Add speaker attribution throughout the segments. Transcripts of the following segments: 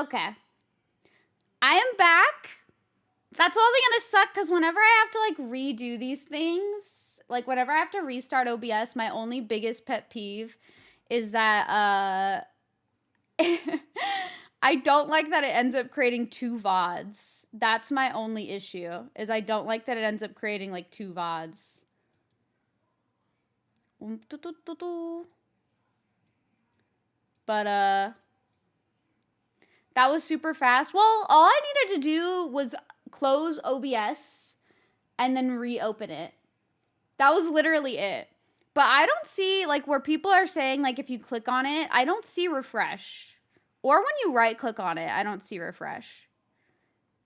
Speaker 1: Okay. I am back. That's only gonna suck because whenever I have to like redo these things, like whenever I have to restart OBS, my only biggest pet peeve is that I don't like that it ends up creating 2 VODs. That's my only issue, is I don't like that it ends up creating like 2 VODs. But that was super fast. Well, all I needed to do was close OBS and then reopen it. That was literally it. But I don't see, like, where people are saying, like, if you click on it, I don't see refresh. Or when you right-click on it, I don't see refresh.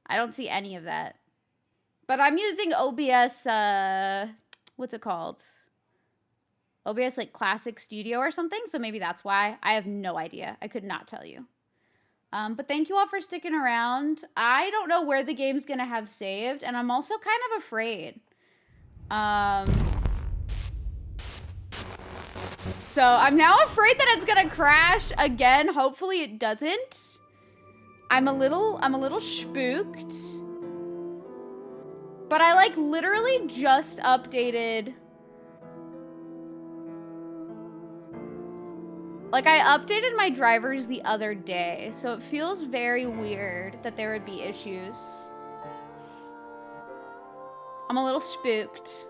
Speaker 1: I don't see any of that. But I'm using OBS, what's it called? OBS, like, Classic Studio or something, so maybe that's why. I have no idea. I could not tell you. But thank you all for sticking around. I don't know where the game's gonna have saved, and I'm also kind of afraid. So I'm now afraid that it's gonna crash again. Hopefully it doesn't. I'm a little spooked. But I like literally just updated. Like I updated my drivers the other day, so it feels very weird that there would be issues. I'm a little spooked.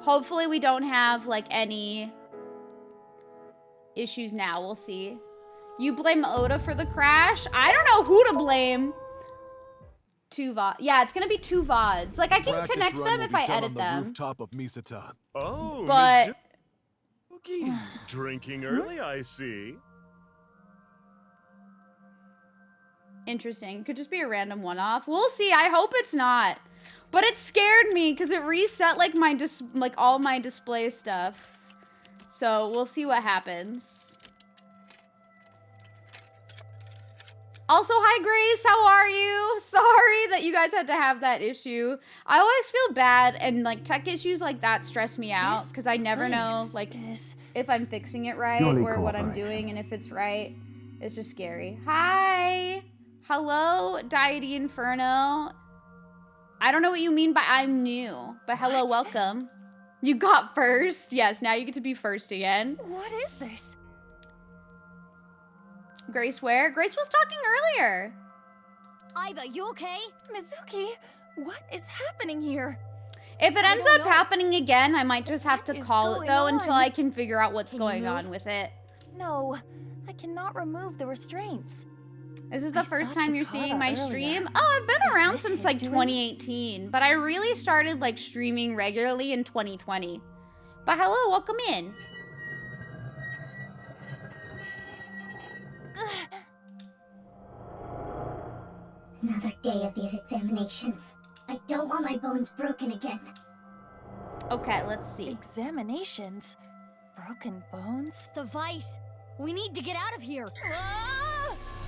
Speaker 1: Hopefully we don't have, like, any issues now. We'll see. You blame Oda for the crash? I don't know who to blame. 2 VODs. Yeah, it's gonna be 2 VODs. Like, I can connect them if I edit them.
Speaker 2: Rooftop of Misatan.
Speaker 3: Oh,
Speaker 1: but...
Speaker 3: Drinking early, I see.
Speaker 1: Interesting. Could just be a random one-off. We'll see. I hope it's not. But it scared me because it reset like my all my display stuff. So we'll see what happens. Also, hi Grace, how are you? Sorry that you guys had to have that issue. I always feel bad, and like tech issues like that stress me out because I never know like if I'm fixing it right or what I'm doing, and if it's right. It's just scary. Hi, hello, Deity Inferno. I don't know what you mean by I'm new, but hello, welcome. You got first. Yes, now you get to be first again.
Speaker 4: What is this?
Speaker 1: Grace where? Grace was talking earlier.
Speaker 4: Aiba, you okay? Mizuki, what is happening here?
Speaker 1: If it ends up happening again, I might just have to call it though until I can figure out what's going on with it.
Speaker 4: No, I cannot remove the restraints.
Speaker 1: This is the first time you're seeing my stream? Oh, I've been around since like 2018, but I really started like streaming regularly in 2020. But hello, welcome in.
Speaker 5: Another day of these examinations. I don't want my bones broken again.
Speaker 1: Okay, let's see.
Speaker 4: Examinations? Broken bones?
Speaker 6: The vice. We need to get out of here.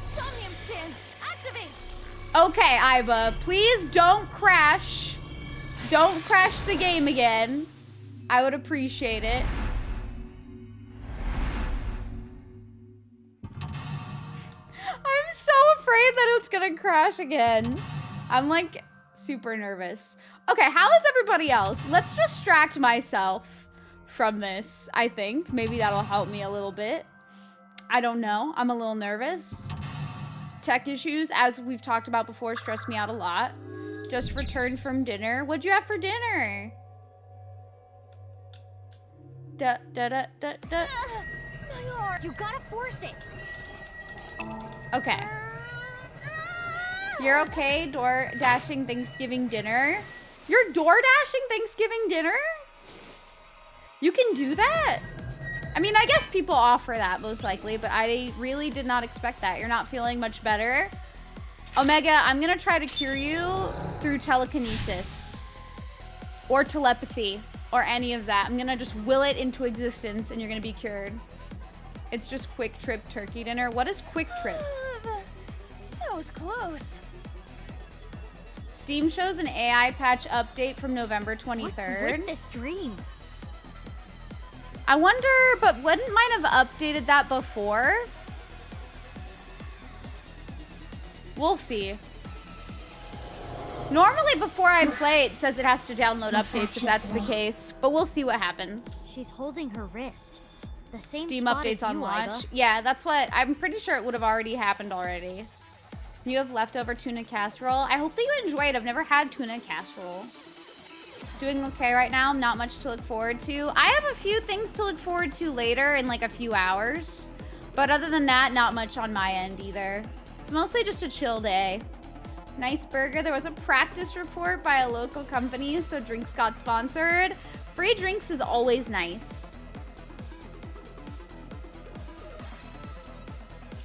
Speaker 4: Somnium stand, activate!
Speaker 1: Okay, Aiba, please don't crash. Don't crash the game again. I would appreciate it. I'm so afraid that it's gonna crash again. I'm like super nervous. Okay, how is everybody else? Let's distract myself from this, I think. Maybe that'll help me a little bit. I don't know. I'm a little nervous. Tech issues, as we've talked about before, stress me out a lot. Just returned from dinner. What'd you have for dinner?
Speaker 4: My arm.
Speaker 6: You gotta force it.
Speaker 1: Okay. You're okay door dashing Thanksgiving dinner? You're door dashing Thanksgiving dinner? You can do that? I mean, I guess people offer that most likely, but I really did not expect that. You're not feeling much better? Omega, I'm gonna try to cure you through telekinesis or telepathy or any of that. I'm gonna just will it into existence and you're gonna be cured. It's just Quick Trip turkey dinner. What is Quick Trip?
Speaker 4: That was close.
Speaker 1: Steam shows an AI patch update from November 23rd.
Speaker 6: What's with this dream?
Speaker 1: I wonder, but wouldn't might have updated that before? We'll see. Normally before I play, it says it has to download updates if that's the case, but we'll see what happens.
Speaker 6: She's holding her wrist. The same
Speaker 1: Steam
Speaker 6: spot
Speaker 1: updates
Speaker 6: as
Speaker 1: on
Speaker 6: you,
Speaker 1: launch.
Speaker 6: Iva.
Speaker 1: Yeah, that's what, I'm pretty sure it would have already happened already. You have leftover tuna casserole. I hope that you enjoyed. I've never had tuna casserole. Doing okay right now. Not much to look forward to. I have a few things to look forward to later in like a few hours. But other than that, not much on my end either. It's mostly just a chill day. Nice burger. There was a practice report by a local company, so drinks got sponsored. Free drinks is always nice.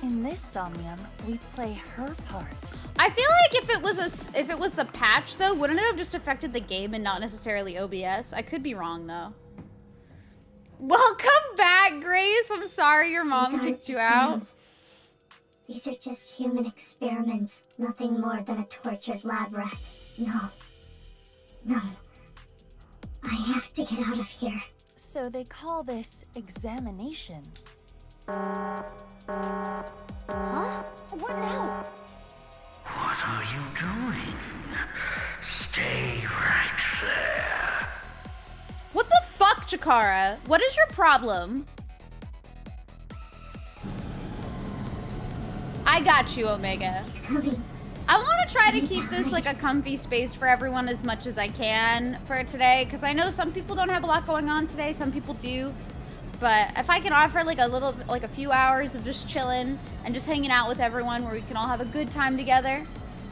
Speaker 2: In this Somnium, we play her part.
Speaker 1: I feel like if it was the patch though, wouldn't it have just affected the game and not necessarily OBS? I could be wrong though. Welcome back, Grace. I'm sorry your mom kicked you out.
Speaker 5: These are just human experiments, nothing more than a tortured lab rat. No. I have to get out of here.
Speaker 2: So they call this examination.
Speaker 6: Huh?
Speaker 2: What now?
Speaker 3: What are you doing? Stay right there.
Speaker 1: What the fuck, Chikara? What is your problem? I got you, Omega.
Speaker 5: It's coming.
Speaker 1: I want to try to keep this like a comfy space for everyone as much as I can for today, because I know some people don't have a lot going on today, some people do. But if I can offer like a few hours of just chilling and just hanging out with everyone where we can all have a good time together,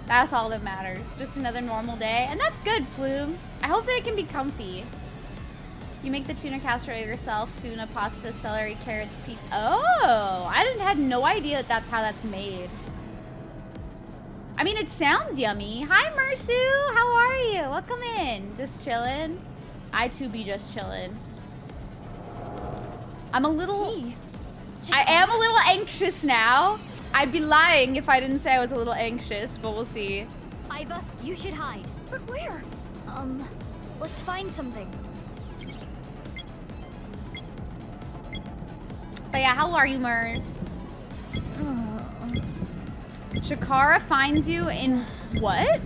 Speaker 1: that's all that matters. Just another normal day. And that's good, Plume. I hope that it can be comfy. You make the tuna casserole yourself. Tuna, pasta, celery, carrots, peas. Oh, I had no idea that that's how that's made. I mean, it sounds yummy. Hi, Mersu. How are you? Welcome in. Just chilling. I too be just chilling. I am a little anxious now. I'd be lying if I didn't say I was a little anxious, but we'll see.
Speaker 6: Iva, you should hide.
Speaker 2: But where?
Speaker 6: Let's find something.
Speaker 1: But yeah, how are you, Mers? Chikara finds you in what?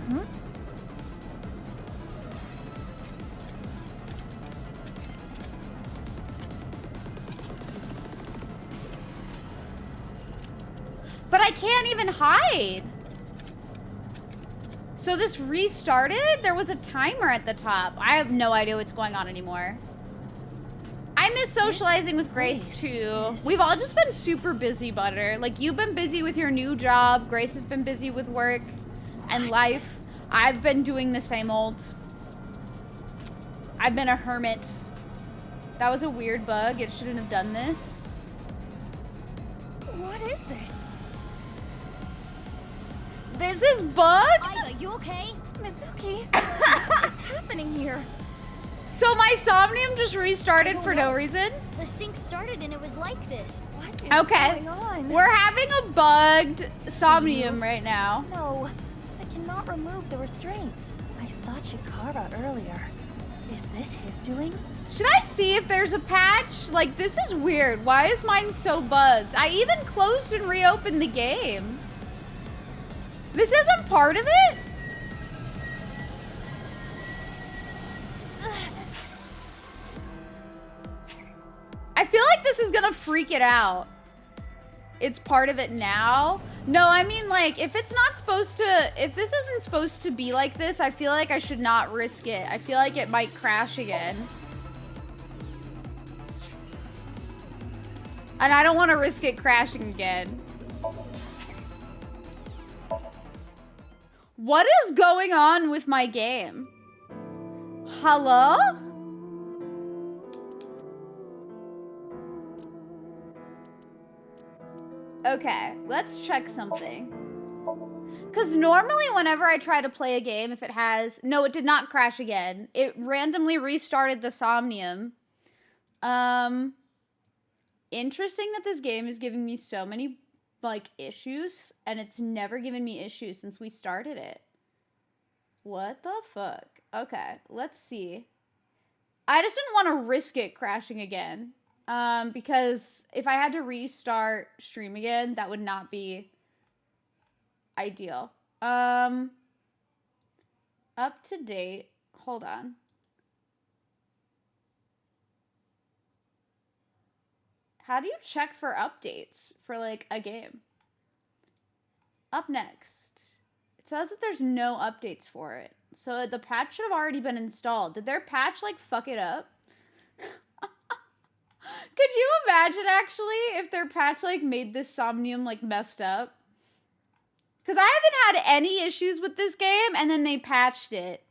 Speaker 1: But I can't even hide. So this restarted? There was a timer at the top. I have no idea what's going on anymore. I miss socializing with Grace too. We've all just been super busy, Butter. Like, you've been busy with your new job. Grace has been busy with work and life. I've been doing the same old. I've been a hermit. That was a weird bug. It shouldn't have done this.
Speaker 2: What is this?
Speaker 1: This is bugged?
Speaker 6: Iva, you okay?
Speaker 2: Mizuki, what is happening here?
Speaker 1: So my Somnium just restarted for no reason?
Speaker 6: The sync started and it was like this.
Speaker 2: What is
Speaker 1: Okay.
Speaker 2: going on?
Speaker 1: We're having a bugged Somnium right now.
Speaker 2: No, I cannot remove the restraints. I saw Chikara earlier. Is this his doing?
Speaker 1: Should I see if there's a patch? Like, this is weird. Why is mine so bugged? I even closed and reopened the game. This isn't part of it? I feel like this is gonna freak it out. It's part of it now. No, I mean, like, if it's not supposed to, if this isn't supposed to be like this, I feel like I should not risk it. I feel like it might crash again. And I don't want to risk it crashing again. What is going on with my game? Hello? Okay, let's check something. Because normally whenever I try to play a game, if it has... No, it did not crash again. It randomly restarted the Somnium. Interesting that this game is giving me so many, like, issues. And it's never given me issues since we started it. What the fuck? Okay, let's see. I just didn't want to risk it crashing again. Because if I had to restart stream again, that would not be ideal. Up to date. Hold on. How do you check for updates for like a game? Up next. It says that there's no updates for it. So the patch should have already been installed. Did their patch like fuck it up? Could you imagine actually if their patch like made this Somnium like messed up? Because I haven't had any issues with this game and then they patched it.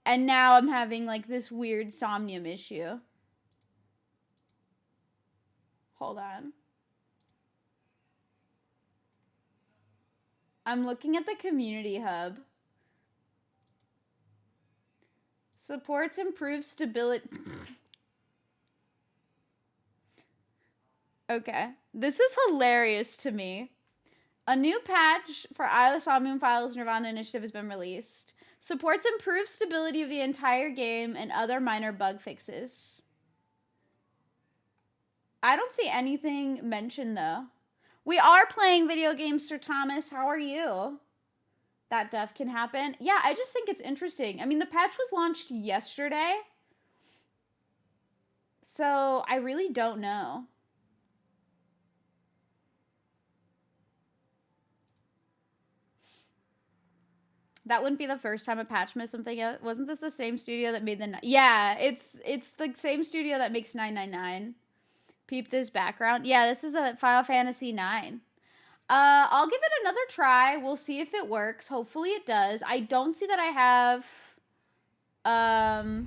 Speaker 1: And now I'm having like this weird Somnium issue. Hold on. I'm looking at the community hub. Supports improved stability. Okay. This is hilarious to me. A new patch for Somnium Files Nirvana Initiative has been released. Supports improved stability of the entire game and other minor bug fixes. I don't see anything mentioned though. We are playing video games, Sir Thomas. How are you? That death can happen. Yeah, I just think it's interesting. I mean, the patch was launched yesterday. So I really don't know. That wouldn't be the first time a patch missed something out. Wasn't this the same studio that made the... Yeah, it's the same studio that makes 999. Peep this background. Yeah, this is a Final Fantasy 9. I'll give it another try. We'll see if it works. Hopefully it does. I don't see that I have... I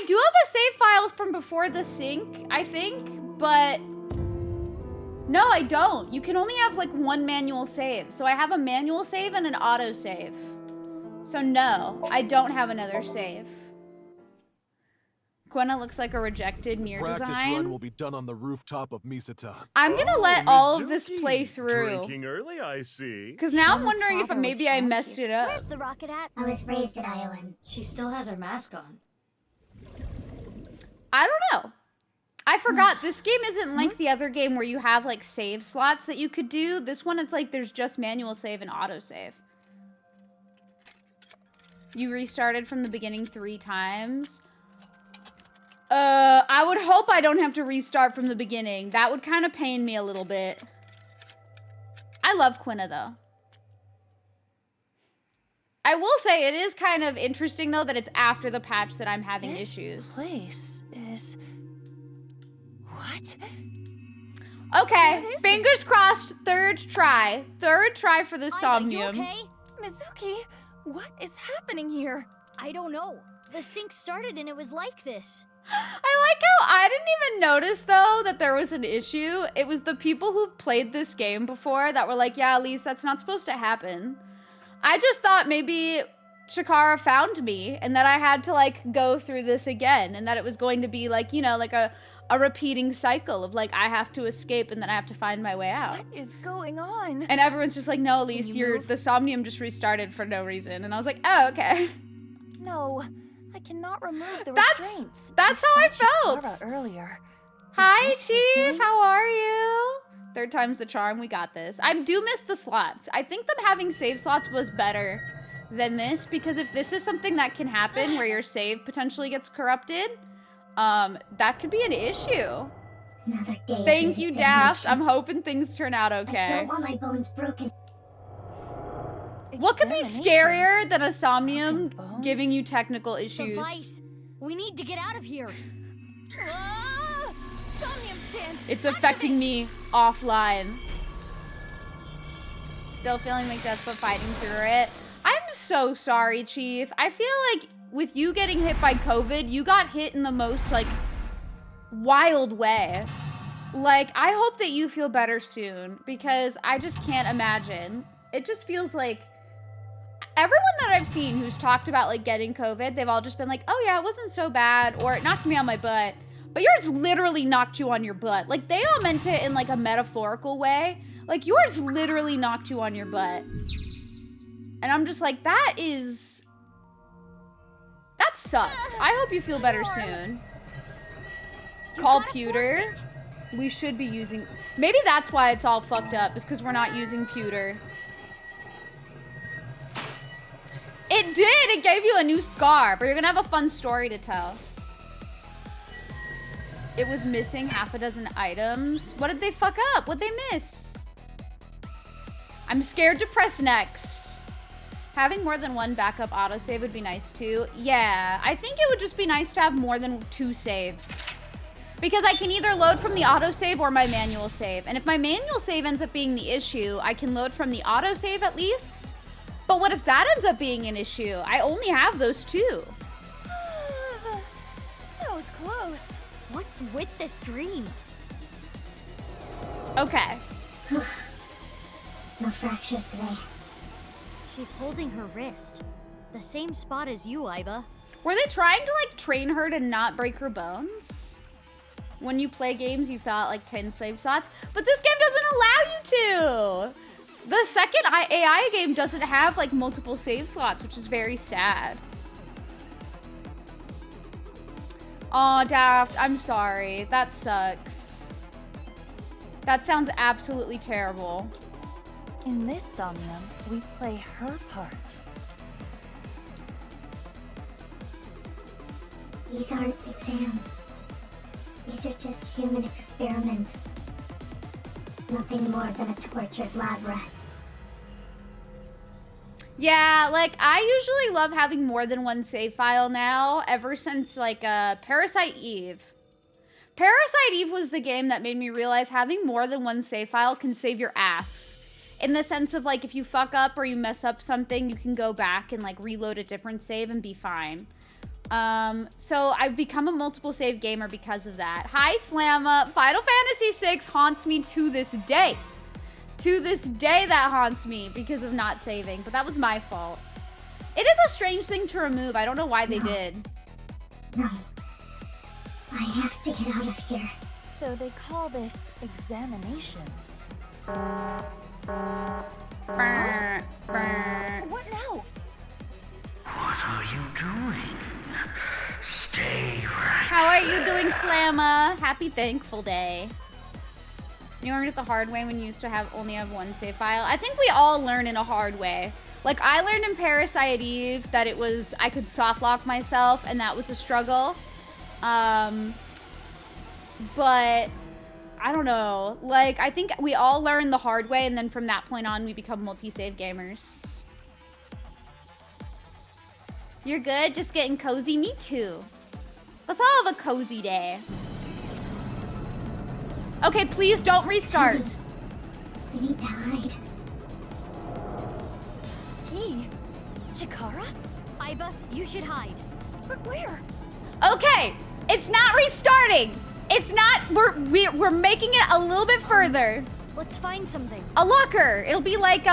Speaker 1: do have a save files from before the sync, I think, but... No, I don't. You can only have like one manual save. So I have a manual save and an auto save. So no, I don't have another save. Quina looks like a rejected Nier
Speaker 7: Practice
Speaker 1: design.
Speaker 7: run will be done on the rooftop of Misatan.
Speaker 1: I'm gonna let all of this play through.
Speaker 8: Drinking early, I see.
Speaker 1: Because now I'm
Speaker 2: Shauna's
Speaker 1: wondering if
Speaker 2: father was
Speaker 1: maybe I
Speaker 2: found
Speaker 1: messed
Speaker 2: here.
Speaker 1: it up.
Speaker 6: Where's the rocket at?
Speaker 5: I was raised at Iowan.
Speaker 4: She still has her mask on.
Speaker 1: I don't know. I forgot, this game isn't like the other game where you have like save slots that you could do. This one, it's like there's just manual save and auto save. You restarted from the beginning 3 times. I would hope I don't have to restart from the beginning. That would kind of pain me a little bit. I love Quina though. I will say it is kind of interesting though that it's after the patch that I'm having
Speaker 2: This
Speaker 1: issues.
Speaker 2: place is... What?
Speaker 1: Okay,
Speaker 2: What is
Speaker 1: fingers
Speaker 2: this?
Speaker 1: crossed, third try. Third try for this
Speaker 6: Aiba, you
Speaker 1: Somnium.
Speaker 6: okay?
Speaker 2: Mizuki, what is happening here?
Speaker 6: I don't know. The sync started and it was like this.
Speaker 1: I like how I didn't even notice though that there was an issue. It was the people who played this game before that were like, yeah, Elise, that's not supposed to happen. I just thought maybe Chikara found me and that I had to like go through this again and that it was going to be like, you know, like a repeating cycle of like, I have to escape and then I have to find my way out.
Speaker 2: What is going on?
Speaker 1: And everyone's just like, no, Elise, the Somnium just restarted for no reason. And I was like, oh, okay.
Speaker 2: No, I cannot remove the
Speaker 1: That's-
Speaker 2: restraints.
Speaker 1: that's how I
Speaker 2: saw Chikara
Speaker 1: felt.
Speaker 2: earlier.
Speaker 1: Hi,
Speaker 2: this
Speaker 1: Chief.
Speaker 2: history?
Speaker 1: How are you? Third time's the charm. We got this. I do miss the slots. I think them having save slots was better than this because if this is something that can happen where your save potentially gets corrupted, that could be an issue.
Speaker 5: Another day. of
Speaker 1: Thank you,
Speaker 5: visits and
Speaker 1: Daft. I'm
Speaker 5: missions.
Speaker 1: hoping things turn out
Speaker 5: I
Speaker 1: okay.
Speaker 5: don't want my bones broken.
Speaker 1: What could be scarier than a Somnium
Speaker 2: Broken bones?
Speaker 1: giving you technical
Speaker 6: The
Speaker 1: issues?
Speaker 6: vice. We need to get out of here.
Speaker 2: Ah! Somnium stand!
Speaker 1: It's affecting me offline. Still feeling like that's what fighting through it. I'm so sorry, Chief. I feel like with you getting hit by COVID, you got hit in the most like wild way. Like, I hope that you feel better soon because I just can't imagine. It just feels like everyone that I've seen who's talked about like getting COVID, they've all just been like, oh yeah, it wasn't so bad, or it knocked me on my butt. But yours literally knocked you on your butt. Like, they all meant it in like a metaphorical way. Like, yours literally knocked you on your butt. And I'm just like, that sucks. I hope you feel better soon. Call
Speaker 6: gotta
Speaker 1: Pewter.
Speaker 6: force it.
Speaker 1: We should be using... Maybe that's why it's all fucked up, is because we're not using pewter. It did! It gave you a new scar, but you're gonna have a fun story to tell. It was missing half a dozen items. What did they fuck up? What'd they miss? I'm scared to press next. Having more than one backup autosave would be nice too. Yeah, I think it would just be nice to have more than 2 saves. Because I can either load from the autosave or my manual save. And if my manual save ends up being the issue, I can load from the autosave at least. But what if that ends up being an issue? I only have those 2.
Speaker 2: That was close.
Speaker 6: What's with this dream?
Speaker 1: Okay.
Speaker 5: No fractures today.
Speaker 6: She's holding her wrist. The same spot as you, Iba.
Speaker 1: Were they trying to like train her to not break her bones? When you play games, you fill out like 10 save slots, but this game doesn't allow you to. The second AI game doesn't have like multiple save slots, which is very sad. Aw, Daft, I'm sorry. That sucks. That sounds absolutely terrible.
Speaker 2: In this Somnium, we play her part.
Speaker 5: These aren't exams. These are just human experiments. Nothing more than a tortured lab rat.
Speaker 1: Yeah, like, I usually love having more than one save file now, ever since, like, Parasite Eve. Parasite Eve was the game that made me realize having more than one save file can save your ass. In the sense of, like, if you fuck up or you mess up something, you can go back and, like, reload a different save and be fine. So I've become a multiple save gamer because of that. Hi, Slamma. Final Fantasy VI haunts me to this day. To this day, that haunts me because of not saving. But that was my fault. It is a strange thing to remove. I don't know why they did.
Speaker 5: No. I have to get out of here.
Speaker 2: So they call this examinations.
Speaker 1: Brr, brr.
Speaker 2: What now?
Speaker 3: What are you doing? Stay right.
Speaker 1: How are you doing, Slamma? Happy Thankful Day. You learned it the hard way when you used to only have one save file. I think we all learn in a hard way. Like, I learned in Parasite Eve that it was, I could soft lock myself, and that was a struggle. But I don't know. Like, I think we all learn the hard way, and then from that point on, we become multi-save gamers. You're good? Just getting cozy? Me too. Let's all have a cozy day. Okay, please don't restart.
Speaker 5: I need to hide.
Speaker 2: He? Chikara?
Speaker 6: Iba, you should hide.
Speaker 2: But where?
Speaker 1: Okay, it's not restarting. It's not, we're making it a little bit further.
Speaker 6: Let's find something.
Speaker 1: A locker. It'll be like,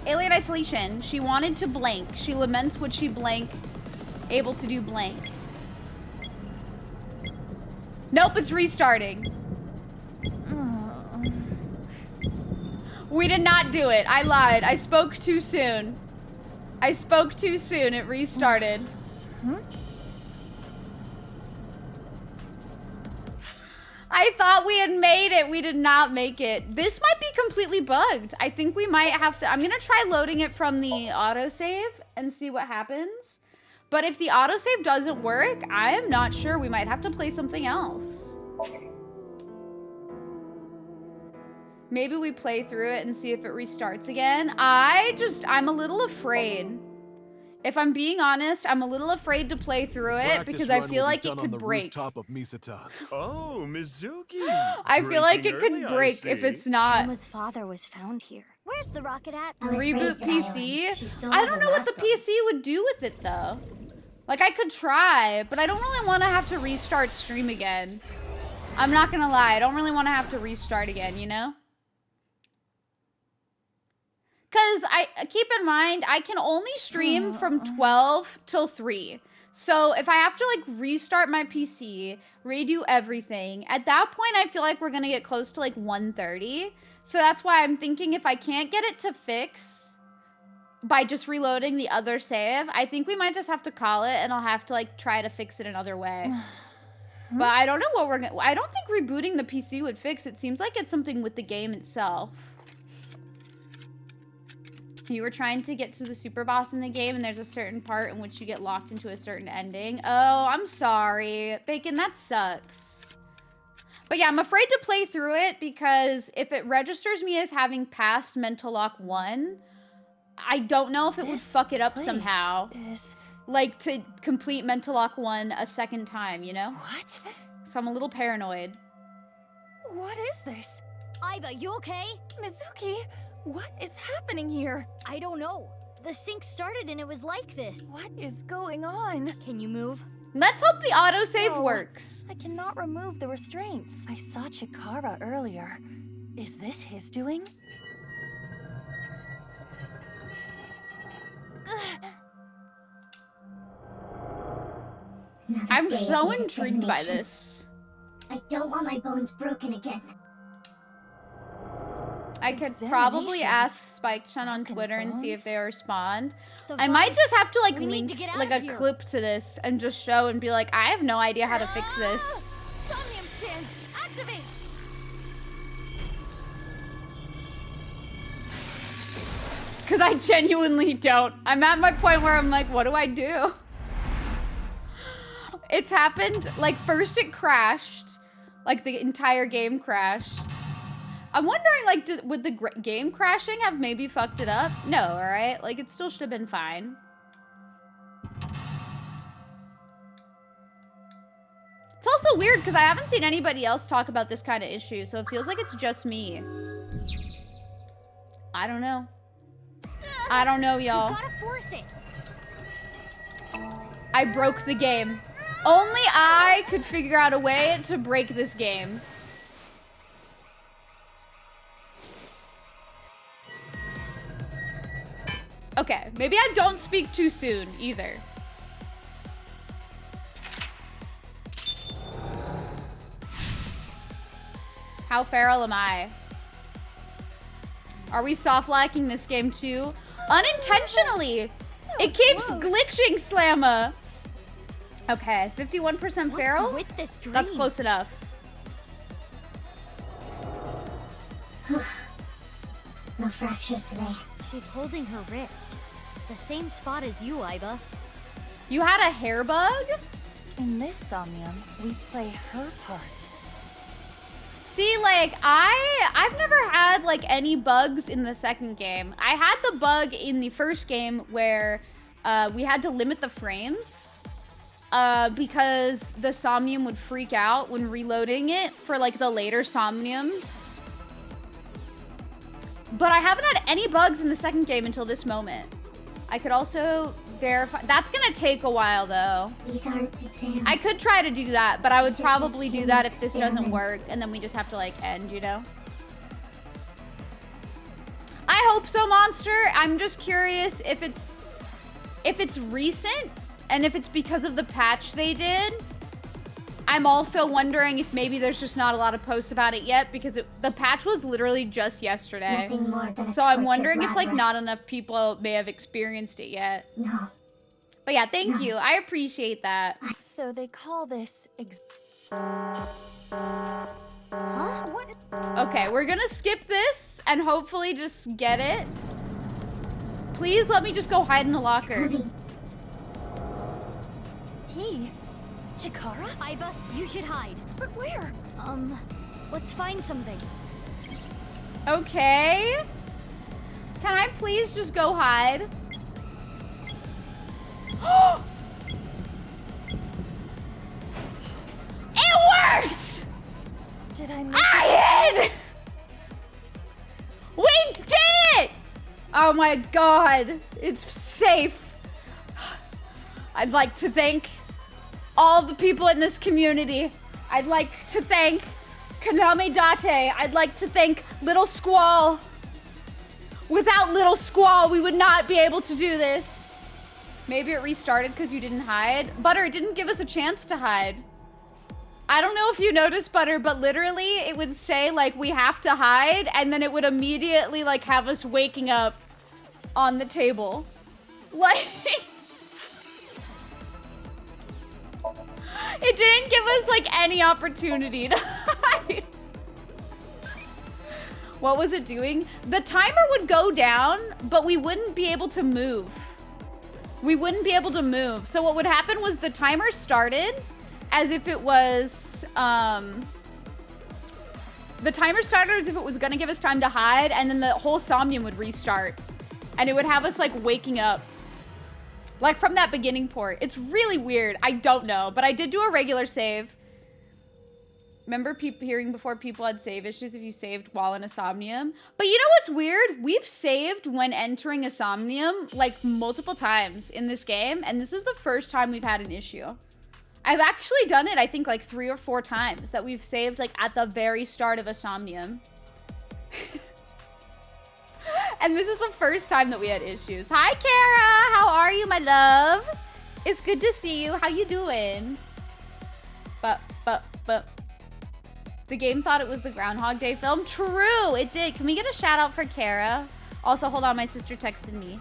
Speaker 1: Alien Isolation. She wanted to blank. She laments would she blank, able to do blank. Nope, it's restarting. We did not do it. I lied. I spoke too soon. I spoke too soon. It restarted. I thought we had made it. We did not make it. This might be completely bugged. I think we might have to... I'm going to try loading it from the autosave and see what happens. But if the autosave doesn't work, I am not sure. We might have to play something else. Maybe we play through it and see if it restarts again. I'm a little afraid. If I'm being honest, I'm a little afraid to play through it because I feel like it could break.
Speaker 7: Top of Misatan.
Speaker 8: Oh, Mizuki.
Speaker 1: I feel like it
Speaker 8: Drinking
Speaker 1: could
Speaker 8: early, I
Speaker 1: break
Speaker 8: see.
Speaker 1: if it's not.
Speaker 6: Shima's father was found here. Where's the rocket at?
Speaker 5: I was
Speaker 1: Reboot
Speaker 5: raised at
Speaker 1: PC?
Speaker 5: Island. She still
Speaker 1: I
Speaker 5: has
Speaker 1: don't
Speaker 5: a
Speaker 1: know what the
Speaker 5: mask on.
Speaker 1: PC would do with it though. Like I could try, but I don't really want to have to restart stream again. I'm not gonna lie, I don't really want to have to restart again, you know? Because keep in mind, I can only stream from 12 till 3. So if I have to like restart my PC, redo everything, at that point I feel like we're gonna get close to like 1:30. So that's why I'm thinking if I can't get it to fix by just reloading the other save, I think we might just have to call it and I'll have to like try to fix it another way. But I don't know what we're gonna... I don't think rebooting the PC would fix. It seems like it's something with the game itself. You were trying to get to the super boss in the game, and there's a certain part in which you get locked into a certain ending. Oh, I'm sorry. Bacon, that sucks. But yeah, I'm afraid to play through it, because if it registers me as having passed Mental Lock 1, I don't know if it would fuck it up somehow. Like, to complete Mental Lock 1 a second time, you know?
Speaker 2: What?
Speaker 1: So I'm a little paranoid.
Speaker 2: What is this?
Speaker 4: Aiba, you okay?
Speaker 2: Mizuki, what is happening here?
Speaker 6: I don't know. The sync started and it was like this.
Speaker 2: What is going on?
Speaker 6: Can you move?
Speaker 1: Let's hope the autosave
Speaker 2: No.
Speaker 1: works.
Speaker 2: I cannot remove the restraints. I saw Chikara earlier. Is this his doing?
Speaker 5: Another
Speaker 1: I'm
Speaker 5: day of
Speaker 1: so
Speaker 5: these
Speaker 1: intrigued by
Speaker 5: examinations.
Speaker 1: this.
Speaker 5: I don't want my bones broken again.
Speaker 1: I could probably
Speaker 2: Examinations?
Speaker 1: ask Spike-chan on
Speaker 2: Broken
Speaker 1: Twitter and see if
Speaker 2: bones?
Speaker 1: they respond.
Speaker 6: The
Speaker 1: I might
Speaker 6: virus.
Speaker 1: just have to like
Speaker 6: We need
Speaker 1: link
Speaker 6: to get out
Speaker 1: like
Speaker 6: of
Speaker 1: a
Speaker 6: here.
Speaker 1: clip to this and just show and be like, I have no idea how to fix this.
Speaker 4: Somnium stand, activate!
Speaker 1: Because I genuinely don't. I'm at my point where I'm like, what do I do? It's happened, like first it crashed. Like the entire game crashed. I'm wondering, like, would the game crashing have maybe fucked it up? No, alright? Like, it still should have been fine. It's also weird because I haven't seen anybody else talk about this kind of issue, so it feels like it's just me. I don't know. I don't know, y'all.
Speaker 6: You gotta force it.
Speaker 1: I broke the game. Only I could figure out a way to break this game. Okay, maybe I don't speak too soon either. How feral am I? Are we soft lacking this game too? Unintentionally! It keeps
Speaker 2: close.
Speaker 1: glitching, Slamma! Okay, 51% feral?
Speaker 6: What's with this dream?
Speaker 1: That's close enough.
Speaker 5: No fractures today.
Speaker 6: She's holding her wrist. The same spot as you, Aiba.
Speaker 1: You had a hair bug?
Speaker 2: In this Somnium, we play her part.
Speaker 1: See, like, I've never had, like, any bugs in the second game. I had the bug in the first game where we had to limit the frames because the Somnium would freak out when reloading it for, like, the later Somniums. But I haven't had any bugs in the second game until this moment. I could also verify. That's gonna take a while, though.
Speaker 5: These aren't exams.
Speaker 1: I could try to do that, but I would
Speaker 5: These are just
Speaker 1: probably do
Speaker 5: human
Speaker 1: that if this doesn't
Speaker 5: experiments.
Speaker 1: work, and then we just have to, like, end, you know? I hope so, Monster. I'm just curious if it's recent, and if it's because of the patch they did. I'm also wondering if maybe there's just not a lot of posts about it yet, because the patch was literally just yesterday.
Speaker 5: Nothing more than a
Speaker 1: So I'm
Speaker 5: tortured
Speaker 1: wondering if,
Speaker 5: lab
Speaker 1: like,
Speaker 5: rat.
Speaker 1: not enough people may have experienced it yet.
Speaker 5: No.
Speaker 1: But yeah, thank you. I appreciate that.
Speaker 2: So they call this
Speaker 6: Huh?
Speaker 2: what?
Speaker 1: Okay, we're gonna skip this and hopefully just get it. Please let me just go hide in a locker.
Speaker 5: Coming.
Speaker 2: He? Chikara?
Speaker 6: Aiba, you should hide.
Speaker 2: But where?
Speaker 6: Let's find something.
Speaker 1: Okay. Can I please just go hide? It worked!
Speaker 2: Did I make
Speaker 1: I hid! We did it! Oh my god, it's safe. I'd like to thank all the people in this community. I'd like to thank Kaname Date. I'd like to thank Little Squall. Without Little Squall, we would not be able to do this. Maybe it restarted because you didn't hide. Butter, it didn't give us a chance to hide. I don't know if you noticed, Butter, but literally it would say, like, we have to hide, and then it would immediately, like, have us waking up on the table. Like... It didn't give us like any opportunity to hide. What was it doing? The timer would go down, but we wouldn't be able to move. We wouldn't be able to move. So what would happen was the timer started as if it was, the timer started as if it was gonna give us time to hide, and then the whole Somnium would restart. And it would have us like waking up. Like from that beginning port. It's really weird. I don't know, but I did do a regular save. Remember hearing before people had save issues if you saved while in a Somnium? But you know what's weird? We've saved when entering a Somnium like multiple times in this game, and this is the first time we've had an issue. I've actually done it, I think, like 3 or 4 times that we've saved like at the very start of a Somnium. And this is the first time that we had issues. Hi, Kara. How are you, my love? It's good to see you. How you doing? But. The game thought it was the Groundhog Day film. True, it did. Can we get a shout out for Kara? Also, hold on. My sister texted me.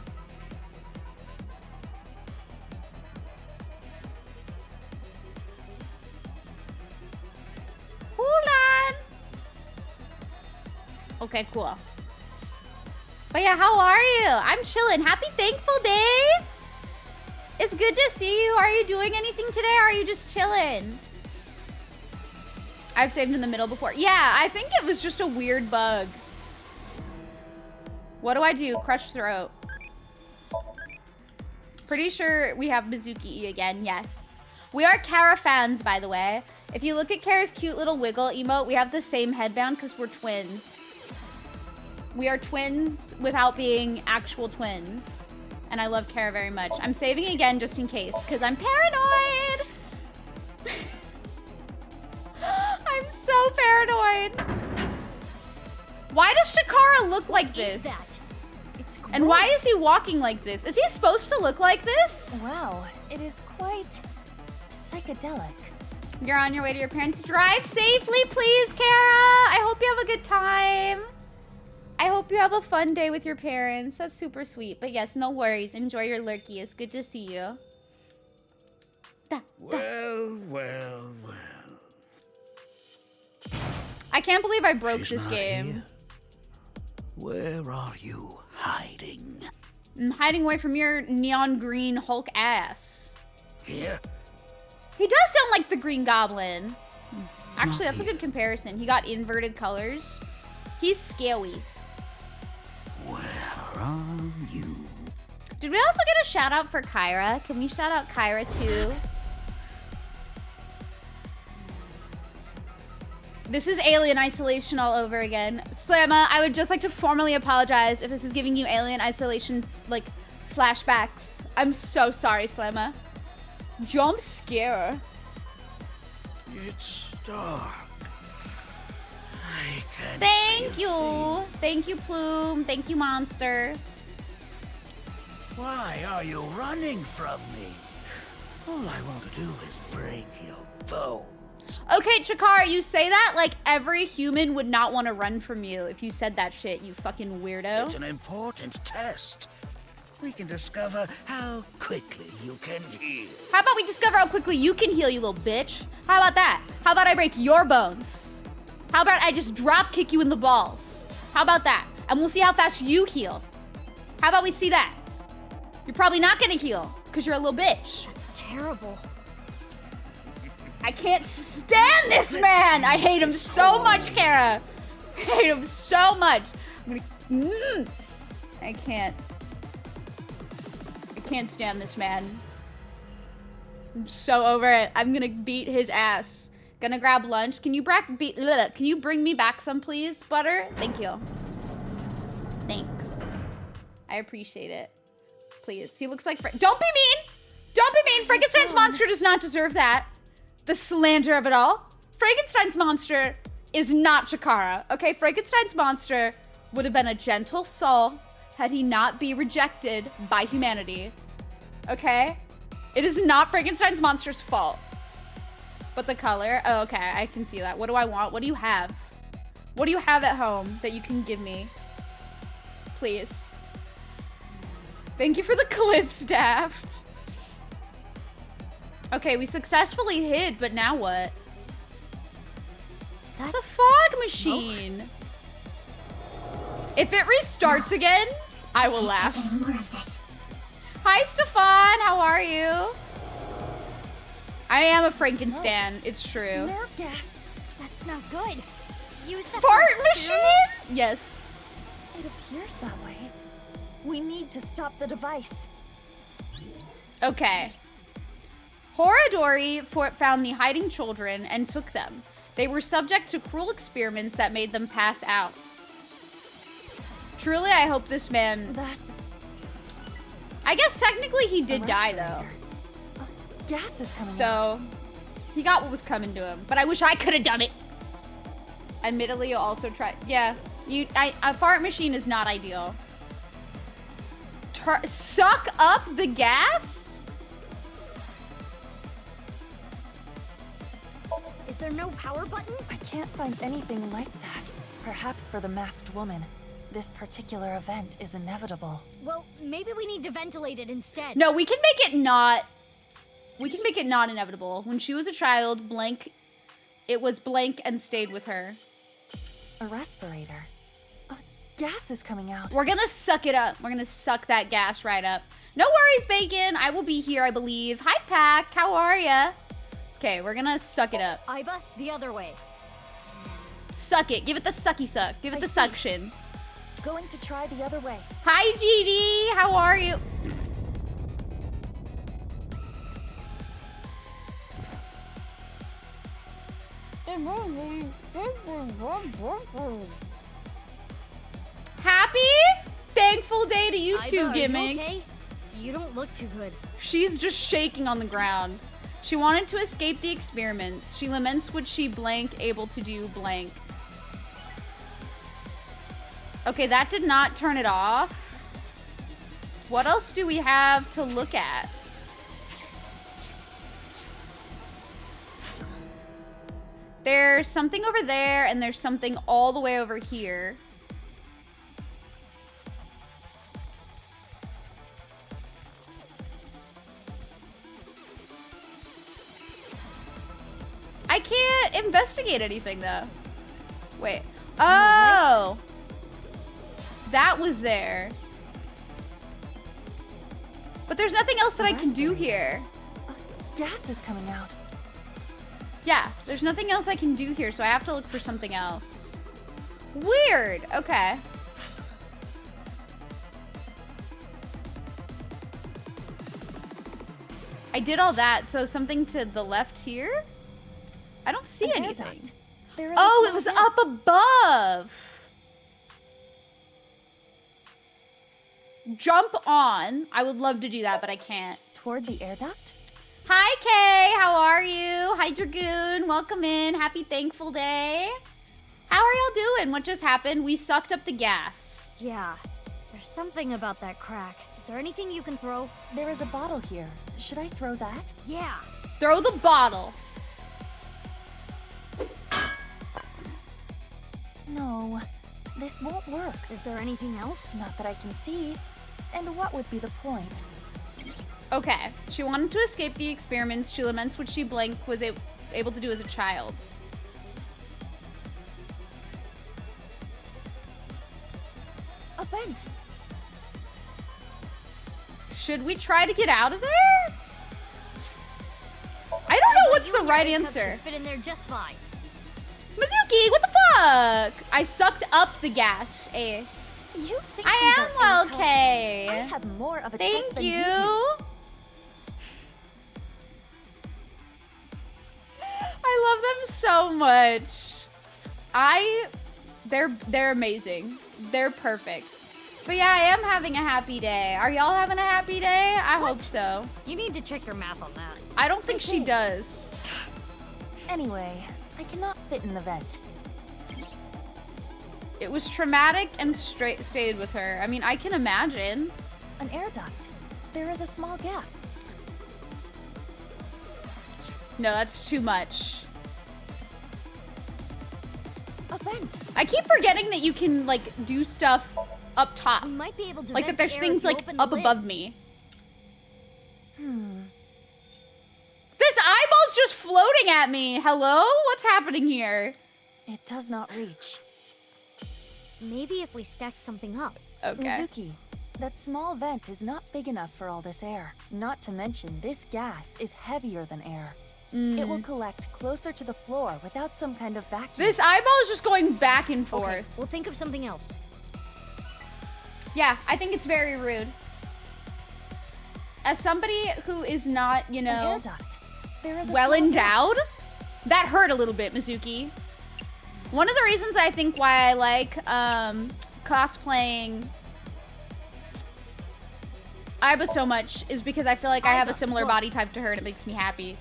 Speaker 1: Hold on. Okay, cool. But yeah, how are you? I'm chilling. Happy Thankful Day. It's good to see you. Are you doing anything today, or are you just chilling? I've saved in the middle before. Yeah, I think it was just a weird bug. What do I do? Crush throat. Pretty sure we have Mizuki E again. Yes. We are Kara fans, by the way. If you look at Kara's cute little wiggle emote, we have the same headband because we're twins. We are twins without being actual twins. And I love Kara very much. I'm saving again just in case because I'm paranoid. I'm so paranoid. Why does Chikara look like this? And why is he walking like this? Is he supposed to look like this?
Speaker 2: Wow, it is quite psychedelic.
Speaker 1: You're on your way to your parents. Drive safely, please, Kara. I hope you have a good time. I hope you have a fun day with your parents. That's super sweet. But yes, no worries. Enjoy your lurky. It's good to see you.
Speaker 3: Well.
Speaker 1: I can't believe I broke this game.
Speaker 3: Here. Where are you hiding?
Speaker 1: I'm hiding away from your neon green Hulk ass.
Speaker 3: Here?
Speaker 1: He does sound like the Green Goblin. Actually, that's a good comparison. He got inverted colors. He's scary.
Speaker 3: Where are you?
Speaker 1: Did we also get a shout out for Kyra? Can we shout out Kyra too? This is Alien Isolation all over again. Slamma, I would just like to formally apologize if this is giving you Alien Isolation, like, flashbacks. I'm so sorry, Slamma. Jump scare.
Speaker 3: It's dark. I can't
Speaker 1: Thank
Speaker 3: see a
Speaker 1: you.
Speaker 3: thing.
Speaker 1: Thank you, Plume. Thank you, Monster.
Speaker 3: Why are you running from me? All I want to do is break your bones.
Speaker 1: Okay, Chikara, you say that like every human would not want to run from you if you said that shit, you fucking weirdo.
Speaker 3: It's an important test. We can discover how quickly you can heal.
Speaker 1: How about we discover how quickly you can heal, you little bitch? How about that? How about I break your bones? How about I just drop kick you in the balls? How about that? And we'll see how fast you heal. How about we see that? You're probably not gonna heal because you're a little bitch.
Speaker 2: That's terrible.
Speaker 1: I can't stand this man. I hate him so much, Kara. I hate him so much. I can't stand this man. I'm so over it. I'm gonna beat his ass. Gonna grab lunch. Can you bring me back some, please, Butter? Thank you. Thanks. I appreciate it. Please. He looks like don't be mean. Don't be mean. Frankenstein's monster does not deserve that. The slander of it all. Frankenstein's monster is not Chikara. Okay, Frankenstein's monster would have been a gentle soul had he not be rejected by humanity. Okay? It is not Frankenstein's monster's fault. But the color, oh, okay, I can see that. What do I want? What do you have? What do you have at home that you can give me? Please. Thank you for the clips, Daft. Okay, we successfully hid, but now what?
Speaker 2: Is that
Speaker 1: It's a fog
Speaker 2: smoke?
Speaker 1: machine. If it restarts again, I will laugh.
Speaker 5: Any more of this.
Speaker 1: Hi, Stefan. How are you? I am a Frankenstan. It's true.
Speaker 2: Nerve gas.
Speaker 6: That's not good. Use that
Speaker 1: Fart
Speaker 6: for experiments?
Speaker 1: machine? Yes.
Speaker 2: It appears that way. We need to stop the device.
Speaker 1: Okay. Horadori found the hiding children and took them. They were subject to cruel experiments that made them pass out. Truly, I hope this man...
Speaker 2: That's
Speaker 1: I guess technically he
Speaker 2: a
Speaker 1: did die, though.
Speaker 2: respirator. Gas is coming out.
Speaker 1: So, he got what was coming to him. But I wish I could have done it. Admittedly, you also tried... Yeah. A fart machine is not ideal. Suck up the gas?
Speaker 6: Is there no power button?
Speaker 2: I can't find anything like that. Perhaps for the masked woman, this particular event is inevitable.
Speaker 6: Well, maybe we need to ventilate it instead.
Speaker 1: No, we can make it not... We can make it not inevitable. When she was a child, blank... It was blank and stayed with her.
Speaker 2: A respirator. Gas is coming out.
Speaker 1: We're gonna suck it up. We're gonna suck that gas right up. No worries, Bacon. I will be here, I believe. Hi, Pack. How are ya? Okay, we're gonna suck it up.
Speaker 6: Iba, the other way.
Speaker 1: Suck it. Give it the sucky suck. Give it the suction.
Speaker 2: Going to try the other way.
Speaker 1: Hi, GD. How are you? Happy thankful day to you
Speaker 6: Iba,
Speaker 1: too,
Speaker 6: are you
Speaker 1: Gimmick.
Speaker 6: okay? You don't look too good.
Speaker 1: She's just shaking on the ground. She wanted to escape the experiments. She laments what she blank able to do blank. Okay, that did not turn it off. What else do we have to look at? There's something over there, and there's something all the way over here. I can't investigate anything, though. Wait. Oh! That was there. But there's nothing else that I can do here.
Speaker 2: Gas is coming out.
Speaker 1: Yeah, there's nothing else I can do here, so I have to look for something else. Weird. Okay. I did all that, so something to the left here? I don't see
Speaker 2: An air
Speaker 1: anything.
Speaker 2: duct. There is
Speaker 1: Oh,
Speaker 2: a
Speaker 1: it was
Speaker 2: small
Speaker 1: up above. Jump on. I would love to do that, but I can't.
Speaker 2: gap toward the air duct.
Speaker 1: Hi, Kay. How are you? Hi, Dragoon. Welcome in. Happy Thankful Day. How are y'all doing? What just happened? We sucked up the gas.
Speaker 6: Yeah, there's something about that crack. Is there anything you can throw?
Speaker 2: There is a bottle here. Should I throw that?
Speaker 6: Yeah.
Speaker 1: Throw the bottle.
Speaker 2: No, this won't work.
Speaker 6: Is there anything else?
Speaker 2: Not that I can see. And what would be the point?
Speaker 1: Okay. She wanted to escape the experiments. She laments what she blank was able to do as a child.
Speaker 2: A vent.
Speaker 1: Should we try to get out of there? I don't know what's the right answer.
Speaker 6: Fit in there just fine.
Speaker 1: Mizuki, what the fuck? I sucked up the gas, Ace.
Speaker 2: You think
Speaker 1: I
Speaker 2: these
Speaker 1: am
Speaker 2: are
Speaker 1: well,
Speaker 2: A-cups?
Speaker 1: Kay.
Speaker 2: I have more of a
Speaker 1: Thank
Speaker 2: chest than
Speaker 1: you.
Speaker 2: you do.
Speaker 1: I love them so much. They're amazing. They're perfect. But yeah, I am having a happy day. Are y'all having a happy day? I hope so.
Speaker 6: You need to check your math on that.
Speaker 1: I don't think she does.
Speaker 2: Anyway, I cannot fit in the vent.
Speaker 1: It was traumatic and stayed with her. I mean, I can imagine.
Speaker 2: An air duct. There is a small gap.
Speaker 1: No, that's too much.
Speaker 2: A vent.
Speaker 1: I keep forgetting that you can, like, do stuff up top.
Speaker 6: We might be able to
Speaker 1: Like, that
Speaker 6: vent
Speaker 1: there's
Speaker 6: air
Speaker 1: things,
Speaker 6: if you
Speaker 1: like,
Speaker 6: open the
Speaker 1: up
Speaker 6: lid.
Speaker 1: above me. This eyeball's just floating at me. Hello? What's happening here?
Speaker 2: It does not reach.
Speaker 6: Maybe if we stacked something up.
Speaker 1: Okay.
Speaker 2: Mizuki, that small vent is not big enough for all this air. Not to mention, this gas is heavier than air. It will collect closer to the floor without some kind of vacuum.
Speaker 1: This eyeball is just going back and forth.
Speaker 6: Okay, we'll think of something else.
Speaker 1: Yeah, I think it's very rude. As somebody who is not, you
Speaker 2: An
Speaker 1: know,
Speaker 2: air duct. There is a
Speaker 1: well
Speaker 2: small
Speaker 1: endowed, that hurt a little bit, Mizuki. One of the reasons I think why I like cosplaying Aiba so much is because I feel like I have a similar body type to her and it makes me happy.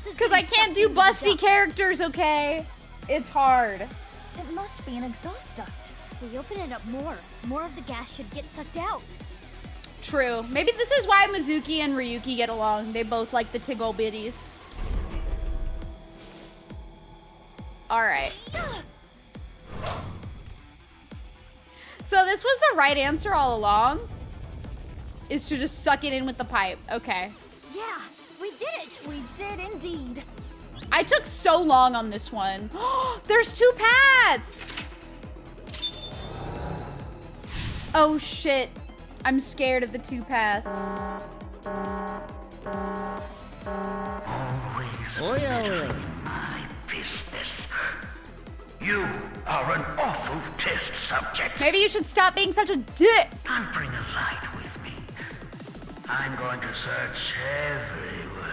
Speaker 1: Because I can't do busty characters, okay? It's hard.
Speaker 2: It must be an exhaust duct.
Speaker 6: If we open it up more of the gas should get sucked out.
Speaker 1: True. Maybe this is why Mizuki and Ryuki get along. They both like the tiggle bitties. Alright. So this was the right answer all along? Is to just suck it in with the pipe. Okay.
Speaker 4: Yeah, we did it.
Speaker 2: We did indeed.
Speaker 1: I took so long on this one. There's 2 paths! Oh shit. I'm scared of the 2 paths.
Speaker 3: Always meddling in my business. You are an awful test subject.
Speaker 1: Maybe you should stop being such a dick.
Speaker 3: I'll bring a light with me. I'm going to search everywhere.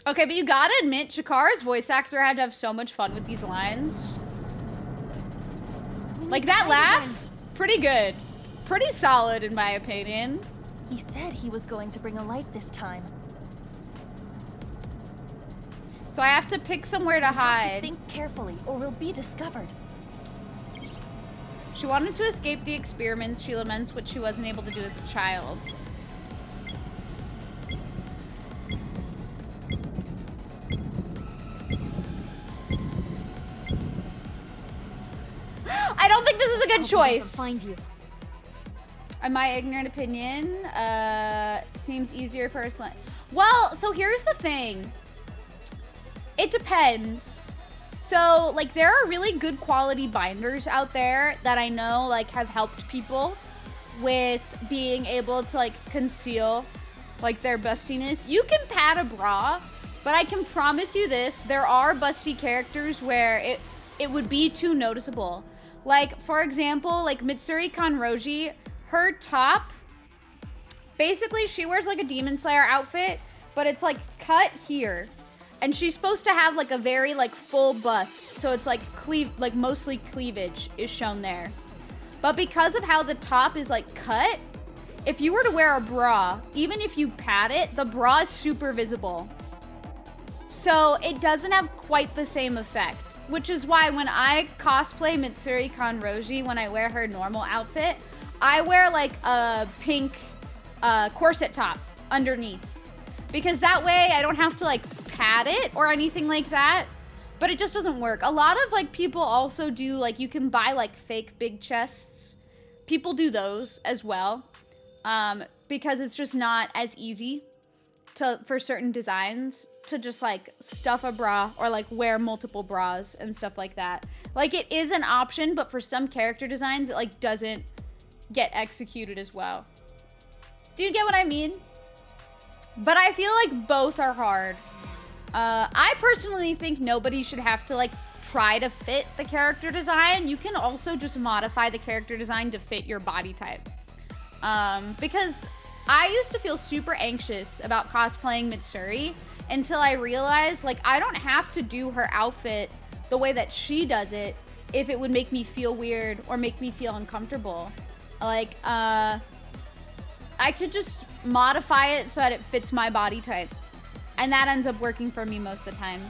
Speaker 1: Okay, but you gotta admit, Chikara's voice actor had to have so much fun with these lines. Like, that laugh, pretty good. Pretty solid, in my opinion.
Speaker 2: He said he was going to bring a light this time.
Speaker 1: So I have to pick somewhere to hide.
Speaker 2: Think carefully, or we'll be discovered.
Speaker 1: She wanted to escape the experiments. She laments what she wasn't able to do as a child. I don't think this is a good choice.
Speaker 6: Find you.
Speaker 1: In my ignorant opinion, seems easier for a slant. Well, so here's the thing. It depends. So, like, there are really good quality binders out there that I know, like, have helped people with being able to, like, conceal, like, their bustiness. You can pad a bra, but I can promise you this, there are busty characters where it would be too noticeable. Like, for example, like, Mitsuri Kanroji, her top, basically, she wears, like, a Demon Slayer outfit, but it's, like, cut here. And she's supposed to have like a very like full bust. So it's like mostly cleavage is shown there. But because of how the top is like cut, if you were to wear a bra, even if you pad it, the bra is super visible. So it doesn't have quite the same effect. Which is why when I cosplay Mitsuri Kanroji, when I wear her normal outfit, I wear like a pink corset top underneath. Because that way I don't have to like pad it or anything like that, but it just doesn't work. A lot of like people also do like, you can buy like fake big chests. People do those as well, because it's just not as easy for certain designs to just like stuff a bra or like wear multiple bras and stuff like that. Like it is an option, but for some character designs, it like doesn't get executed as well. Do you get what I mean? But I feel like both are hard. I personally think nobody should have to like try to fit the character design. You can also just modify the character design to fit your body type. Because I used to feel super anxious about cosplaying Mitsuri until I realized like I don't have to do her outfit the way that she does it if it would make me feel weird or make me feel uncomfortable. Like, I could just modify it so that it fits my body type. And that ends up working for me most of the time.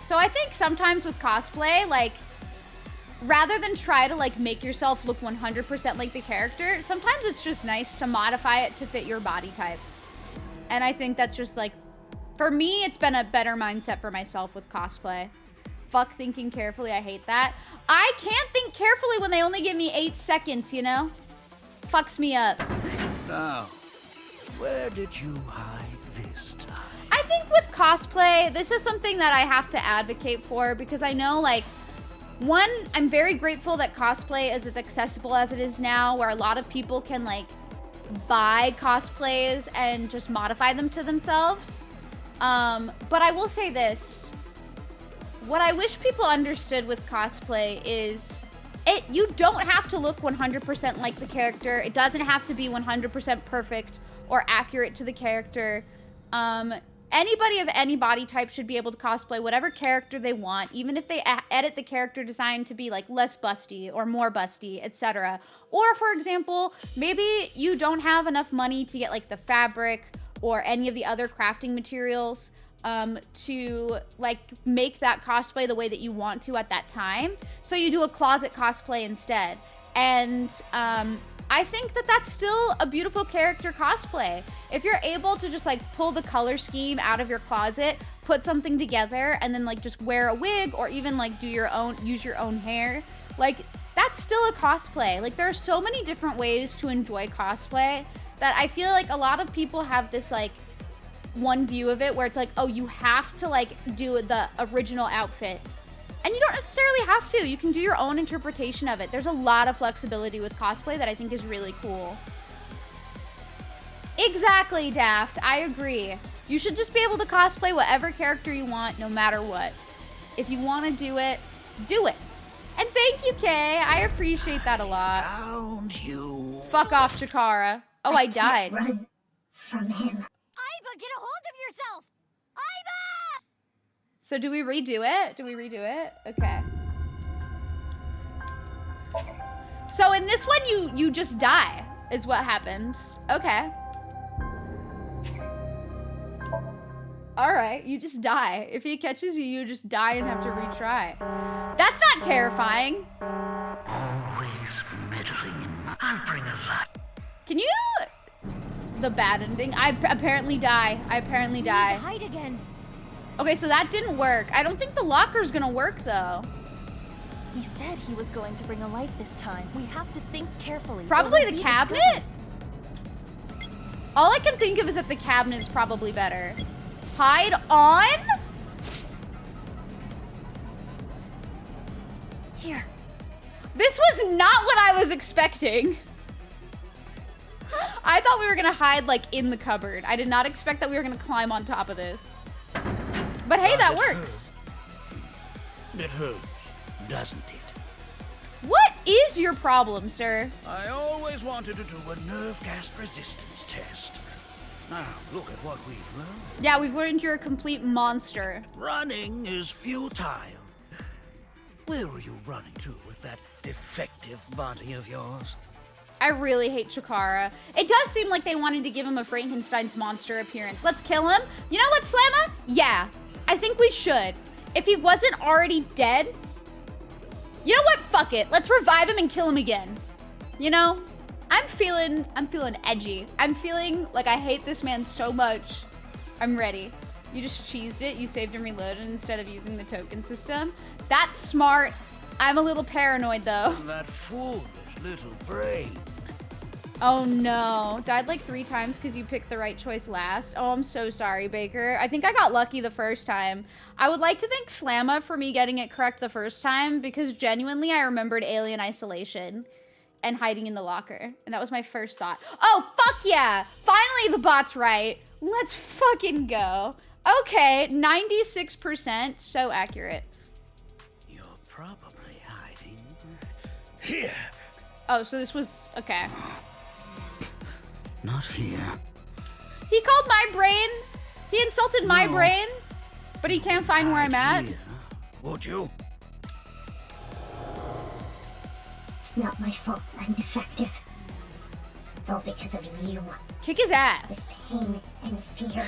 Speaker 1: So I think sometimes with cosplay, like, rather than try to, like, make yourself look 100% like the character, sometimes it's just nice to modify it to fit your body type. And I think that's just, like, for me, it's been a better mindset for myself with cosplay. Fuck thinking carefully, I hate that. I can't think carefully when they only give me 8 seconds, you know? fucks me up.
Speaker 3: Now, where did you hide this time?
Speaker 1: I think with cosplay, this is something that I have to advocate for because I know, like, one, I'm very grateful that cosplay is as accessible as it is now, where a lot of people can, like, buy cosplays and just modify them to themselves. But I will say this. What I wish people understood with cosplay is you don't have to look 100% like the character. It doesn't have to be 100% perfect or accurate to the character. Anybody of any body type should be able to cosplay whatever character they want, even if they edit the character design to be like less busty or more busty, etc. Or for example, maybe you don't have enough money to get like the fabric or any of the other crafting materials to like make that cosplay the way that you want to at that time. So you do a closet cosplay instead. And I think that that's still a beautiful character cosplay. If you're able to just like pull the color scheme out of your closet, put something together, and then like just wear a wig or even like use your own hair, like that's still a cosplay. Like there are so many different ways to enjoy cosplay that I feel like a lot of people have this like one view of it where it's like, oh, you have to like do the original outfit. And you don't necessarily have to. You can do your own interpretation of it. There's a lot of flexibility with cosplay that I think is really cool. Exactly, Daft. I agree. You should just be able to cosplay whatever character you want, no matter what. If you want to do it, do it. And thank you, Kay. I appreciate that a lot.
Speaker 3: Found you.
Speaker 1: Fuck off, Chikara. Oh, I died.
Speaker 5: Run from him.
Speaker 4: Aiba, get a hold of yourself! Aiba!
Speaker 1: So do we redo it? Okay. So in this one, you just die, is what happens. Okay. All right, you just die. If he catches you, you just die and have to retry. That's not terrifying.
Speaker 3: Always meddling in my... I'll bring a light.
Speaker 1: Can you... The bad ending. I apparently die.
Speaker 4: Hide again.
Speaker 1: Okay, so that didn't work. I don't think the locker's gonna work, though.
Speaker 2: He said he was going to bring a light this time. We have to think carefully.
Speaker 1: Probably
Speaker 2: or
Speaker 1: the
Speaker 2: we'll be
Speaker 1: cabinet?
Speaker 2: discovered.
Speaker 1: All I can think of is that the cabinet's probably better. Hide on?
Speaker 2: Here.
Speaker 1: This was not what I was expecting. I thought we were gonna hide like in the cupboard. I did not expect that we were gonna climb on top of this. But hey, that works.
Speaker 3: It hurts, doesn't it?
Speaker 1: What is your problem, sir?
Speaker 3: I always wanted to do a nerve gas resistance test. Now, look at what we've learned.
Speaker 1: Yeah, we've learned you're a complete monster.
Speaker 3: Running is futile. Where are you running to with that defective body of yours?
Speaker 1: I really hate Chikara. It does seem like they wanted to give him a Frankenstein's monster appearance. Let's kill him. You know what, Slamma? Yeah, I think we should. If he wasn't already dead, you know what? Fuck it. Let's revive him and kill him again. You know, I'm feeling edgy. I'm feeling like I hate this man so much. I'm ready. You just cheesed it. You saved and reloaded instead of using the token system. That's smart. I'm a little paranoid though.
Speaker 3: That foolish little brain.
Speaker 1: Oh no. Died like 3 times because you picked the right choice last. Oh, I'm so sorry, Baker. I think I got lucky the first time. I would like to thank Slamma for me getting it correct the first time because genuinely I remembered Alien Isolation and hiding in the locker. And that was my first thought. Oh, fuck yeah. Finally the bot's right. Let's fucking go. Okay, 96%. So accurate.
Speaker 3: You're probably hiding here.
Speaker 1: Oh, so this was... Okay.
Speaker 3: Not here.
Speaker 1: He called my brain. He insulted my brain. But he can't find where I'm at.
Speaker 3: Here, would you?
Speaker 5: It's not my fault I'm defective. It's all because of you.
Speaker 1: Kick his
Speaker 5: This
Speaker 1: ass.
Speaker 5: pain and fear.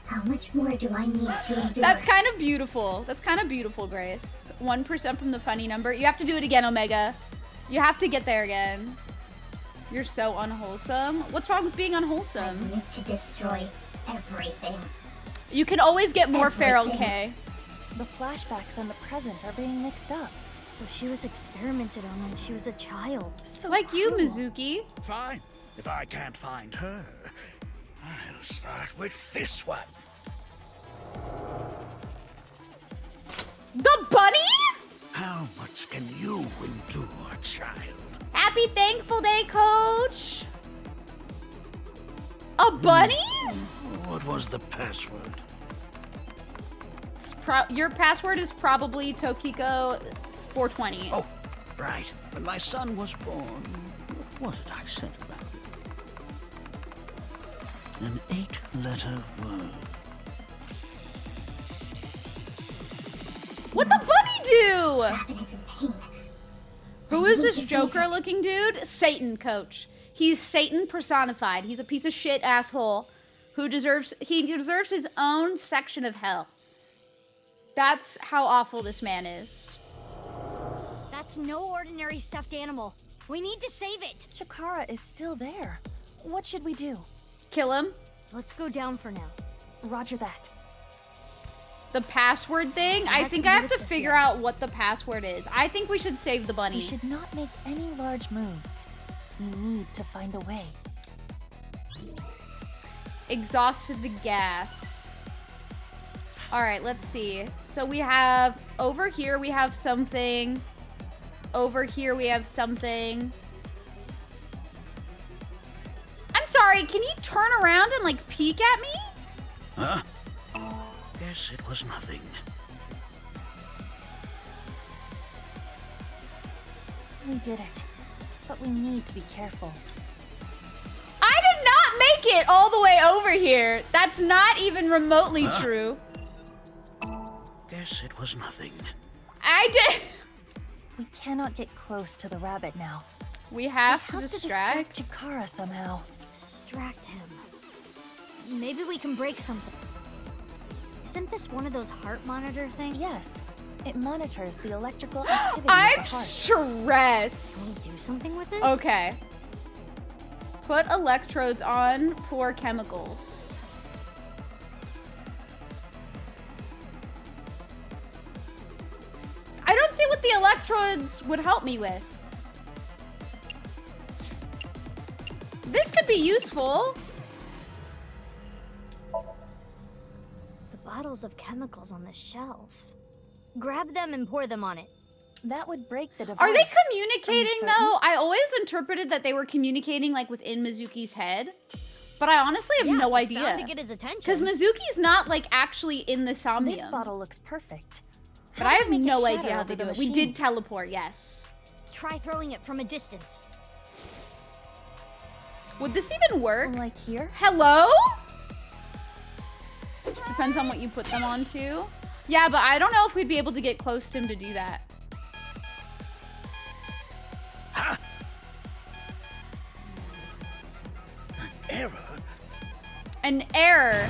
Speaker 5: How much more do I need to endure?
Speaker 1: That's kind of beautiful. That's kind of beautiful, Grace. 1% from the funny number. You have to do it again, Omega. You have to get there again. You're so unwholesome. What's wrong with being
Speaker 5: I
Speaker 1: unwholesome?
Speaker 5: need to destroy everything.
Speaker 1: You can always get more feral,
Speaker 5: Everything.
Speaker 1: Kay.
Speaker 2: The flashbacks and the present are being mixed up.
Speaker 6: So she was experimented on when she was a child.
Speaker 2: So
Speaker 1: Like you,
Speaker 2: cruel.
Speaker 1: Mizuki.
Speaker 3: Fine. If I can't find her, I'll start with this one.
Speaker 1: The bunny?
Speaker 3: How much can you endure, child?
Speaker 1: Happy Thankful Day, Coach. A bunny?
Speaker 3: What was the password?
Speaker 1: Your password is probably Tokiko 420.
Speaker 3: Oh, right. When my son was born, what was it I said about it? An 8-letter word.
Speaker 1: What the bunny do?
Speaker 5: Rabbit is in pain.
Speaker 1: Who is
Speaker 5: need
Speaker 1: this
Speaker 5: to see
Speaker 1: Joker
Speaker 5: it.
Speaker 1: looking dude? Satan, Coach. He's Satan personified. He's a piece of shit asshole who deserves his own section of hell. That's how awful this man is.
Speaker 6: That's no ordinary stuffed animal. We need to save it.
Speaker 2: Chikara is still there. What should we do?
Speaker 1: Kill him.
Speaker 6: Let's go down for now.
Speaker 2: Roger that.
Speaker 1: The password thing? I
Speaker 2: hasn't
Speaker 1: think I have to
Speaker 2: noticed us
Speaker 1: figure
Speaker 2: yet.
Speaker 1: out what the password is. I think we should save the bunny.
Speaker 2: We should not make any large moves. We need to find a way.
Speaker 1: Exhausted the gas. All right, let's see. So we have over here, we have something. Over here, we have something. I'm sorry, can you turn around and like peek at me?
Speaker 3: Huh? Guess it was nothing.
Speaker 2: We did it. But we need to be careful.
Speaker 1: I did not make it all the way over here. That's not even remotely true.
Speaker 3: Guess it was nothing.
Speaker 1: I did.
Speaker 2: We cannot get close to the rabbit now.
Speaker 1: We have to
Speaker 2: We have
Speaker 1: distract.
Speaker 2: to distract Chikara somehow.
Speaker 6: Distract him. Maybe we can break something. Isn't this one of those heart monitor things?
Speaker 2: Yes. It monitors the electrical activity
Speaker 1: I'm
Speaker 2: of the heart.
Speaker 1: stressed.
Speaker 6: Can we do something with it?
Speaker 1: Okay. Put electrodes on, pour chemicals. I don't see what the electrodes would help me with. This could be useful.
Speaker 6: The bottles of chemicals on the shelf. Grab them and pour them on it.
Speaker 2: That would break the device.
Speaker 1: Are they
Speaker 2: Are
Speaker 1: communicating
Speaker 2: you certain?
Speaker 1: though? I always interpreted that they were communicating like within Mizuki's head. But I honestly have no
Speaker 6: it's bound
Speaker 1: idea.
Speaker 6: to get his attention.
Speaker 1: Because Mizuki's not like actually in the Somnium.
Speaker 2: This bottle looks perfect.
Speaker 1: But
Speaker 2: How
Speaker 1: I
Speaker 2: do
Speaker 1: have
Speaker 2: we make it
Speaker 1: no
Speaker 2: shatter
Speaker 1: idea how
Speaker 2: over
Speaker 1: they
Speaker 2: the
Speaker 1: do it. We
Speaker 2: machine?
Speaker 1: did teleport, yes.
Speaker 6: Try throwing it from a distance.
Speaker 1: Would this even work?
Speaker 2: Like here?
Speaker 1: Hello? Depends on what you put them on too. Yeah, but I don't know if we'd be able to get close to him to do that.
Speaker 3: Error?
Speaker 1: An error.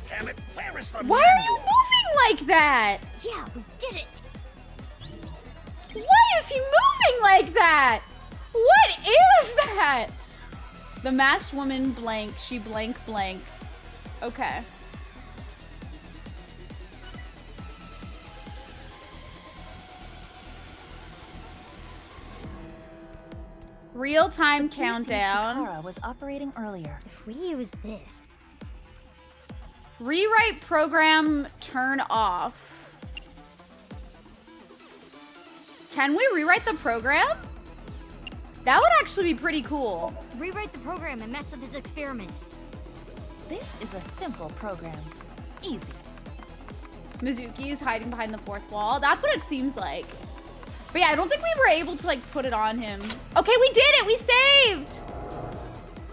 Speaker 3: Damn it, where is the
Speaker 1: Why are you moving like that?
Speaker 6: Yeah, we did it.
Speaker 1: Why is he moving like that? What is that? The masked woman blank. She blank blank. Okay. Real-time
Speaker 2: PC
Speaker 1: countdown.
Speaker 2: Chikara was operating earlier.
Speaker 6: If we use this,
Speaker 1: Rewrite program turn off. Can we rewrite the program? That would actually be pretty cool.
Speaker 6: rewrite the program and mess with his experiment.
Speaker 2: This is a simple program. Easy.
Speaker 1: Mizuki is hiding behind the fourth wall. That's what it seems like. But yeah, I don't think we were able to like put it on him. Okay, we did it. We saved.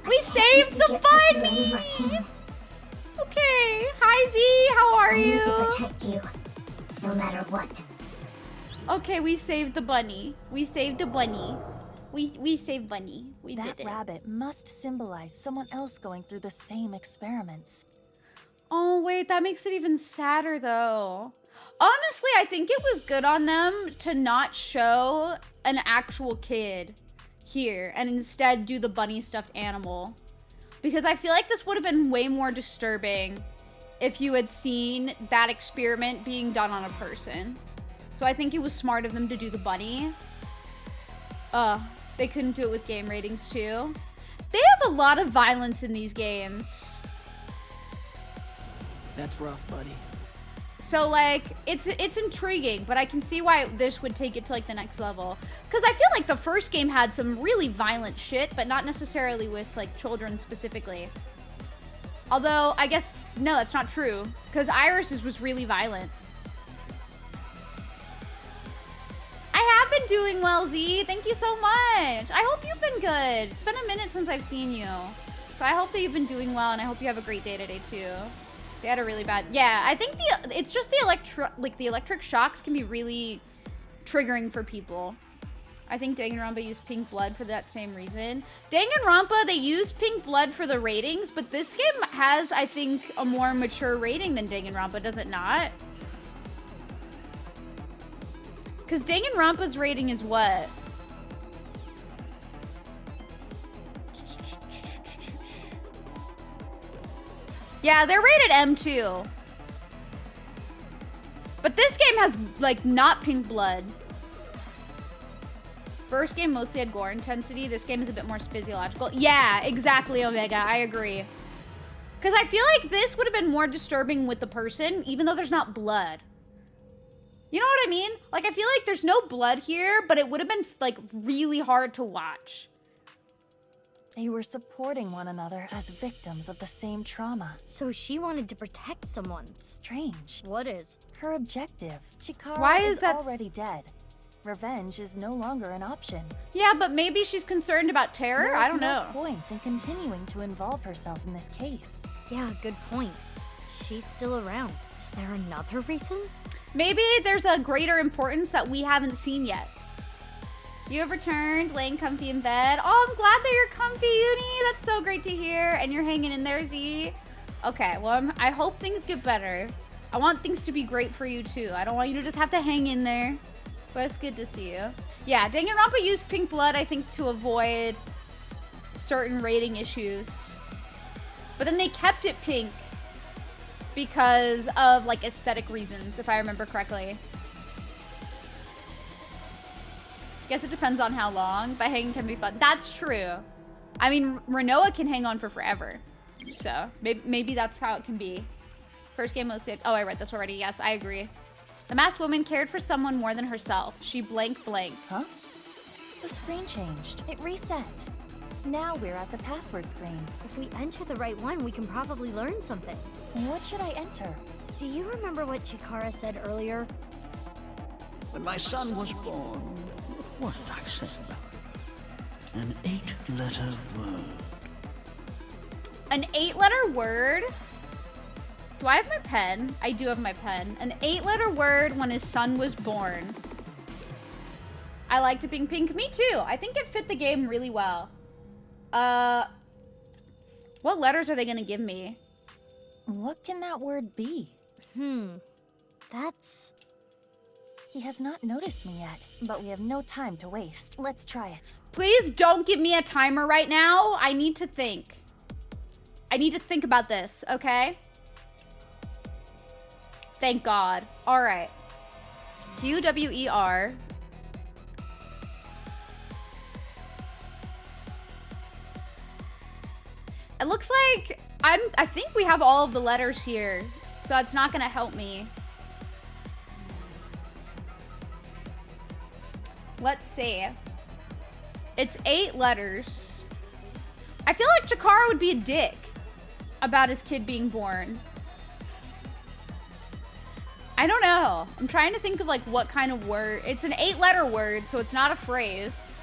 Speaker 1: We saved the bunny. Okay. Hi Z, how are
Speaker 5: I need to
Speaker 1: you?
Speaker 5: protect you, no matter what.
Speaker 1: Okay, we saved the bunny. We saved the bunny. We saved bunny. We
Speaker 2: That
Speaker 1: did it.
Speaker 2: rabbit must symbolize someone else going through the same experiments.
Speaker 1: Oh, wait, that makes it even sadder, though. Honestly, I think it was good on them to not show an actual kid here and instead do the bunny stuffed animal. Because I feel like this would have been way more disturbing if you had seen that experiment being done on a person. So I think it was smart of them to do the bunny. They couldn't do it with game ratings too. They have a lot of violence in these games.
Speaker 9: That's rough, buddy.
Speaker 1: So like, it's intriguing, but I can see why this would take it to like the next level. Because I feel like the first game had some really violent shit, but not necessarily with like children specifically. Although, I guess, no, that's not true. Because Iris's was really violent. I have been doing well, Z. Thank you so much. I hope you've been good. It's been a minute since I've seen you. So I hope that you've been doing well, and I hope you have a great day today, too. They had a really bad... Yeah, I think it's just the electric shocks can be really triggering for people. I think Danganronpa used pink blood for that same reason. Danganronpa, they used pink blood for the ratings, but this game has, I think, a more mature rating than Danganronpa, does it not? Because Danganronpa's rating is what? Yeah, they're rated M too. But this game has, like, not pink blood. First game mostly had gore intensity. This game is a bit more physiological. Yeah, exactly, Omega. I agree. Because I feel like this would have been more disturbing with the person, even though there's not blood. You know what I mean? Like, I feel like there's no blood here, but it would have been, like, really hard to watch.
Speaker 2: They were supporting one another as victims of the same trauma.
Speaker 6: So she wanted to protect someone.
Speaker 2: Strange.
Speaker 6: What is?
Speaker 2: Her objective. Chikara
Speaker 1: Why is that
Speaker 2: already dead. Revenge is no longer an option.
Speaker 1: Yeah, but maybe she's concerned about terror? I don't know.
Speaker 2: No point in continuing to involve herself in this case.
Speaker 6: Yeah, good point. She's still around. Is there another reason?
Speaker 1: Maybe there's a greater importance that we haven't seen yet. You have returned, laying comfy in bed. Oh, I'm glad that you're comfy, Uni. That's so great to hear. And you're hanging in there, Z. Okay, well, I hope things get better. I want things to be great for you, too. I don't want you to just have to hang in there. But it's good to see you. Yeah, Danganronpa used pink blood, I think, to avoid certain rating issues. But then they kept it pink because of, like, aesthetic reasons, if I remember correctly. Guess it depends on how long, but hanging can be fun. That's true. I mean, Renoa can hang on for forever. So, maybe that's how it can be. First game mostly... Oh, I read this already. Yes, I agree. The masked woman cared for someone more than herself. She blank.
Speaker 2: Huh? The screen changed. It reset. Now we're at the password screen.
Speaker 6: If we enter the right one, we can probably learn something.
Speaker 2: What should I enter?
Speaker 6: Do you remember what Chikara said earlier?
Speaker 3: When my son was born, what did I say about it? An 8-letter word.
Speaker 1: An 8-letter word? Do I have my pen? I do have my pen. An 8-letter word when his son was born. I liked it being pink. Me too. I think it fit the game really well. What letters are they gonna give me?
Speaker 2: What can that word be?
Speaker 6: That's...
Speaker 2: He has not noticed me yet, but we have no time to waste. Let's try it.
Speaker 1: Please don't give me a timer right now. I need to think. I need to think about this, okay? Thank God. All right. Q-W-E-R. It looks like I think we have all of the letters here, so it's not gonna help me. Let's see. It's 8 letters. I feel like Chikara would be a dick about his kid being born. I don't know. I'm trying to think of like what kind of word. It's an 8-letter word, so it's not a phrase.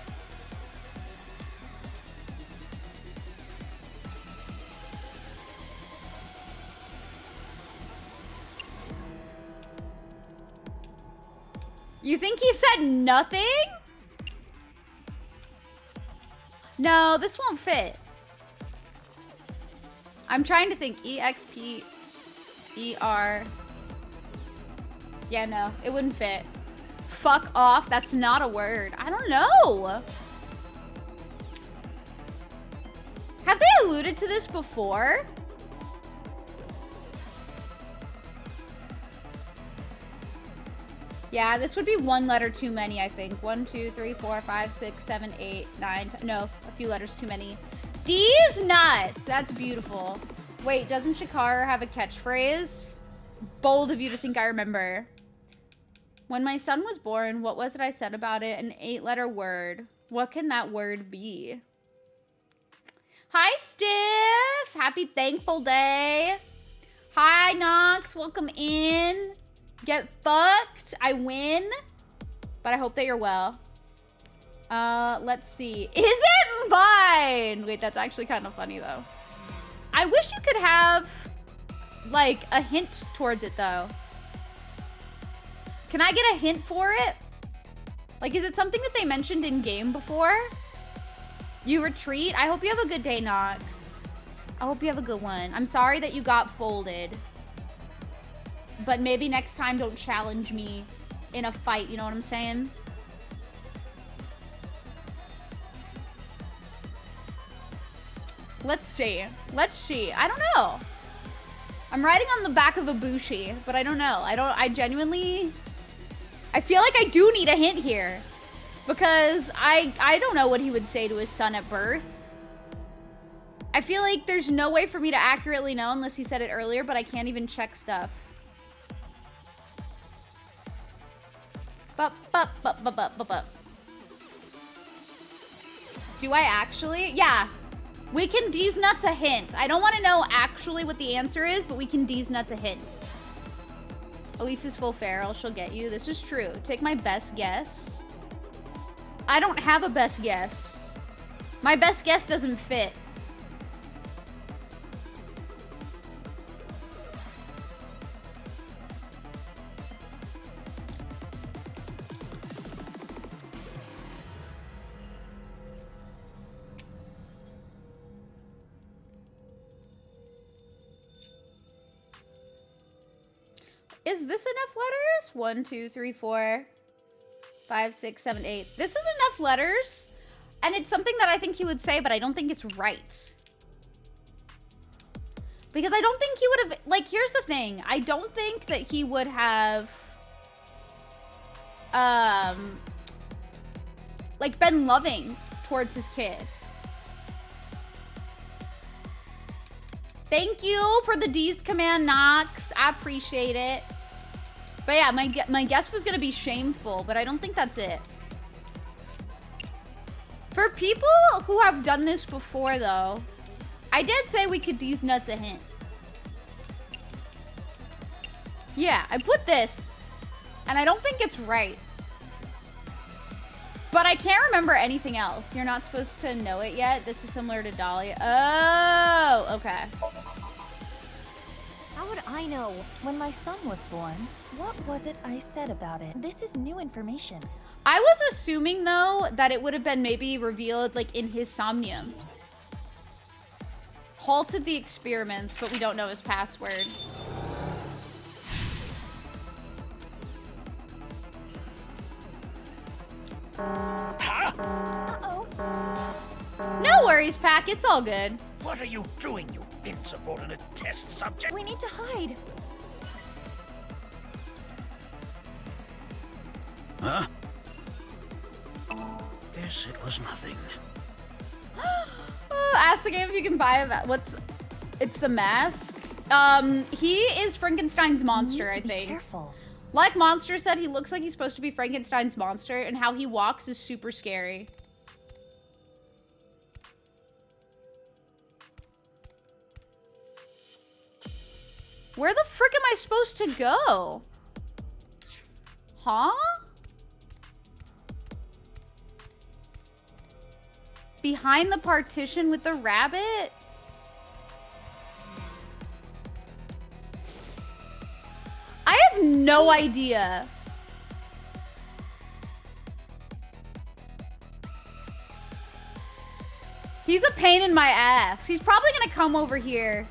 Speaker 1: You think he said nothing? No, this won't fit. I'm trying to think. E-X-P-E-R. Yeah, no, it wouldn't fit. Fuck off. That's not a word. I don't know. Have they alluded to this before? Yeah, this would be one letter too many, I think. 1, 2, 3, 4, 5, 6, 7, 8, 9, 10. No, a few letters too many. D's nuts. That's beautiful. Wait, doesn't Shikar have a catchphrase? Bold of you to think I remember. When my son was born, what was it I said about it? An 8-letter word. What can that word be? Hi, Stiff. Happy Thankful Day. Hi, Nox. Welcome in. Get fucked. I win. But I hope that you're well. Let's see. Is it mine? Wait, that's actually kind of funny, though. I wish you could have, like, a hint towards it, though. Can I get a hint for it? Like, is it something that they mentioned in game before? You retreat? I hope you have a good day, Nox. I hope you have a good one. I'm sorry that you got folded. But maybe next time don't challenge me in a fight, you know what I'm saying? Let's see. Let's see. I don't know. I'm riding on the back of a Bushi, but I don't know. I genuinely... I feel like I do need a hint here. Because I don't know what he would say to his son at birth. I feel like there's no way for me to accurately know unless he said it earlier, but I can't even check stuff. Do I actually? Yeah. We can D's nuts a hint. I don't want to know actually what the answer is, but we can D's nuts a hint. Elise is full feral. She'll get you. This is true. Take my best guess. I don't have a best guess. My best guess doesn't fit. Is this enough letters? 1, 2, 3, 4, 5, 6, 7, 8. This is enough letters. And it's something that I think he would say, but I don't think it's right. Because I don't think he would have... Like, here's the thing. I don't think that he would have... like, been loving towards his kid. Thank you for the D's command, Nox. I appreciate it. But yeah, my guess was going to be shameful, but I don't think that's it. For people who have done this before, though, I did say we could D's nuts a hint. Yeah, I put this, and I don't think it's right. But I can't remember anything else. You're not supposed to know it yet. This is similar to Dahlia. Oh, okay.
Speaker 4: How would I know?
Speaker 2: When my son was born, what was it I said about it? This is new information.
Speaker 1: I was assuming, though, that it would have been maybe revealed, like, in his Somnium. Halted the experiments, but we don't know his password.
Speaker 4: Uh-oh.
Speaker 1: No worries, Pack. It's all good.
Speaker 3: What are you doing, you insubordinate test subject?
Speaker 4: We need to hide.
Speaker 3: Huh? Guess it was nothing.
Speaker 1: Ask the game if you can buy a... What's... It's the mask? He is Frankenstein's monster, I think.
Speaker 2: Be careful.
Speaker 1: Like Monster said, he looks like he's supposed to be Frankenstein's monster, and how he walks is super scary. Where the frick am I supposed to go? Huh? Behind the partition with the rabbit? I have no idea. He's a pain in my ass. He's probably gonna come over here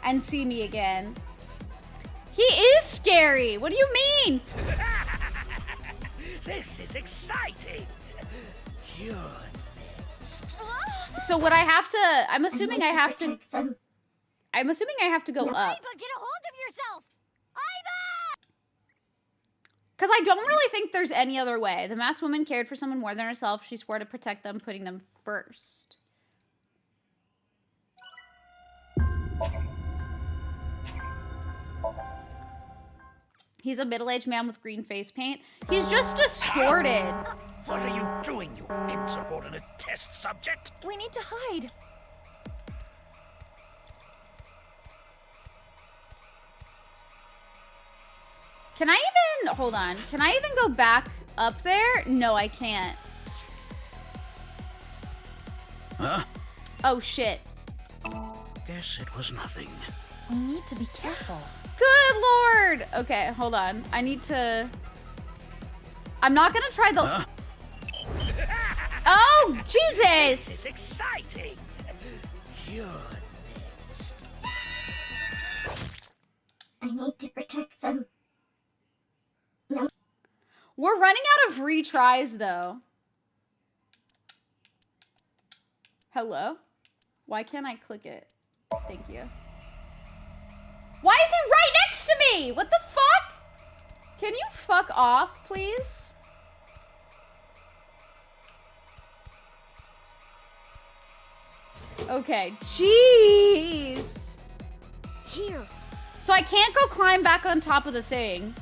Speaker 1: and see me again. He is scary. What do you mean?
Speaker 3: This is exciting. You're next.
Speaker 1: So what I have to... I'm assuming I have to... I'm assuming I have to go up.
Speaker 6: Aiba, get a hold of yourself! Aiba!
Speaker 1: Because I don't really think there's any other way. The masked woman cared for someone more than herself. She swore to protect them, putting them first. He's a middle-aged man with green face paint. He's just distorted.
Speaker 3: What are you doing, you insubordinate test subject?
Speaker 2: We need to hide.
Speaker 1: Can I even, hold on. Can I even go back up there? No, I can't.
Speaker 3: Huh?
Speaker 1: Oh, shit.
Speaker 3: Guess it was nothing.
Speaker 2: We need to be careful.
Speaker 1: Good lord. Okay, hold on. I need to, I'm not gonna try the,
Speaker 3: Huh?
Speaker 1: oh,
Speaker 3: This
Speaker 1: Jesus.
Speaker 3: is exciting. You're next.
Speaker 5: I need to protect them.
Speaker 1: We're running out of retries, though. Hello? Why can't I click it? Thank you. Why is he right next to me? What the fuck? Can you fuck off, please? Okay, jeez.
Speaker 6: Here.
Speaker 1: So I can't go climb back on top of the thing.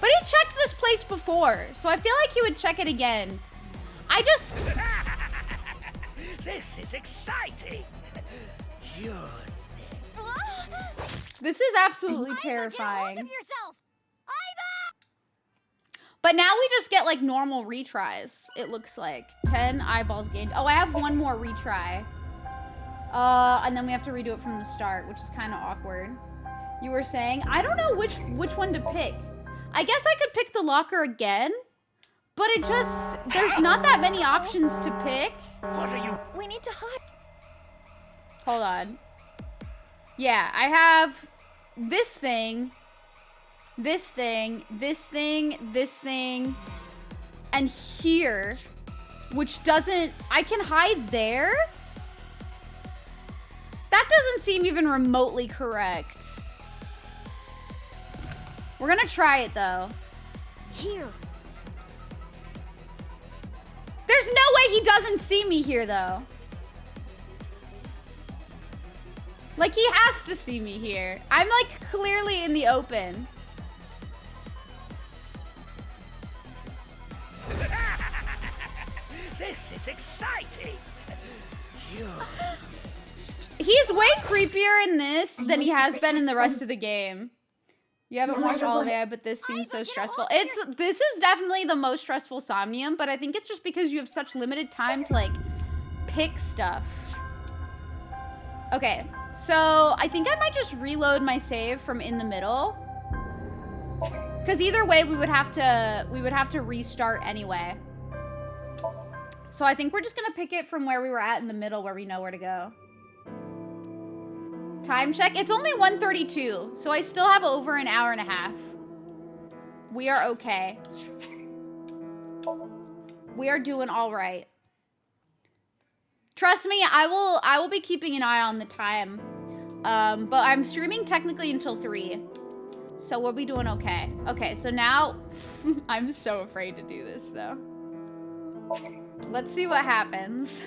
Speaker 1: But he checked this place before, so I feel like he would check it again. I just...
Speaker 3: This is exciting. You're next.
Speaker 1: This is absolutely terrifying.
Speaker 6: Get a hold of yourself.
Speaker 1: But now we just get like normal retries, it looks like. 10 eyeballs gained. Oh, I have one more retry. And then we have to redo it from the start, which is kind of awkward. You were saying, I don't know which one to pick. I guess I could pick the locker again, but it just, there's not that many options to pick.
Speaker 3: What are you?
Speaker 2: We need to hide.
Speaker 1: Hold on. Yeah, I have this thing, this thing, this thing, this thing, and here, which doesn't, I can hide there? That doesn't seem even remotely correct. We're gonna try it though.
Speaker 6: Here.
Speaker 1: There's no way he doesn't see me here though. Like he has to see me here. I'm like clearly in the open.
Speaker 3: This is exciting. You're
Speaker 1: He's way creepier in this than he has been in the rest of the game. You haven't
Speaker 5: No
Speaker 1: watched
Speaker 5: matter
Speaker 1: all of
Speaker 5: what.
Speaker 1: it, but this seems so
Speaker 6: get a
Speaker 1: stressful.
Speaker 6: hold of
Speaker 1: This is definitely the most stressful Somnium, but I think it's just because you have such limited time to like pick stuff. Okay, so I think I might just reload my save from in the middle. Because either way we would have to restart anyway. So I think we're just gonna pick it from where we were at in the middle where we know where to go. Time check. It's only 1:32, so I still have over an hour and a half. We are okay. We are doing all right. Trust me, I will be keeping an eye on the time. But I'm streaming technically until 3. So we'll be doing okay. Okay, so now I'm so afraid to do this though. Let's see what happens.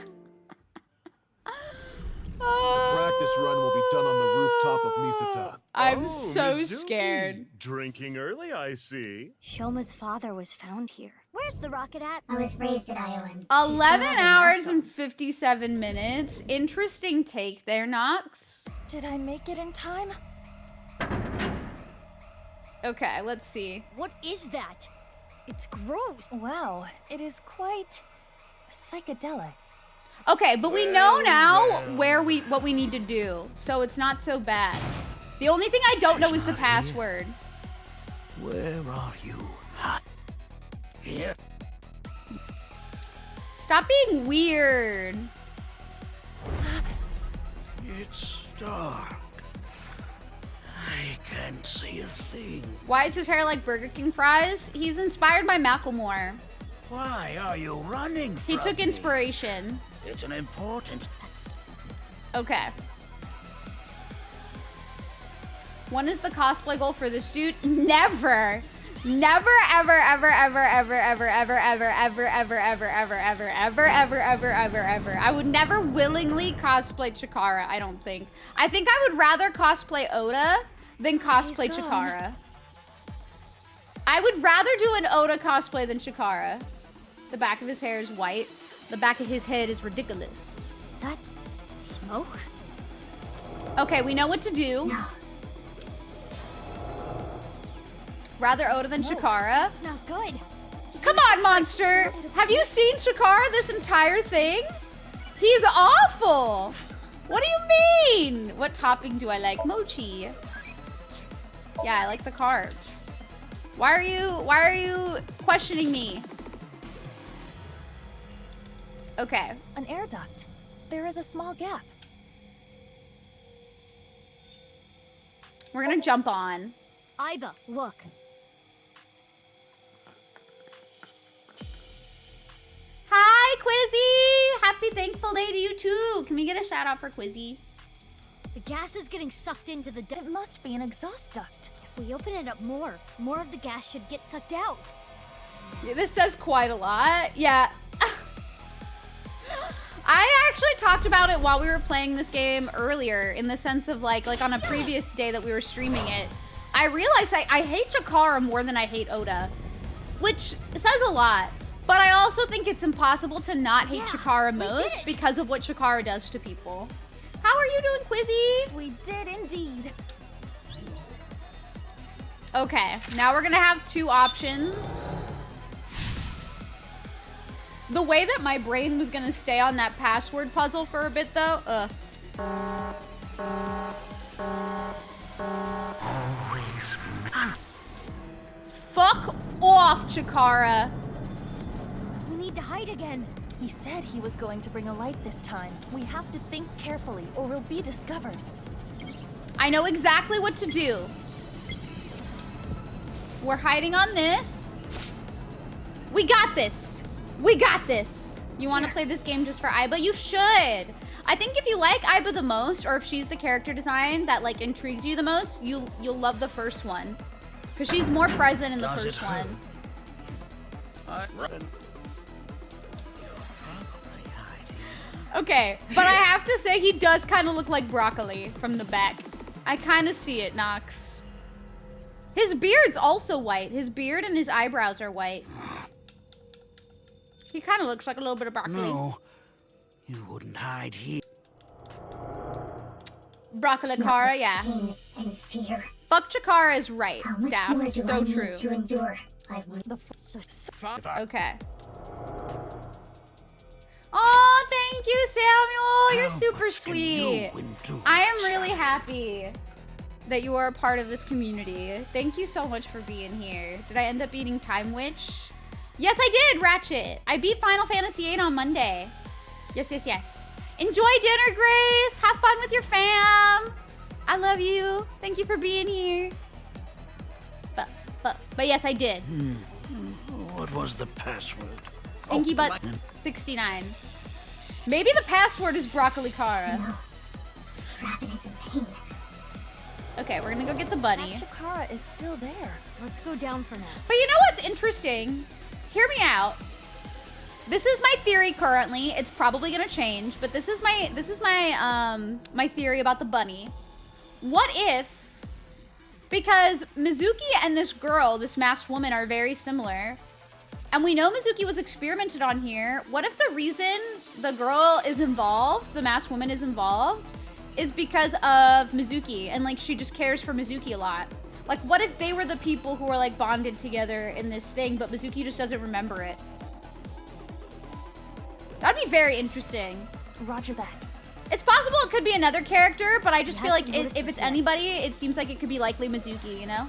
Speaker 7: The practice run will be done on the rooftop of Misatan.
Speaker 1: I'm
Speaker 8: Oh,
Speaker 1: so
Speaker 8: Mizuki.
Speaker 1: scared.
Speaker 8: Drinking early, I see.
Speaker 6: Shoma's father was found here. Where's the rocket at?
Speaker 5: I was raised at Island.
Speaker 1: 11 hours and 57 minutes. Interesting take there, Nox.
Speaker 2: Did I make it in time?
Speaker 1: Okay, let's see.
Speaker 6: What is that? It's gross.
Speaker 2: Wow, it is quite psychedelic.
Speaker 1: Okay, but we know now what we need to do, so it's not so bad. The only thing I don't know is the password.
Speaker 3: Where are you? Here.
Speaker 1: Stop being weird.
Speaker 3: It's dark. I can't see a thing.
Speaker 1: Why is his hair like Burger King fries? He's inspired by Macklemore.
Speaker 3: Why are you running
Speaker 1: He
Speaker 3: from
Speaker 1: took
Speaker 3: me?
Speaker 1: inspiration.
Speaker 3: It's an important.
Speaker 1: Okay. When is the cosplay goal for this dude? Never. Never, ever, ever, ever, ever, ever, ever, ever, ever, ever, ever, ever, ever, ever, ever, ever, ever, ever. I would never willingly cosplay Chikara, I don't think. I think I would rather cosplay Oda than cosplay Chikara. I would rather do an Oda cosplay than Chikara. The back of his hair is white. The back of his head is ridiculous.
Speaker 6: Is that smoke?
Speaker 1: Okay, we know what to do.
Speaker 5: No.
Speaker 1: Rather Oda than Chikara.
Speaker 6: It's not good.
Speaker 1: Come on, monster! Have you seen Chikara this entire thing? He's awful! What do you mean? What topping do I like? Mochi. Yeah, I like the carbs. Why are you questioning me? Okay.
Speaker 2: An air duct. There is a small gap.
Speaker 1: We're gonna jump on.
Speaker 6: Aiba, look.
Speaker 1: Hi, Quizzy! Happy Thankful Day to you too. Can we get a shout out for Quizzy?
Speaker 6: The gas is getting sucked into the
Speaker 2: It must be an exhaust duct.
Speaker 6: If we open it up more of the gas should get sucked out.
Speaker 1: Yeah, this says quite a lot. Yeah. I actually talked about it while we were playing this game earlier, in the sense of like on a previous day that we were streaming it. I realized I hate Chikara more than I hate Oda, which says a lot. But I also think it's impossible to not hate Chikara most because of what Chikara does to people. How are you doing, Quizzy?
Speaker 2: We did indeed.
Speaker 1: Okay, now we're gonna have two options. The way that my brain was gonna stay on that password puzzle for a bit though, Fuck off, Chikara.
Speaker 6: We need to hide again.
Speaker 2: He said he was going to bring a light this time. We have to think carefully or we'll be discovered.
Speaker 1: I know exactly what to do. We're hiding on this. We got this. We got this. You want to play this game just for Aiba? You should. I think if you like Aiba the most, or if she's the character design that like intrigues you the most, you'll love the first one. Because she's more present in the first one. Okay, but I have to say he does kind of look like broccoli from the back. I kind of see it, Nox. His beard's also white. His beard and his eyebrows are white. He kind of looks like a little bit of broccoli.
Speaker 3: No, you wouldn't hide here.
Speaker 1: Broccoli
Speaker 5: It's not
Speaker 1: Cara,
Speaker 5: this
Speaker 1: yeah.
Speaker 5: pain and fear.
Speaker 1: Fuck Chikara is right,
Speaker 5: How much
Speaker 1: Daft.
Speaker 5: more do I
Speaker 1: So
Speaker 5: need
Speaker 1: true.
Speaker 5: to endure? I will.
Speaker 1: Okay. Oh, thank you, Samuel. You're
Speaker 3: How
Speaker 1: super
Speaker 3: much can
Speaker 1: sweet.
Speaker 3: you endure,
Speaker 1: I am really
Speaker 3: child?
Speaker 1: happy that you are a part of this community. Thank you so much for being here. Did I end up beating Time Witch? Yes, I did, Ratchet. I beat Final Fantasy VIII on Monday. Yes, yes, yes. Enjoy dinner, Grace. Have fun with your fam. I love you. Thank you for being here. But yes, I did.
Speaker 3: What was the password?
Speaker 1: Stinky Butt 69. Maybe the password is Broccoli Cara.
Speaker 5: No. Rabbit is in pain.
Speaker 1: Okay, we're gonna go get the bunny.
Speaker 2: That Chikara is still there.
Speaker 6: Let's go down for now.
Speaker 1: But you know what's interesting? Hear me out. This is my theory currently. It's probably gonna change, but this is my theory about the bunny. What if, because Mizuki and this girl, this masked woman, are very similar, and we know Mizuki was experimented on here. What if the reason the girl is involved, the masked woman is involved, is because of Mizuki, and like she just cares for Mizuki a lot? Like, what if they were the people who were like bonded together in this thing, but Mizuki just doesn't remember it? That'd be very interesting.
Speaker 2: Roger that.
Speaker 1: It's possible it could be another character, but I just
Speaker 6: It
Speaker 1: feel like
Speaker 6: hasn't noticed
Speaker 1: if
Speaker 6: us
Speaker 1: it's
Speaker 6: yet.
Speaker 1: anybody, it seems like it could be likely Mizuki, you know?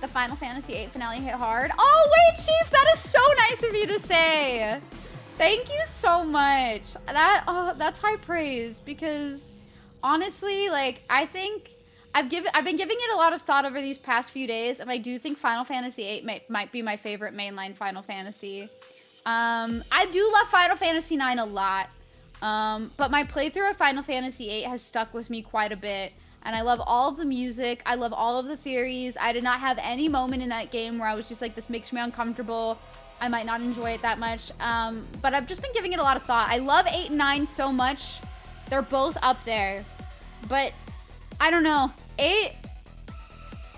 Speaker 1: The Final Fantasy VIII finale hit hard. Oh, wait, Chief, that is so nice of you to say. Thank you so much. That's high praise, because honestly, like, I think I've been giving it a lot of thought over these past few days, and I do think Final Fantasy VIII might be my favorite mainline Final Fantasy. I do love Final Fantasy IX a lot, but my playthrough of Final Fantasy VIII has stuck with me quite a bit. And I love all of the music. I love all of the theories. I did not have any moment in that game where I was just like, this makes me uncomfortable. I might not enjoy it that much. But I've just been giving it a lot of thought. I love 8 and 9 so much. They're both up there. But I don't know. 8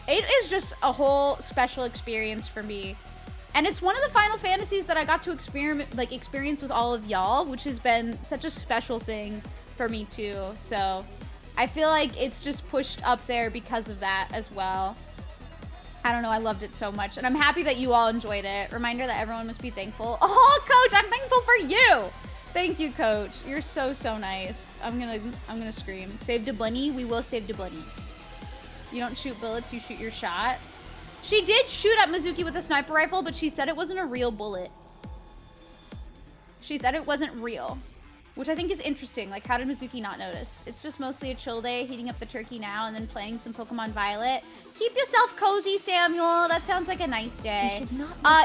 Speaker 1: is just a whole special experience for me. And it's one of the Final Fantasies that I got to experience with all of y'all, which has been such a special thing for me too. So I feel like it's just pushed up there because of that as well. I don't know, I loved it so much. And I'm happy that you all enjoyed it. Reminder that everyone must be thankful. Oh, Coach, I'm thankful for you. Thank you, Coach. You're so, so nice. I'm gonna scream. Save Dublini. We will save Dublini. You don't shoot bullets, you shoot your shot. She did shoot at Mizuki with a sniper rifle, but she said it wasn't a real bullet. She said it wasn't real, which I think is interesting. Like, how did Mizuki not notice? It's just mostly a chill day, heating up the turkey now, and then playing some Pokemon Violet. Keep yourself cozy, Samuel. That sounds like a nice day.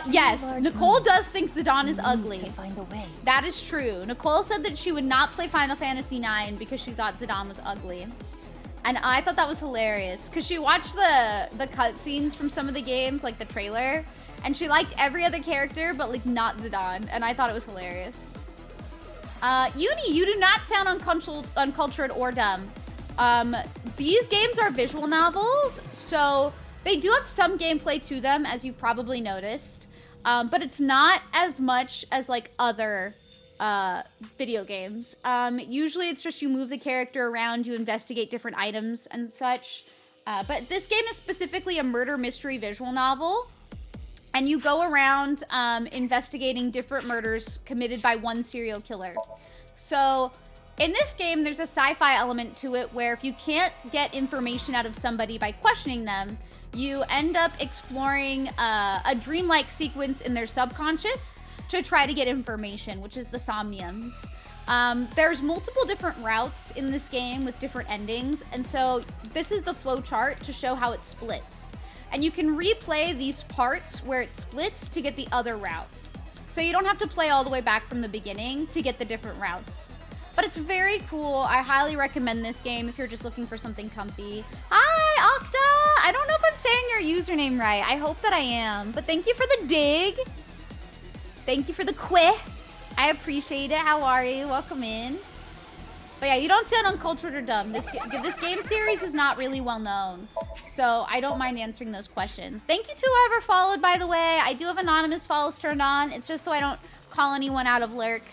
Speaker 1: Yes, Nicole does think Zidane is ugly.
Speaker 2: To find a way.
Speaker 1: That is true. Nicole said that she would not play Final Fantasy IX because she thought Zidane was ugly. And I thought that was hilarious because she watched the cutscenes from some of the games, like the trailer, and she liked every other character, but like not Zidane, and I thought it was hilarious. Uni, you do not sound uncultured or dumb. These games are visual novels, so they do have some gameplay to them, as you probably noticed, but it's not as much as like other video games. Usually it's just you move the character around, you investigate different items and such. But this game is specifically a murder mystery visual novel. And you go around investigating different murders committed by one serial killer. So in this game, there's a sci-fi element to it where if you can't get information out of somebody by questioning them, you end up exploring a dreamlike sequence in their subconscious to try to get information, which is the Somniums. There's multiple different routes in this game with different endings, and so this is the flow chart to show how it splits. And you can replay these parts where it splits to get the other route. So you don't have to play all the way back from the beginning to get the different routes. But it's very cool. I highly recommend this game if you're just looking for something comfy. Hi, Octa! I don't know if I'm saying your username right. I hope that I am. But thank you for the dig. Thank you for the queh. I appreciate it. How are you? Welcome in. But yeah, you don't sound uncultured or dumb. This game series is not really well known. So I don't mind answering those questions. Thank you to whoever followed, by the way. I do have anonymous follows turned on. It's just so I don't call anyone out of lurk.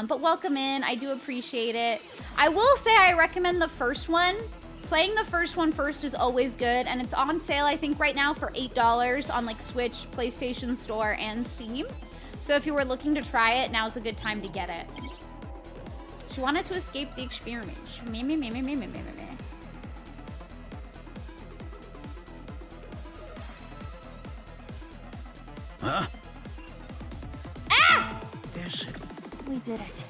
Speaker 1: But welcome in. I do appreciate it. I will say I recommend the first one. Playing the first one first is always good. And it's on sale, I think, right now for $8 on like Switch, PlayStation Store, and Steam. So if you were looking to try it, now's a good time to get it. She wanted to escape the experiment. Me.
Speaker 3: Huh?
Speaker 1: Ah!
Speaker 2: We did it.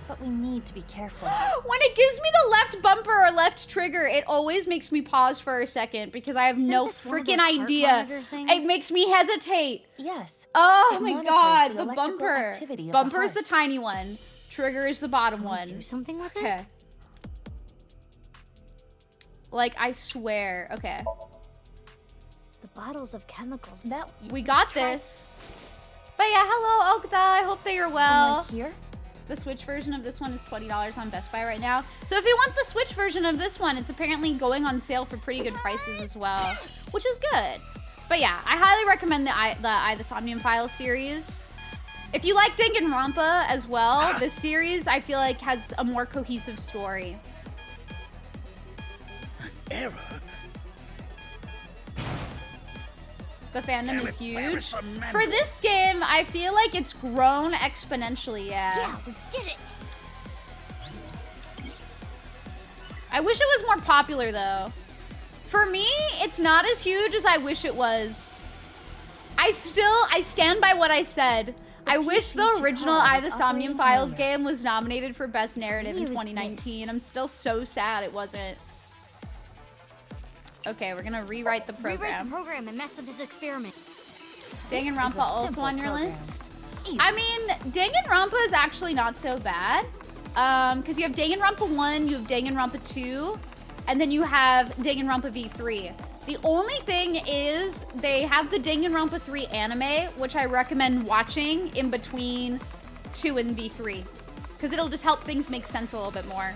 Speaker 2: But we need to be careful.
Speaker 1: When it gives me the left bumper or left trigger, it always makes me pause for a second because I have no freaking idea. It makes me hesitate.
Speaker 2: Yes.
Speaker 1: Oh my god, the
Speaker 2: electrical
Speaker 1: bumper.
Speaker 2: activity of
Speaker 1: Bumper is
Speaker 2: the
Speaker 1: the tiny one. Trigger is the bottom one.
Speaker 6: Do something with
Speaker 1: Okay.
Speaker 6: it?
Speaker 1: Like, I swear. Okay.
Speaker 6: The bottles of chemicals.
Speaker 2: That
Speaker 1: We got this. But yeah, hello, Okta. I hope that you're well.
Speaker 2: here.
Speaker 1: The Switch version of this one is $20 on Best Buy right now. So if you want the Switch version of this one, it's apparently going on sale for pretty good prices as well, which is good. But yeah, I highly recommend the Somnium Files series. If you like Danganronpa as well, this series I feel like has a more cohesive story.
Speaker 3: Error?
Speaker 1: The fandom is huge.
Speaker 3: some
Speaker 1: For this game, I feel like it's grown exponentially,
Speaker 6: Yeah, we did it.
Speaker 1: I wish it was more popular though. For me, it's not as huge as I wish it was. I stand by what I said. I wish the original the Somnium Files game was nominated for Best Narrative in 2019. I'm still so sad it wasn't. Okay, we're gonna rewrite the program.
Speaker 6: Rewrite the program and mess with this experiment.
Speaker 1: Danganronpa also on your
Speaker 2: program.
Speaker 1: list?
Speaker 2: Easy.
Speaker 1: I mean, Danganronpa is actually not so bad. Because you have Danganronpa 1, you have Danganronpa 2, and then you have Danganronpa V3. The only thing is they have the Danganronpa 3 anime, which I recommend watching in between 2 and V3, because it'll just help things make sense a little bit more.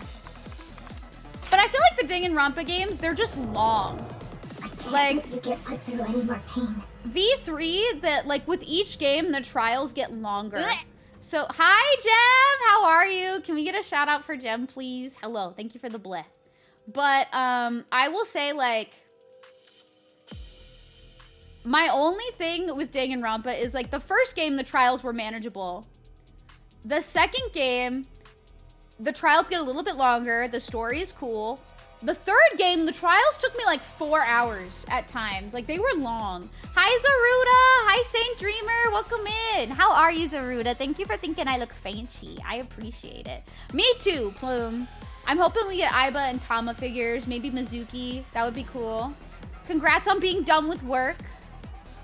Speaker 1: But I feel like the Danganronpa games, they're just long. Like,
Speaker 5: You get put through any more pain.
Speaker 1: V3, that like with each game, the trials get longer. So, hi Jem, how are you? Can we get a shout out for Jem, please? Hello, thank you for the bleh. But I will say, like, my only thing with Danganronpa is like the first game, the trials were manageable. The second game, the trials get a little bit longer. The story is cool. The third game, the trials took me like 4 hours at times. Like, they were long. Hi, Zaruda. Hi, Saint Dreamer. Welcome in. How are you, Zaruda? Thank you for thinking I look fancy. I appreciate it. Me too, Plume. I'm hoping we get Aiba and Tama figures. Maybe Mizuki. That would be cool. Congrats on being done with work.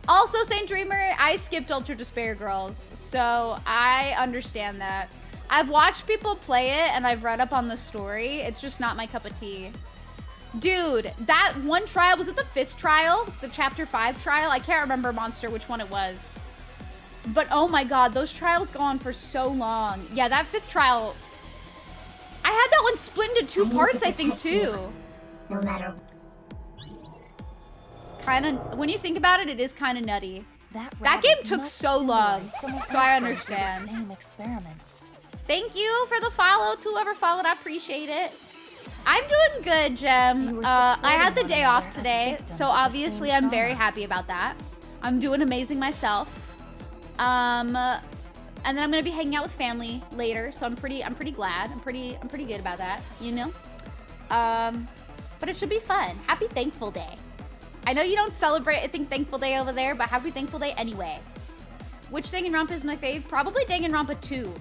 Speaker 1: Also, Saint Dreamer, I skipped Ultra Despair Girls, so I understand that. I've watched people play it, and I've read up on the story. It's just not my cup of tea. Dude, that one trial, was it the 5th trial? The Chapter 5 trial? I can't remember, Monster, which one it was. But oh my god, those trials go on for so long. Yeah, that 5th trial... I had that one split into 2 parts, I think, too.
Speaker 5: No matter.
Speaker 1: Kinda, when you think about it, it is kind of nutty. That game took so long, so I understand.
Speaker 2: Same experiments.
Speaker 1: Thank you for the follow to whoever followed. I appreciate it. I'm doing good, Jem. I had the day off today, so obviously I'm very happy about that. I'm doing amazing myself. And then I'm gonna be hanging out with family later, so I'm pretty glad. I'm pretty good about that, you know. But it should be fun. Happy Thankful Day. I know you don't celebrate, I think, Thankful Day over there, but happy Thankful Day anyway. Which Danganronpa is my fave? Probably Danganronpa 2.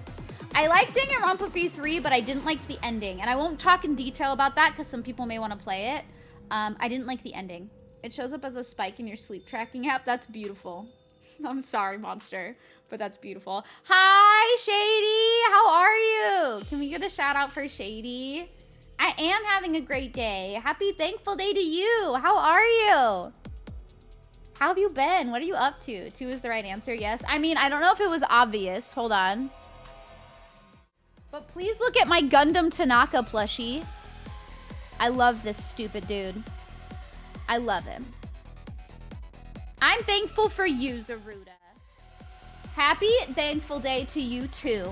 Speaker 1: I like Danganronpa V3, but I didn't like the ending. And I won't talk in detail about that because some people may want to play it. I didn't like the ending. It shows up as a spike in your sleep tracking app. That's beautiful. I'm sorry, Monster, but that's beautiful. Hi, Shady. How are you? Can we get a shout out for Shady? I am having a great day. Happy Thankful Day to you. How are you? How have you been? What are you up to? 2 is the right answer, yes. I mean, I don't know if it was obvious. Hold on. But please look at my Gundam Tanaka plushie. I love this stupid dude. I love him. I'm thankful for you, Zaruda. Happy Thankful Day to you, too.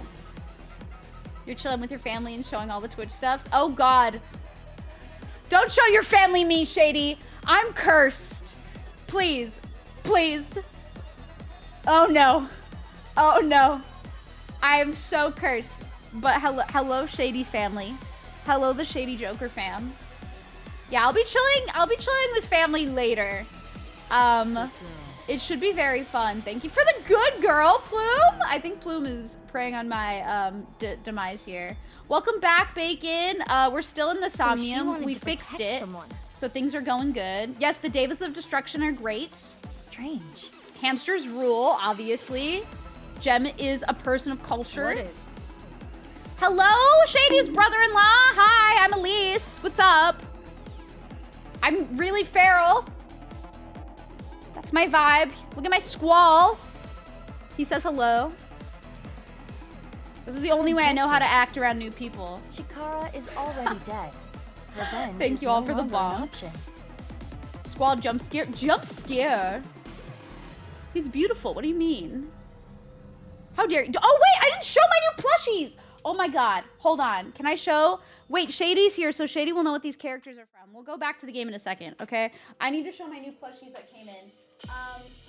Speaker 1: You're chilling with your family and showing all the Twitch stuffs. Oh, God. Don't show your family me, Shady. I'm cursed. Please. Please. Oh, no. Oh, no. I am so cursed. But hello, Shady family. Hello, the Shady Joker fam. Yeah, I'll be chilling with family later. It should be very fun. Thank you for the good girl, Plume. I think Plume is preying on my demise here. Welcome back, Bacon. We're still in the Somnium. We fixed it. So things are going good. Yes, the Davis of Destruction are great.
Speaker 2: Strange.
Speaker 1: Hamsters rule, obviously. Jem is a person of culture.
Speaker 4: It is.
Speaker 1: Hello, Shady's brother-in-law. Hi, I'm Elise. What's up? I'm really feral. That's my vibe. Look at my squall. He says hello. This is the only way I know how to act around new people.
Speaker 2: Chikara is already dead. Revenge
Speaker 1: Thank
Speaker 2: is
Speaker 1: you all
Speaker 2: no
Speaker 1: for the
Speaker 2: longer an option.
Speaker 1: bombs. Squall jump scare. Jump scare? He's beautiful. What do you mean? How dare you? Oh, wait. I didn't show my new plushies. Oh, my God. Hold on. Can I show? Wait, Shady's here, so Shady will know what these characters are from. We'll go back to the game in a second, okay? I need to show my new plushies that came in.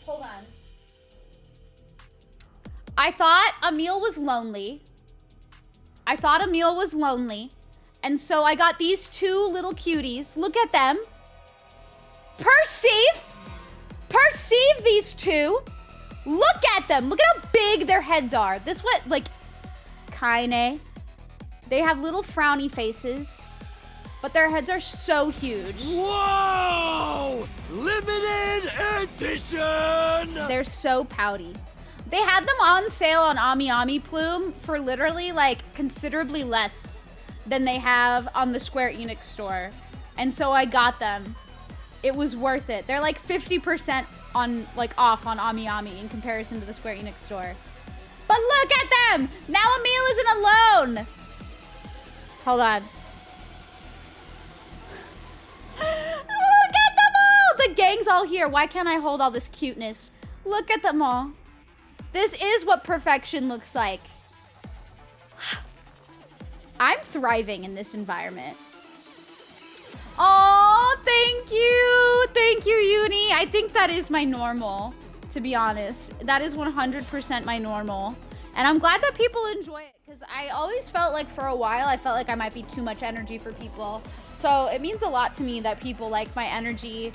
Speaker 1: Hold on. I thought Emil was lonely. And so I got these 2 little cuties. Look at them. Perceive these 2. Look at them. Look at how big their heads are. This what, like, Kaine. They have little frowny faces, but their heads are so huge.
Speaker 3: Whoa! Limited edition!
Speaker 1: They're so pouty. They had them on sale on Ami Ami Plume for literally, like, considerably less than they have on the Square Enix store. And so I got them. It was worth it. They're like 50% on off on Ami Ami in comparison to the Square Enix store. But look at them! Now Emil isn't alone! Hold on. Look at them all! The gang's all here. Why can't I hold all this cuteness? Look at them all. This is what perfection looks like. I'm thriving in this environment. Oh, thank you. Thank you, Uni. I think that is my normal, to be honest. That is 100% my normal. And I'm glad that people enjoy it, because I always felt like for a while, I felt like I might be too much energy for people. So it means a lot to me that people like my energy.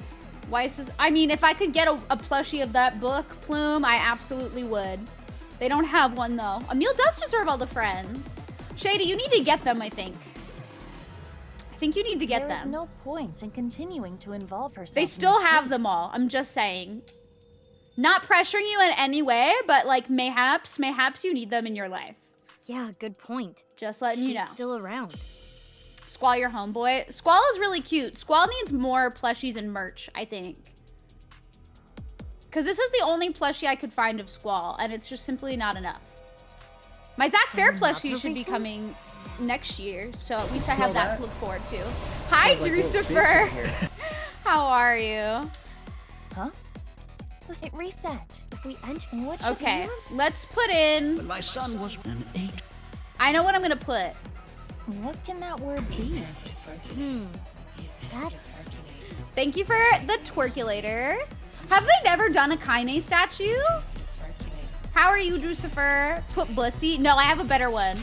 Speaker 1: I mean, if I could get a plushie of that book, Plume, I absolutely would. They don't have one, though. Emil does deserve all the friends. Shady, you need to get them, I think. I think you need to get them.
Speaker 2: There's no point in continuing to involve herself.
Speaker 1: They still have them all. I'm just saying. Not pressuring you in any way, but like mayhaps you need them in your life.
Speaker 6: Yeah, good point.
Speaker 1: Just letting you know.
Speaker 6: She's still around.
Speaker 1: Squall, your homeboy. Squall is really cute. Squall needs more plushies and merch, I think. Because this is the only plushie I could find of Squall, and it's just simply not enough. My Zach Fair plushie should be coming next year, so at least I have that to look forward to. Hi, Drucifer! How are you?
Speaker 2: Huh? It reset.
Speaker 6: If we enter, what
Speaker 1: Okay, let's put in...
Speaker 3: When my son was an 8.
Speaker 1: I know what I'm gonna put.
Speaker 2: What can that word be?
Speaker 6: That's...
Speaker 1: Thank you for the twerculator. Have they never done a Kaine statue? How are you, Drucifer? Put Bussy? No, I have a better one.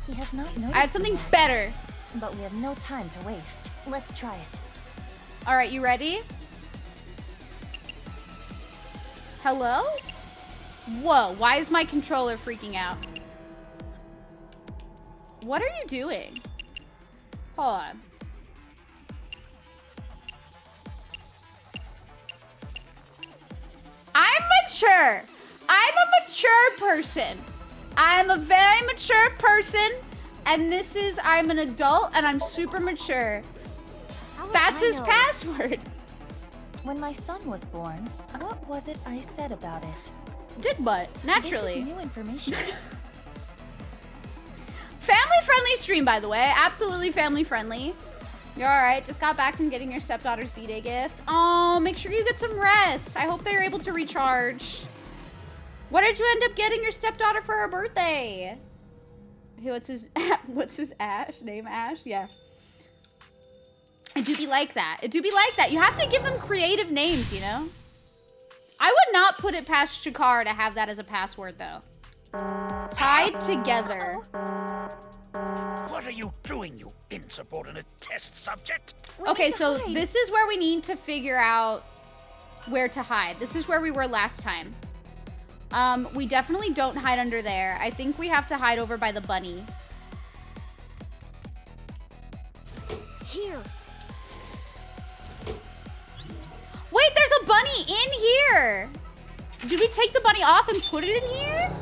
Speaker 2: He has not noticed.
Speaker 1: I have something better.
Speaker 2: But we have no time to waste. Let's try it.
Speaker 1: All right, you ready? Hello? Whoa, why is my controller freaking out? What are you doing? Hold on. I'm mature. I'm a mature person. I'm a very mature person. And I'm an adult and I'm super mature. That's his password.
Speaker 2: When my son was born, what was it I said about it?
Speaker 1: Did what? Naturally.
Speaker 2: This is new information.
Speaker 1: Family-friendly stream, by the way. Absolutely family-friendly. You're all right. Just got back from getting your stepdaughter's B-Day gift. Oh, make sure you get some rest. I hope they're able to recharge. What did you end up getting your stepdaughter for her birthday? Hey, what's his Ash? Name Ash? Yeah. It do be like that. It do be like that. You have to give them creative names, you know? I would not put it past Shakar to have that as a password, though. Tied together.
Speaker 3: What are you doing, you insubordinate test subject?
Speaker 1: Okay, so this is where we need to figure out where to hide. This is where we were last time. We definitely don't hide under there. I think we have to hide over by the bunny.
Speaker 6: Here.
Speaker 1: Wait, there's a bunny in here. Did we take the bunny off and put it in here?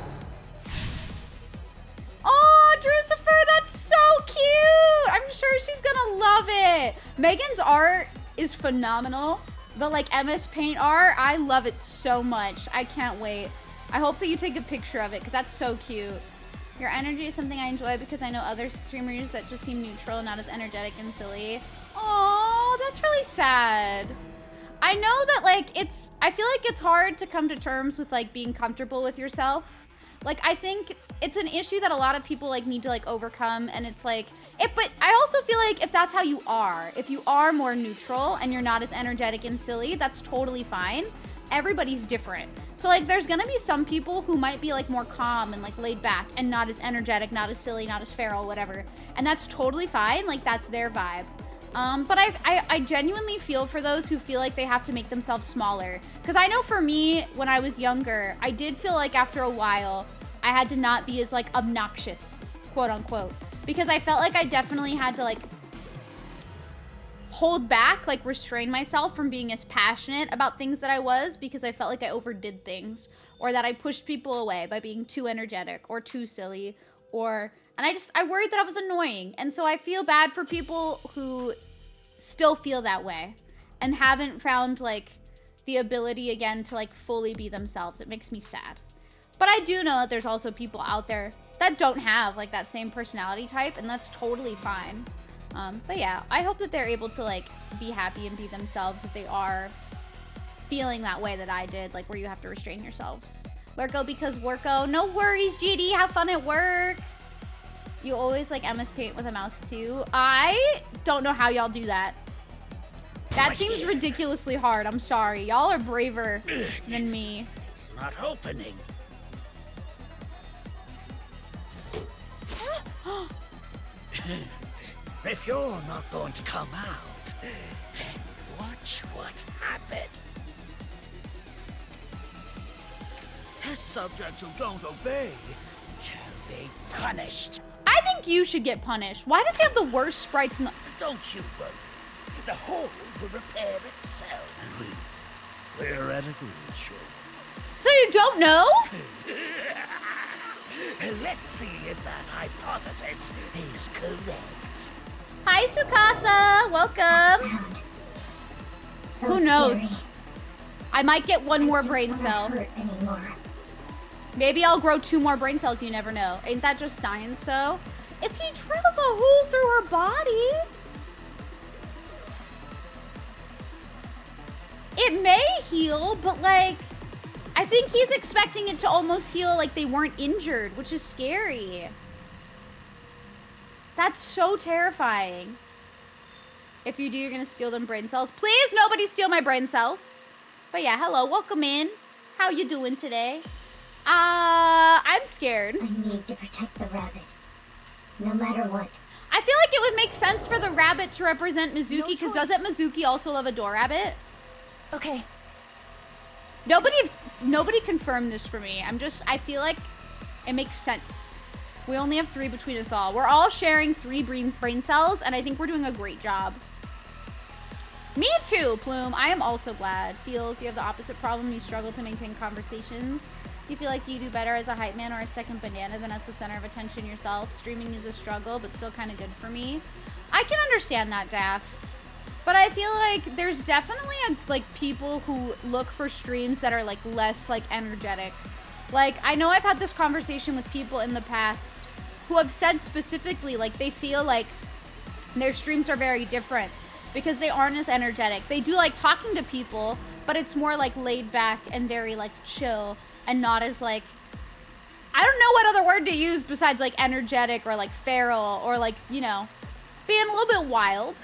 Speaker 1: Oh, Drucifer, that's so cute. I'm sure she's gonna love it. Megan's art is phenomenal. The like MS Paint art, I love it so much. I can't wait. I hope that you take a picture of it because that's so cute. Your energy is something I enjoy because I know other streamers that just seem neutral, not as energetic and silly. Oh, that's really sad. I know that like I feel like it's hard to come to terms with like being comfortable with yourself. Like I think it's an issue that a lot of people like need to like overcome, and it's like but I also feel like if that's how you are, if you are more neutral and you're not as energetic and silly, that's totally fine. Everybody's different. So like there's gonna be some people who might be like more calm and like laid back and not as energetic, not as silly, not as feral, whatever. And that's totally fine. Like that's their vibe. But I genuinely feel for those who feel like they have to make themselves smaller. Because I know for me, when I was younger, I did feel like after a while, I had to not be as like obnoxious, quote unquote. Because I felt like I definitely had to like hold back, like restrain myself from being as passionate about things that I was, because I felt like I overdid things, or that I pushed people away by being too energetic or too silly, and I worried that I was annoying. And so I feel bad for people who still feel that way and haven't found like the ability again to like fully be themselves. It makes me sad. But I do know that there's also people out there that don't have like that same personality type, and that's totally fine. But yeah, I hope that they're able to like be happy and be themselves if they are feeling that way that I did, like where you have to restrain yourselves. Worko because Worko. No worries, GD. Have fun at work. You always like MS Paint with a mouse too. I don't know how y'all do that. That seems ridiculously hard. I'm sorry. Y'all are braver than me.
Speaker 3: It's not opening. If you're not going to come out, then watch what happens. Test subjects who don't obey shall be punished.
Speaker 1: I think you should get punished. Why does he have the worst sprites in the...
Speaker 3: Don't you worry. The hole will repair itself. And we're at agreement.
Speaker 1: So you don't know?
Speaker 3: Let's see if that hypothesis is correct.
Speaker 1: Hi, Sukasa. Welcome.
Speaker 5: So
Speaker 1: Who knows?
Speaker 5: scary.
Speaker 1: I might get one more brain
Speaker 5: Don't
Speaker 1: cell.
Speaker 5: hurt anymore.
Speaker 1: Maybe I'll grow 2 more brain cells. You never know. Ain't that just science, though? If he drills a hole through her body, it may heal, but like, I think he's expecting it to almost heal like they weren't injured, which is scary. That's so terrifying. If you do, you're gonna steal them brain cells. Please, nobody steal my brain cells. But yeah, hello, welcome in. How you doing today? I'm scared.
Speaker 5: I need to protect the rabbit. No matter what.
Speaker 1: I feel like it would make sense for the rabbit to represent Mizuki, because doesn't Mizuki also love a door rabbit?
Speaker 2: Okay.
Speaker 1: Nobody confirmed this for me. I feel like it makes sense. We only have 3 between us all. We're all sharing 3 brain cells, and I think we're doing a great job. Me too, Plume. I am also glad. Feels you have the opposite problem. You struggle to maintain conversations. You feel like you do better as a hype man or a second banana than as the center of attention yourself. Streaming is a struggle, but still kind of good for me. I can understand that, Daft. But I feel like there's definitely people who look for streams that are like less like energetic. Like, I know I've had this conversation with people in the past who have said specifically like they feel like their streams are very different because they aren't as energetic. They do like talking to people, but it's more like laid back and very like chill and not as like, I don't know what other word to use besides like energetic or like feral or like, you know, being a little bit wild.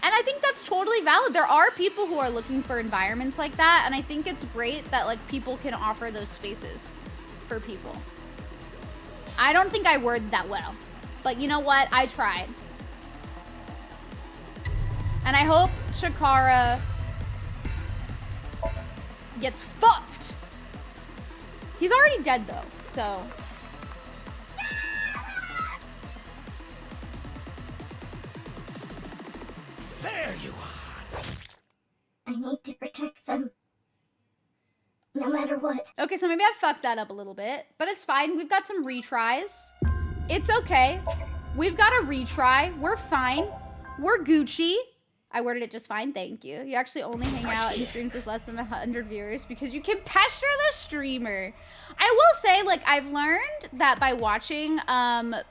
Speaker 1: And I think that's totally valid. There are people who are looking for environments like that, and I think it's great that like people can offer those spaces for people. I don't think I worded that well, but you know what? I tried. And I hope Shakara gets fucked. He's already dead though, so.
Speaker 3: There you are.
Speaker 5: I need to protect them. No matter what.
Speaker 1: Okay, so maybe I fucked that up a little bit, but it's fine. We've got some retries. It's okay. We've got a retry. We're fine. We're Gucci. I worded it just fine, thank you. You actually only hang out in streams with less than 100 viewers because you can pester the streamer. I will say, like, I've learned that by watching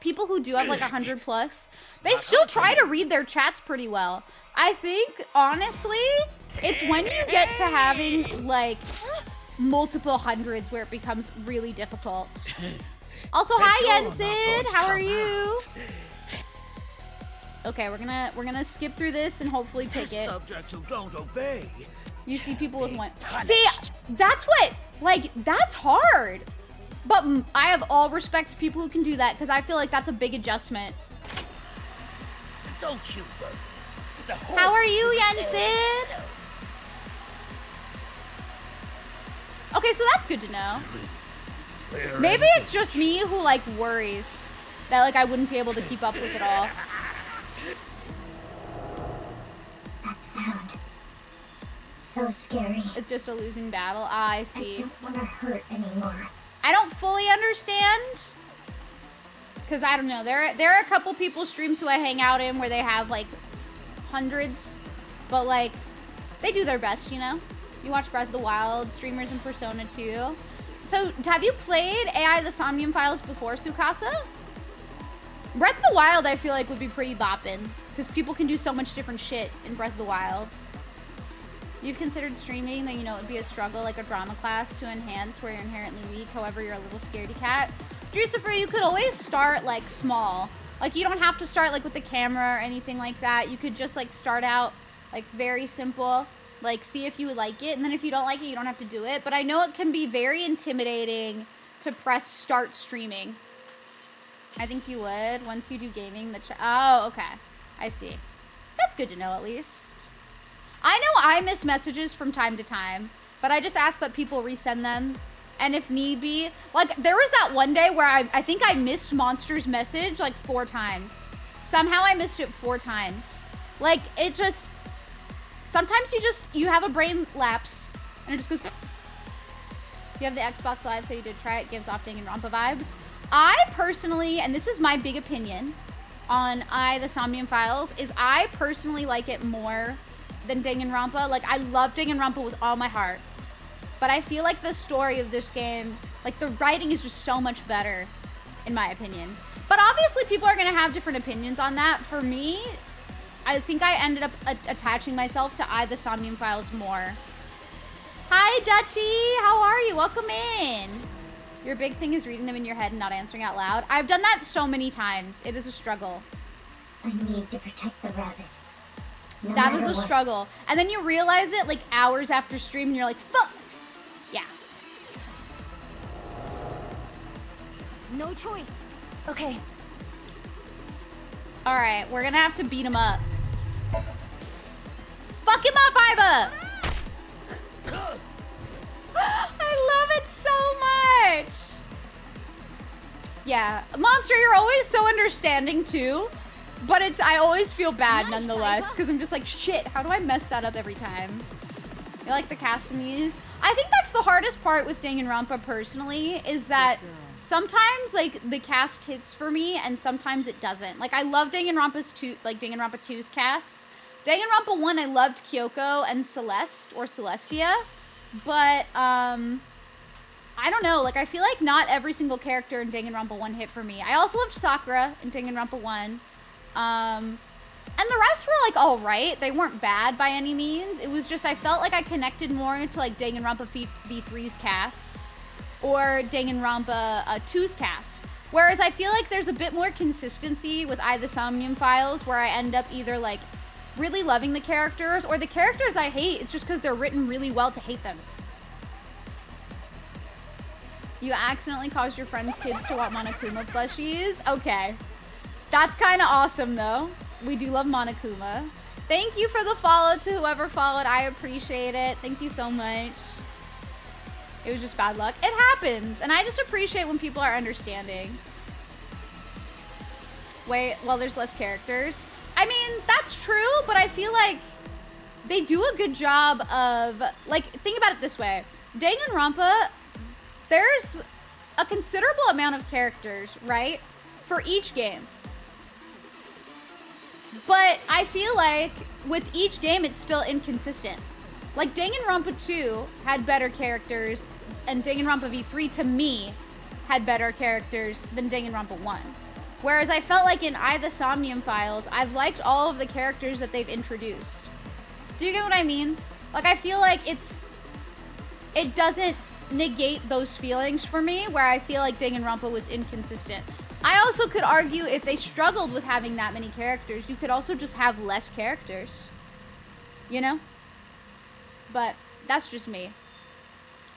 Speaker 1: people who do have like 100 plus, they still try to read their chats pretty well. I think, honestly, it's when you get to having like multiple hundreds where it becomes really difficult. Also, hi Yensid, how are you? Okay, we're gonna skip through this and hopefully pick it.
Speaker 3: Subjects who don't obey.
Speaker 1: You see people with one. See, that's what, like, that's hard. But I have all respect to people who can do that because I feel like that's a big adjustment.
Speaker 3: Don't you worry.
Speaker 1: How are you, Yensid? Okay, so that's good to know. Maybe it's just me who like worries that like I wouldn't be able to keep up with it all.
Speaker 5: That sound. So scary.
Speaker 1: It's just a losing battle. Ah, I
Speaker 5: I
Speaker 1: see.
Speaker 5: don't want to hurt anymore.
Speaker 1: I don't fully understand. Because I don't know. There are a couple people streams who I hang out in where they have like hundreds, but like, they do their best, you know? You watch Breath of the Wild, streamers in Persona 2. So, have you played AI the Somnium Files before, Sukasa? Breath of the Wild, I feel like, would be pretty boppin', because people can do so much different shit in Breath of the Wild. You've considered streaming, though you know it would be a struggle, like a drama class to enhance where you're inherently weak, however you're a little scaredy cat. Drucifer, you could always start, like, small. Like, you don't have to start, like, with the camera or anything like that. You could just, like, start out, like, very simple. Like, see if you would like it, and then if you don't like it, you don't have to do it. But I know it can be very intimidating to press start streaming. I think you would once you do gaming. Oh, okay. I see. That's good to know, at least. I know I miss messages from time to time, but I just ask that people resend them. And if need be, like, there was that one day where I think I missed Monster's message, like, 4 times. Somehow I missed it 4 times. Like, it just... Sometimes you have a brain lapse, and it just goes... You have the Xbox Live, so you did try it. Gives off Danganronpa vibes. I personally, and this is my big opinion on the Somnium Files, is I personally like it more than Danganronpa. Like, I love Danganronpa with all my heart. But I feel like the story of this game, like, the writing is just so much better, in my opinion. But obviously, people are going to have different opinions on that. For me, I think I ended up attaching myself to the Somnium Files more. Hi, Dutchie! How are you? Welcome in! Your big thing is reading them in your head and not answering out loud. I've done that so many times. It is a struggle.
Speaker 5: I need to protect the rabbit.
Speaker 1: That was a struggle. And then you realize it, like, hours after stream, and you're like, fuck! Yeah.
Speaker 4: No choice.
Speaker 2: Okay.
Speaker 1: Alright, we're gonna have to beat him up. Fuck him up, Iva! I love it so much! Yeah. Monster, you're always so understanding, too. But I always feel bad, nonetheless, because I'm just like, shit, how do I mess that up every time? You like the cast in these? I think that's the hardest part with Danganronpa, personally, is that sometimes, like, the cast hits for me, and sometimes it doesn't. Like, I love Danganronpa 2's cast. Danganronpa 1, I loved Kyoko and Celeste, or Celestia. But, I don't know. Like, I feel like not every single character in Danganronpa 1 hit for me. I also loved Sakura in Danganronpa 1. And the rest were, like, alright. They weren't bad by any means. It was just, I felt like I connected more to, like, Danganronpa V3's cast. Or Danganronpa 2's cast. Whereas I feel like there's a bit more consistency with the Somnium Files, where I end up either, like, really loving the characters, or the characters I hate, it's just because they're written really well to hate them. You accidentally caused your friends' kids to want Monokuma plushies? Okay. That's kind of awesome, though. We do love Monokuma. Thank you for the follow to whoever followed. I appreciate it. Thank you so much. It was just bad luck. It happens. And I just appreciate when people are understanding. Wait, well, there's less characters. I mean, that's true, but I feel like they do a good job of, like, think about it this way. Danganronpa, there's a considerable amount of characters, right? For each game. But I feel like with each game, it's still inconsistent. Like, Danganronpa 2 had better characters, and Danganronpa V3, to me, had better characters than Danganronpa 1. Whereas I felt like in the Somnium Files, I've liked all of the characters that they've introduced. Do you get what I mean? Like, I feel like it doesn't negate those feelings for me, where I feel like Danganronpa was inconsistent. I also could argue if they struggled with having that many characters, you could also just have less characters. You know? But that's just me.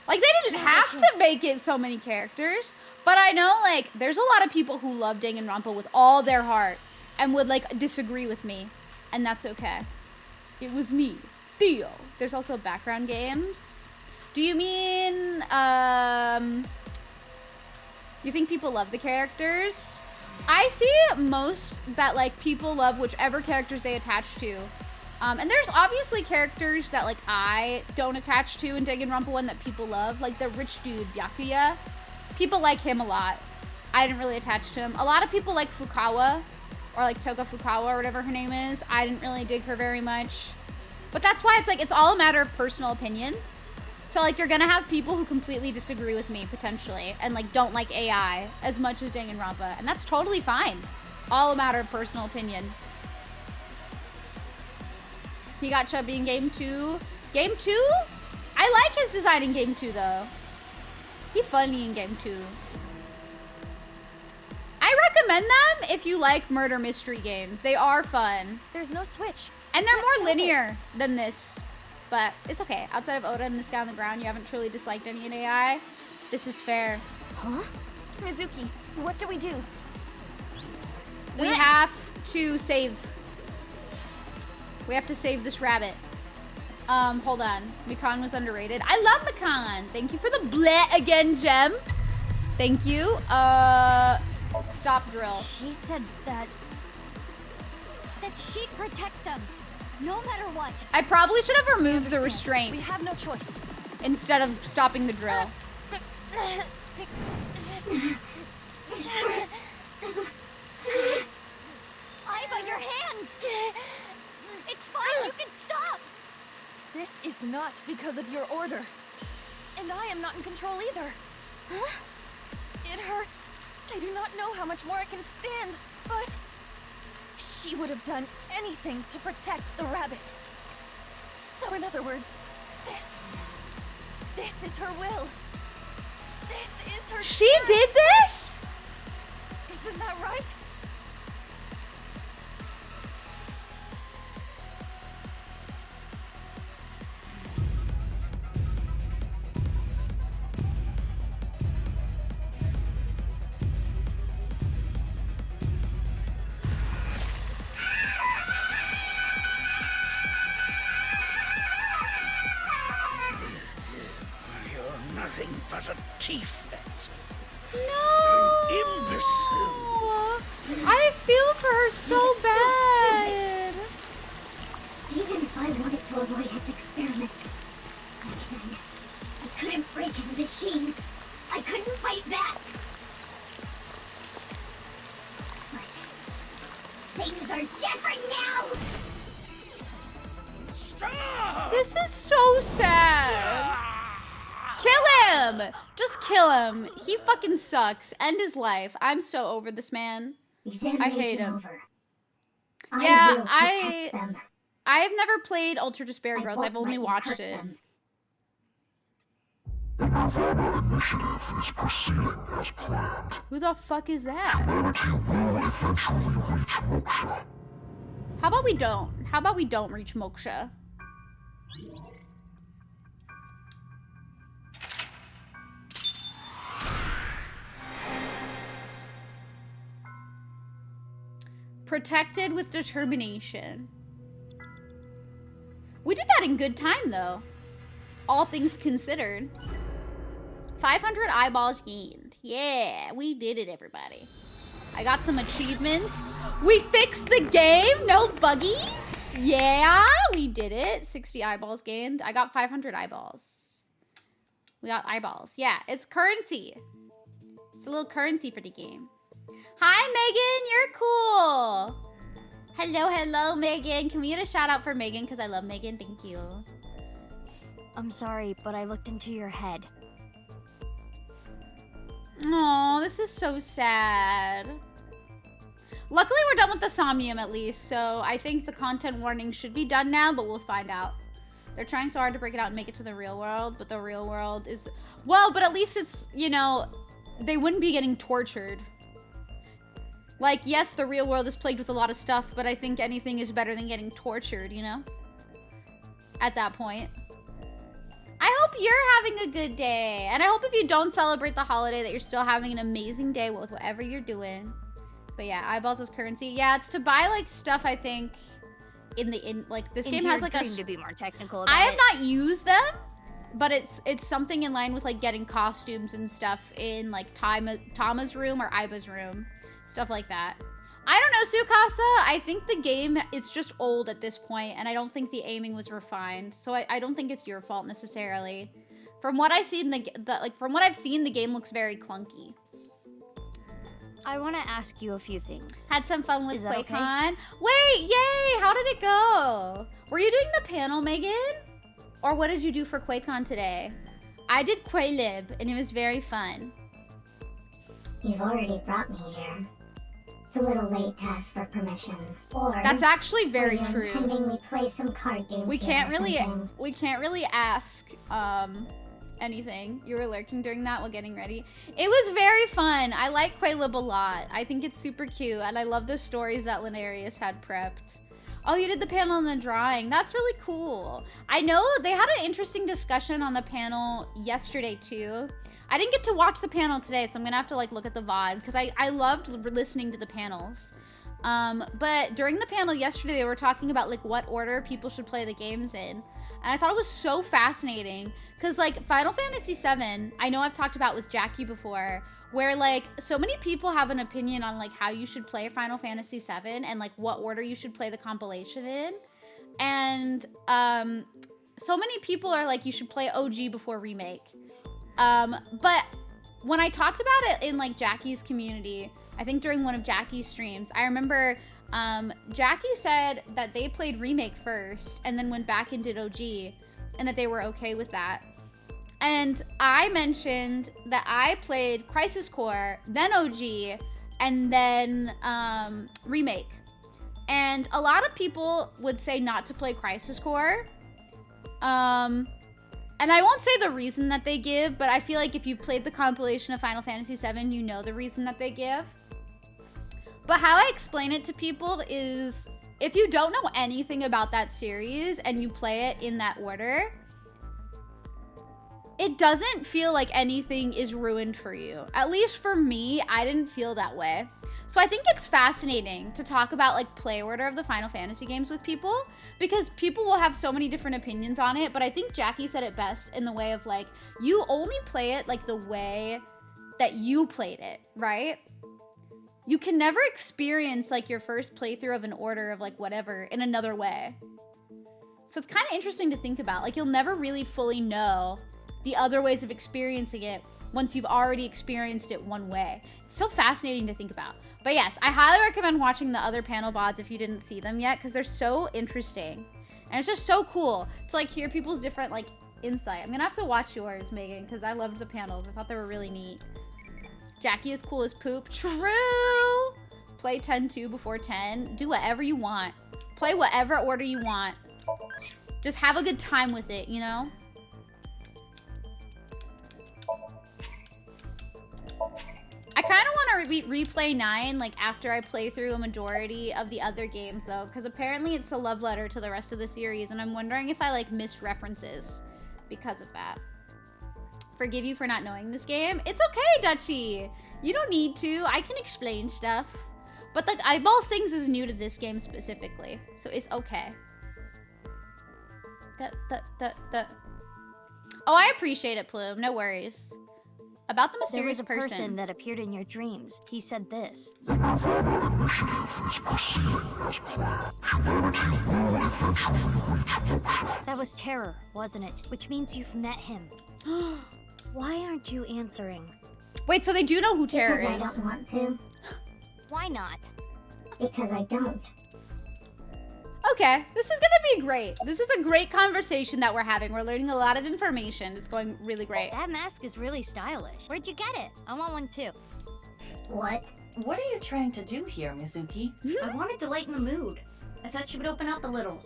Speaker 1: Like, they didn't have to make it so many characters. But I know, like, there's a lot of people who love Danganronpa with all their heart and would, like, disagree with me. And that's okay. It was me, Theo. There's also background games. Do you mean, you think people love the characters? I see most that, like, people love whichever characters they attach to. And there's obviously characters that, like, I don't attach to in Danganronpa 1 that people love. Like, the rich dude, Byakuya. People like him a lot. I didn't really attach to him. A lot of people like Fukawa. or like Toka Fukawa or whatever her name is. I didn't really dig her very much. But that's why it's like, it's all a matter of personal opinion. So like, you're gonna have people who completely disagree with me, potentially, and like don't like AI as much as Danganronpa, and that's totally fine. All a matter of personal opinion. He got chubby in game 2. Game 2? I like his design in game 2 though. He funny in game 2. I recommend them if you like murder mystery games. They are fun.
Speaker 2: There's no switch.
Speaker 1: And they're more linear than this. But it's okay. Outside of Oda and this guy on the ground, you haven't truly disliked any in AI. This is fair.
Speaker 2: Huh? Mizuki, what do we do?
Speaker 1: We have to save. We have to save this rabbit. Hold on. Mikan was underrated. I love Mikan. Thank you for the bleh again, Gem. Thank you. Stop drill.
Speaker 6: She said that she'd protect them, no matter what.
Speaker 1: I probably should have removed the restraint
Speaker 2: We have no choice.
Speaker 1: instead of stopping the drill.
Speaker 6: Aiba, your hands! It's fine, you can stop!
Speaker 2: This is not because of your order. And I am not in control either.
Speaker 6: Huh?
Speaker 2: It hurts. I do not know how much more I can stand, but she would have done anything to protect the rabbit. So in other words, this is her will. This is her
Speaker 1: She did this?
Speaker 2: Isn't that right?
Speaker 3: You're nothing but a defense.
Speaker 1: No.
Speaker 3: Imbecile.
Speaker 1: I feel for her so bad.
Speaker 5: Even if I wanted to avoid his experiments, I couldn't break his machines. I couldn't fight back. But things are different now.
Speaker 3: Stop!
Speaker 1: This is so sad. Kill him! Just kill him. He fucking sucks. End his life. I'm so over this man.
Speaker 5: Examination
Speaker 1: hate him.
Speaker 5: over.
Speaker 1: Yeah,
Speaker 5: I will protect them.
Speaker 1: I have never played Ultra Despair
Speaker 5: I
Speaker 1: Girls.
Speaker 5: won't
Speaker 1: I've only
Speaker 5: let you
Speaker 1: watched
Speaker 5: hurt
Speaker 1: it.
Speaker 5: them.
Speaker 9: The Nirvana initiative is proceeding as planned.
Speaker 1: Who the fuck is that?
Speaker 9: Humanity will eventually reach moksha.
Speaker 1: How about we don't? How about we don't reach moksha? Protected with determination. We did that in good time, though. All things considered. 500 eyeballs gained. Yeah, we did it, everybody. I got some achievements. We fixed the game. No buggies. Yeah, we did it. 60 eyeballs gained. I got 500 eyeballs. We got eyeballs. Yeah, it's currency. It's a little currency for the game. Hi, Megan. You're cool. Hello, hello, Megan. Can we get a shout out for Megan? Because I love Megan. Thank you.
Speaker 6: I'm sorry, but I looked into your head.
Speaker 1: Oh, this is so sad. Luckily, we're done with the Somnium at least, so I think the content warning should be done now, but we'll find out. They're trying so hard to break it out and make it to the real world, but the real world is... Well, but at least it's, you know, they wouldn't be getting tortured. Like, yes, the real world is plagued with a lot of stuff, but I think anything is better than getting tortured, you know? At that point. I hope you're having a good day. And I hope if you don't celebrate the holiday that you're still having an amazing day with whatever you're doing. But yeah, eyeballs as currency. Yeah, it's to buy like stuff, I think, like this game has like a...
Speaker 6: to be more technical about
Speaker 1: I have not used them, but it's something in line with like getting costumes and stuff in like Tama's room or Aiba's room. Stuff like that. I don't know, Sukasa. I think the game, it's just old at this point, and I don't think the aiming was refined. So I don't think it's your fault necessarily. From what I see in from what I've seen, the game looks very clunky.
Speaker 6: I want to ask you a few things.
Speaker 1: Had some fun with
Speaker 6: Is that okay?
Speaker 1: QuakeCon. Wait, yay! How did it go? Were you doing the panel, Megan? Or what did you do for QuakeCon today? I did Quaylib, and it was very fun.
Speaker 5: You've already brought me here. It's a little late to ask for permission. Or
Speaker 1: That's actually very
Speaker 5: were you
Speaker 1: true.
Speaker 5: intending we play some card games
Speaker 1: We
Speaker 5: here
Speaker 1: can't
Speaker 5: or
Speaker 1: really
Speaker 5: something?
Speaker 1: ask anything. You were lurking during that while getting ready. It was very fun. I like Quaylib a lot. I think it's super cute, and I love the stories that Linarius had prepped. Oh, you did the panel and the drawing. That's really cool. I know they had an interesting discussion on the panel yesterday too. I didn't get to watch the panel today, so I'm gonna have to like look at the VOD because I loved listening to the panels. But during the panel yesterday, they were talking about like what order people should play the games in. And I thought it was so fascinating because like Final Fantasy VII, I know I've talked about with Jackie before, where like so many people have an opinion on like how you should play Final Fantasy VII and like what order you should play the compilation in. And so many people are like you should play OG before remake. But when I talked about it in like Jackie's community, I think during one of Jackie's streams, I remember Jackie said that they played remake first and then went back and did OG and that they were okay with that. And I mentioned that I played Crisis Core, then OG, and then remake. And a lot of people would say not to play Crisis Core. And I won't say the reason that they give, but I feel like if you played the compilation of Final Fantasy VII, you know the reason that they give. But how I explain it to people is, if you don't know anything about that series and you play it in that order, it doesn't feel like anything is ruined for you. At least for me, I didn't feel that way. So I think it's fascinating to talk about like play order of the Final Fantasy games with people because people will have so many different opinions on it. But I think Jackie said it best in the way of like, you only play it like the way that you played it, right? You can never experience like your first playthrough of an order of like whatever in another way. So it's kind of interesting to think about. Like you'll never really fully know the other ways of experiencing it once you've already experienced it one way. It's so fascinating to think about. But yes, I highly recommend watching the other panel VODs if you didn't see them yet, because they're so interesting. And it's just so cool to like hear people's different like insight. I'm gonna have to watch yours, Megan, because I loved the panels. I thought they were really neat. Jackie is cool as poop. True! Play 10-2 before 10. Do whatever you want. Play whatever order you want. Just have a good time with it, you know? I kind of want to replay 9 like after I play through a majority of the other games though, because apparently it's a love letter to the rest of the series, and I'm wondering if I like missed references because of that. Forgive you for not knowing this game. It's okay, Dutchie. You don't need to. I can explain stuff. But like Eyeballs Things is new to this game specifically, so it's okay. Oh, I appreciate it, Plume. No worries. About the mysterious
Speaker 6: There was a person that appeared in your dreams. He said this.
Speaker 9: The Nirvana initiative is proceeding as planned. Humanity will eventually reach moksha.
Speaker 6: That was Terror, wasn't it? Which means you've met him. Why aren't you answering?
Speaker 1: Wait, so they do know who Terror is?
Speaker 5: Because I don't want to.
Speaker 6: Why not?
Speaker 5: Because I don't.
Speaker 1: Okay, this is gonna be great. This is a great conversation that we're having. We're learning a lot of information. It's going really great.
Speaker 6: That mask is really stylish. Where'd you get it? I want one too.
Speaker 5: What?
Speaker 10: What are you trying to do here, Mizuki?
Speaker 6: I wanted to lighten the mood. I thought she would open up a little.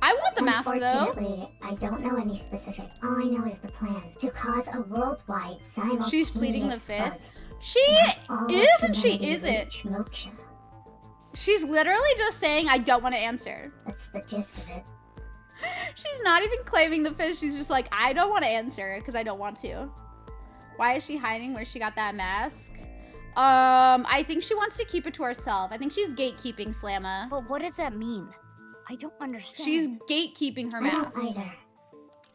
Speaker 1: I want the mask though.
Speaker 5: Unfortunately, I don't know any specific. All I know is the plan to cause a worldwide simultaneous.
Speaker 1: She's pleading the fifth.
Speaker 5: flood.
Speaker 1: She
Speaker 5: All of
Speaker 1: is and she
Speaker 5: humanity
Speaker 1: isn't.
Speaker 5: reach moksha.
Speaker 1: She's literally just saying, I don't want to answer.
Speaker 5: That's the gist of it.
Speaker 1: She's not even claiming the fish. She's just like, I don't want to answer because I don't want to. Why is she hiding where she got that mask? I think she wants to keep it to herself. I think she's gatekeeping Slamma.
Speaker 6: But what does that mean? I don't understand.
Speaker 1: She's gatekeeping her
Speaker 5: I
Speaker 1: mask.
Speaker 5: don't either.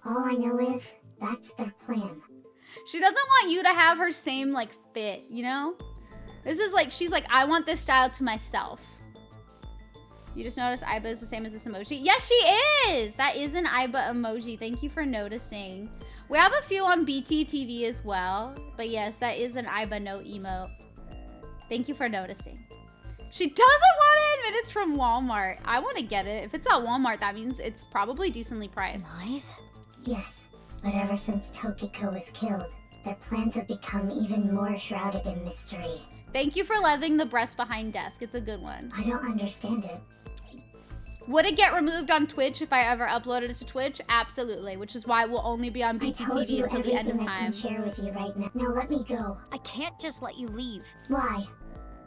Speaker 5: All I know is that's their plan.
Speaker 1: She doesn't want you to have her same like fit, you know? This is like, she's like, I want this style to myself. You just noticed Aiba is the same as this emoji? Yes, she is! That is an Aiba emoji. Thank you for noticing. We have a few on BTTV as well. But yes, that is an Iba no emote. Thank you for noticing. She doesn't want to admit it's from Walmart. I want to get it. If it's at Walmart, that means it's probably decently priced.
Speaker 6: Nice.
Speaker 5: Yes, but ever since Tokiko was killed, their plans have become even more shrouded in mystery.
Speaker 1: Thank you for loving the breast behind desk. It's a good one.
Speaker 5: I don't understand it.
Speaker 1: Would it get removed on Twitch if I ever uploaded it to Twitch? Absolutely, which is why it will only be on
Speaker 5: I told
Speaker 1: BTTV
Speaker 5: you
Speaker 1: until the end of
Speaker 5: everything I can
Speaker 1: time.
Speaker 5: share with you right now. Now let me go.
Speaker 6: I can't just let you leave.
Speaker 5: Why?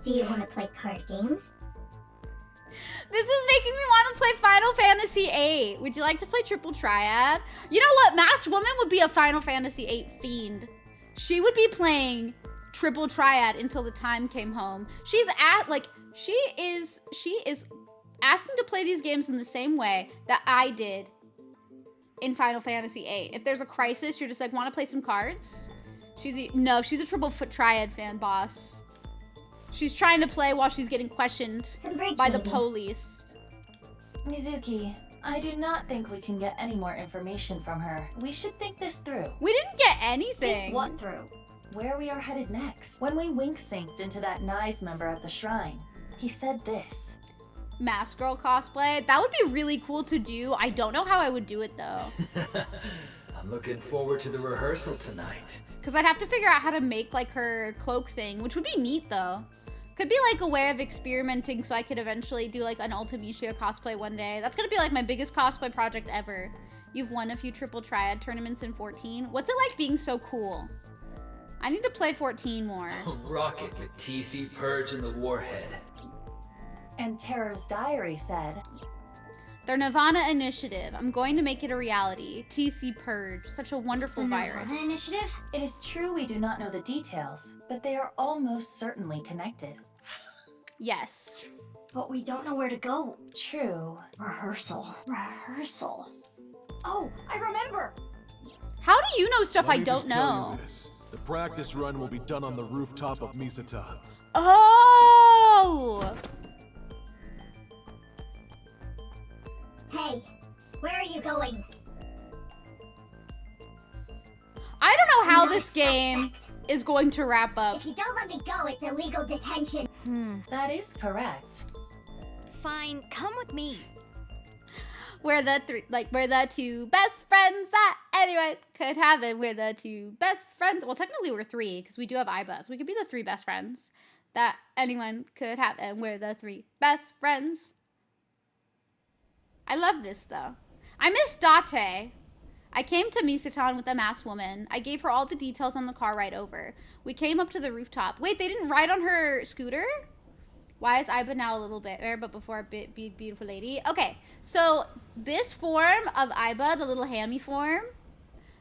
Speaker 5: Do you want to play card games?
Speaker 1: This is making me want to play Final Fantasy VIII. Would you like to play Triple Triad? You know what? Masked Woman would be a Final Fantasy VIII fiend. She would be playing Triple Triad until the time came home. She is asking to play these games in the same way that I did in Final Fantasy VIII. If there's a crisis, you're just like, want to play some cards? She's a Triple Triad fan, boss. She's trying to play while she's getting questioned by the police.
Speaker 10: Mizuki, I do not think we can get any more information from her. We should think this through.
Speaker 1: We didn't get anything.
Speaker 10: Think what through? Where we are headed next. When we wink synced into that Nice member at the shrine, he said this.
Speaker 1: Mask Girl cosplay? That would be really cool to do. I don't know how I would do it though.
Speaker 11: I'm looking forward to the rehearsal tonight.
Speaker 1: Because I'd have to figure out how to make like her cloak thing, which would be neat though. Could be like a way of experimenting so I could eventually do like an Ultimisia cosplay one day. That's gonna be like my biggest cosplay project ever. You've won a few Triple Triad tournaments in 14. What's it like being so cool? I need to play 14 more.
Speaker 11: Rocket with TC Purge and the Warhead.
Speaker 10: And Terror's Diary said,
Speaker 1: Their Nirvana initiative. I'm going to make it a reality. TC Purge. Such a wonderful virus.
Speaker 6: Nirvana initiative?
Speaker 10: It is true we do not know the details, but they are almost certainly connected.
Speaker 1: Yes.
Speaker 4: But we don't know where to go.
Speaker 10: True.
Speaker 4: Rehearsal. Oh, I remember!
Speaker 1: How do you know stuff
Speaker 7: Let
Speaker 1: I
Speaker 7: me
Speaker 1: don't
Speaker 7: just tell
Speaker 1: know?
Speaker 7: you this. The practice run will be done on the rooftop of Misatan.
Speaker 1: Oh!
Speaker 5: Hey, where are you going?
Speaker 1: I don't know how
Speaker 5: I'm not
Speaker 1: this
Speaker 5: a
Speaker 1: game
Speaker 5: suspect.
Speaker 1: is going to wrap up.
Speaker 5: If you don't let me go, it's illegal detention.
Speaker 10: That is correct.
Speaker 6: Fine, come with me.
Speaker 1: We're the two best friends that anyone could have, and we're the two best friends. Well, technically we're three, because we do have Ibas. We could be the three best friends that anyone could have, and we're the three best friends. I love this, though. I miss Date. I came to Misatan with a masked woman. I gave her all the details on the car ride over. We came up to the rooftop. Wait, they didn't ride on her scooter? Why is Iba now a little bit rare, but before a bit beautiful lady? Okay, so this form of Iba, the little hammy form.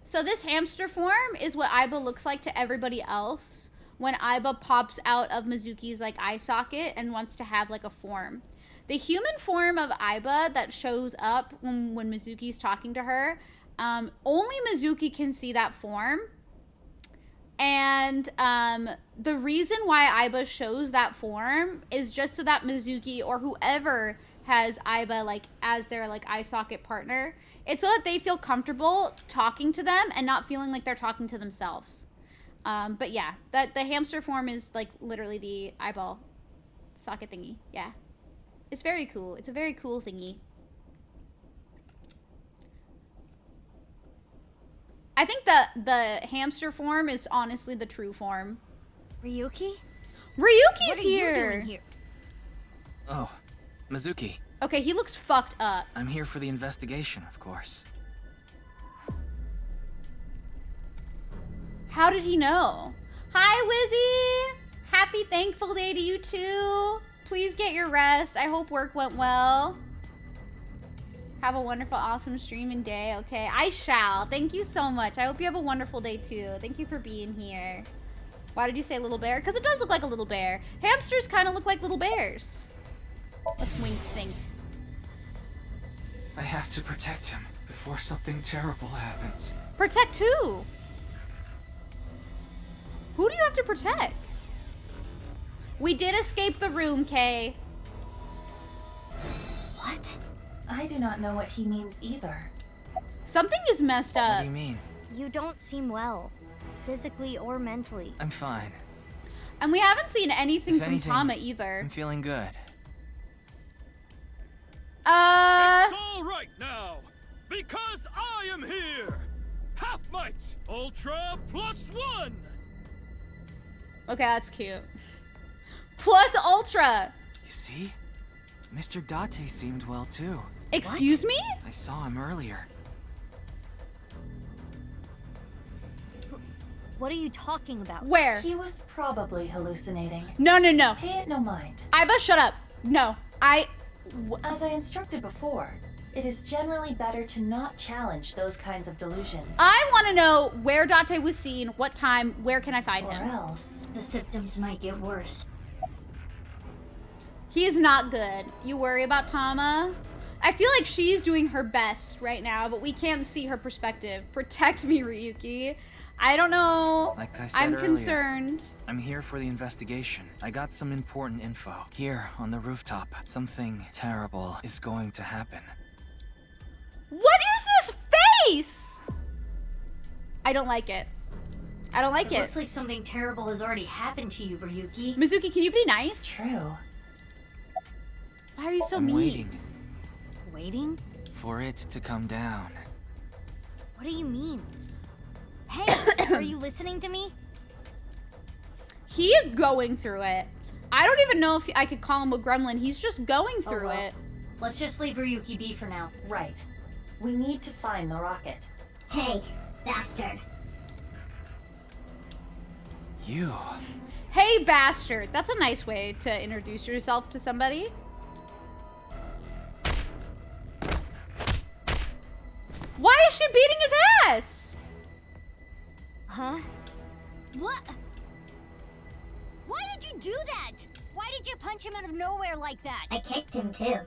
Speaker 1: So this hamster form is what Iba looks like to everybody else when Iba pops out of Mizuki's like eye socket and wants to have like a form. The human form of Iba that shows up when Mizuki's talking to her, only Mizuki can see that form. And the reason why Iba shows that form is just so that Mizuki or whoever has Iba like as their like eye socket partner, it's so that they feel comfortable talking to them and not feeling like they're talking to themselves. But yeah, that the hamster form is like literally the eyeball socket thingy. Yeah. It's very cool. It's a very cool thingy. I think the hamster form is honestly the true form.
Speaker 6: Ryuki?
Speaker 1: Ryuki's
Speaker 6: What are
Speaker 1: here.
Speaker 6: you doing here?
Speaker 12: Oh, Mizuki.
Speaker 1: Okay, he looks fucked up.
Speaker 12: I'm here for the investigation, of course.
Speaker 1: How did he know? Hi, Wizzy! Happy Thankful Day to you too. Please get your rest. I hope work went well. Have a wonderful, awesome stream and day. Okay, I shall. Thank you so much. I hope you have a wonderful day too. Thank you for being here. Why did you say little bear? Because it does look like a little bear. Hamsters kind of look like little bears. Let's wink stink.
Speaker 12: I have to protect him before something terrible happens.
Speaker 1: Protect who? Who do you have to protect? We did escape the room, Kay.
Speaker 10: What? I do not know what he means either.
Speaker 1: Something is messed up.
Speaker 12: What do you mean?
Speaker 6: You don't seem well, physically or mentally.
Speaker 12: I'm fine.
Speaker 1: And we haven't seen anything
Speaker 12: If
Speaker 1: from
Speaker 12: anything,
Speaker 1: Tama either.
Speaker 12: I'm feeling good.
Speaker 13: It's all right now, because I am here. Half might, Ultra +1.
Speaker 1: Okay, that's cute. Plus Ultra.
Speaker 12: You see? Mr. Date seemed well too.
Speaker 1: Excuse me?
Speaker 12: I saw him earlier.
Speaker 6: What are you talking about?
Speaker 1: Where?
Speaker 10: He was probably hallucinating.
Speaker 1: No, no, no.
Speaker 10: Pay it no mind.
Speaker 1: Iba, shut up. No,
Speaker 10: As I instructed before, it is generally better to not challenge those kinds of delusions.
Speaker 1: I want to know where Date was seen, what time, where can I find him?
Speaker 10: Or else.
Speaker 6: The symptoms might get worse.
Speaker 1: He is not good. You worry about Tama? I feel like she's doing her best right now, but we can't see her perspective. Protect me, Ryuki. I don't know.
Speaker 12: Like I said
Speaker 1: I'm
Speaker 12: earlier,
Speaker 1: concerned.
Speaker 12: I'm here for the investigation. I got some important info. Here, on the rooftop, something terrible is going to happen.
Speaker 1: What is this face? I don't like it. I don't like it.
Speaker 6: Looks like something terrible has already happened to you, Ryuki.
Speaker 1: Mizuki, can you be nice?
Speaker 10: True.
Speaker 1: Why are you so
Speaker 12: I'm
Speaker 1: mean?
Speaker 12: waiting
Speaker 6: Waiting?
Speaker 12: for it to come down.
Speaker 6: What do you mean? Hey, are you listening to me?
Speaker 1: He is going through it. I don't even know if I could call him a gremlin. He's just going through
Speaker 6: well.
Speaker 1: it.
Speaker 6: Let's just leave Ryuki be for now.
Speaker 10: Right. We need to find the rocket.
Speaker 5: Hey, bastard.
Speaker 12: You.
Speaker 1: Hey, bastard. That's a nice way to introduce yourself to somebody. Why is she beating his ass?
Speaker 6: Huh? What? Why did you do that? Why did you punch him out of nowhere like that?
Speaker 5: I kicked him too.
Speaker 1: I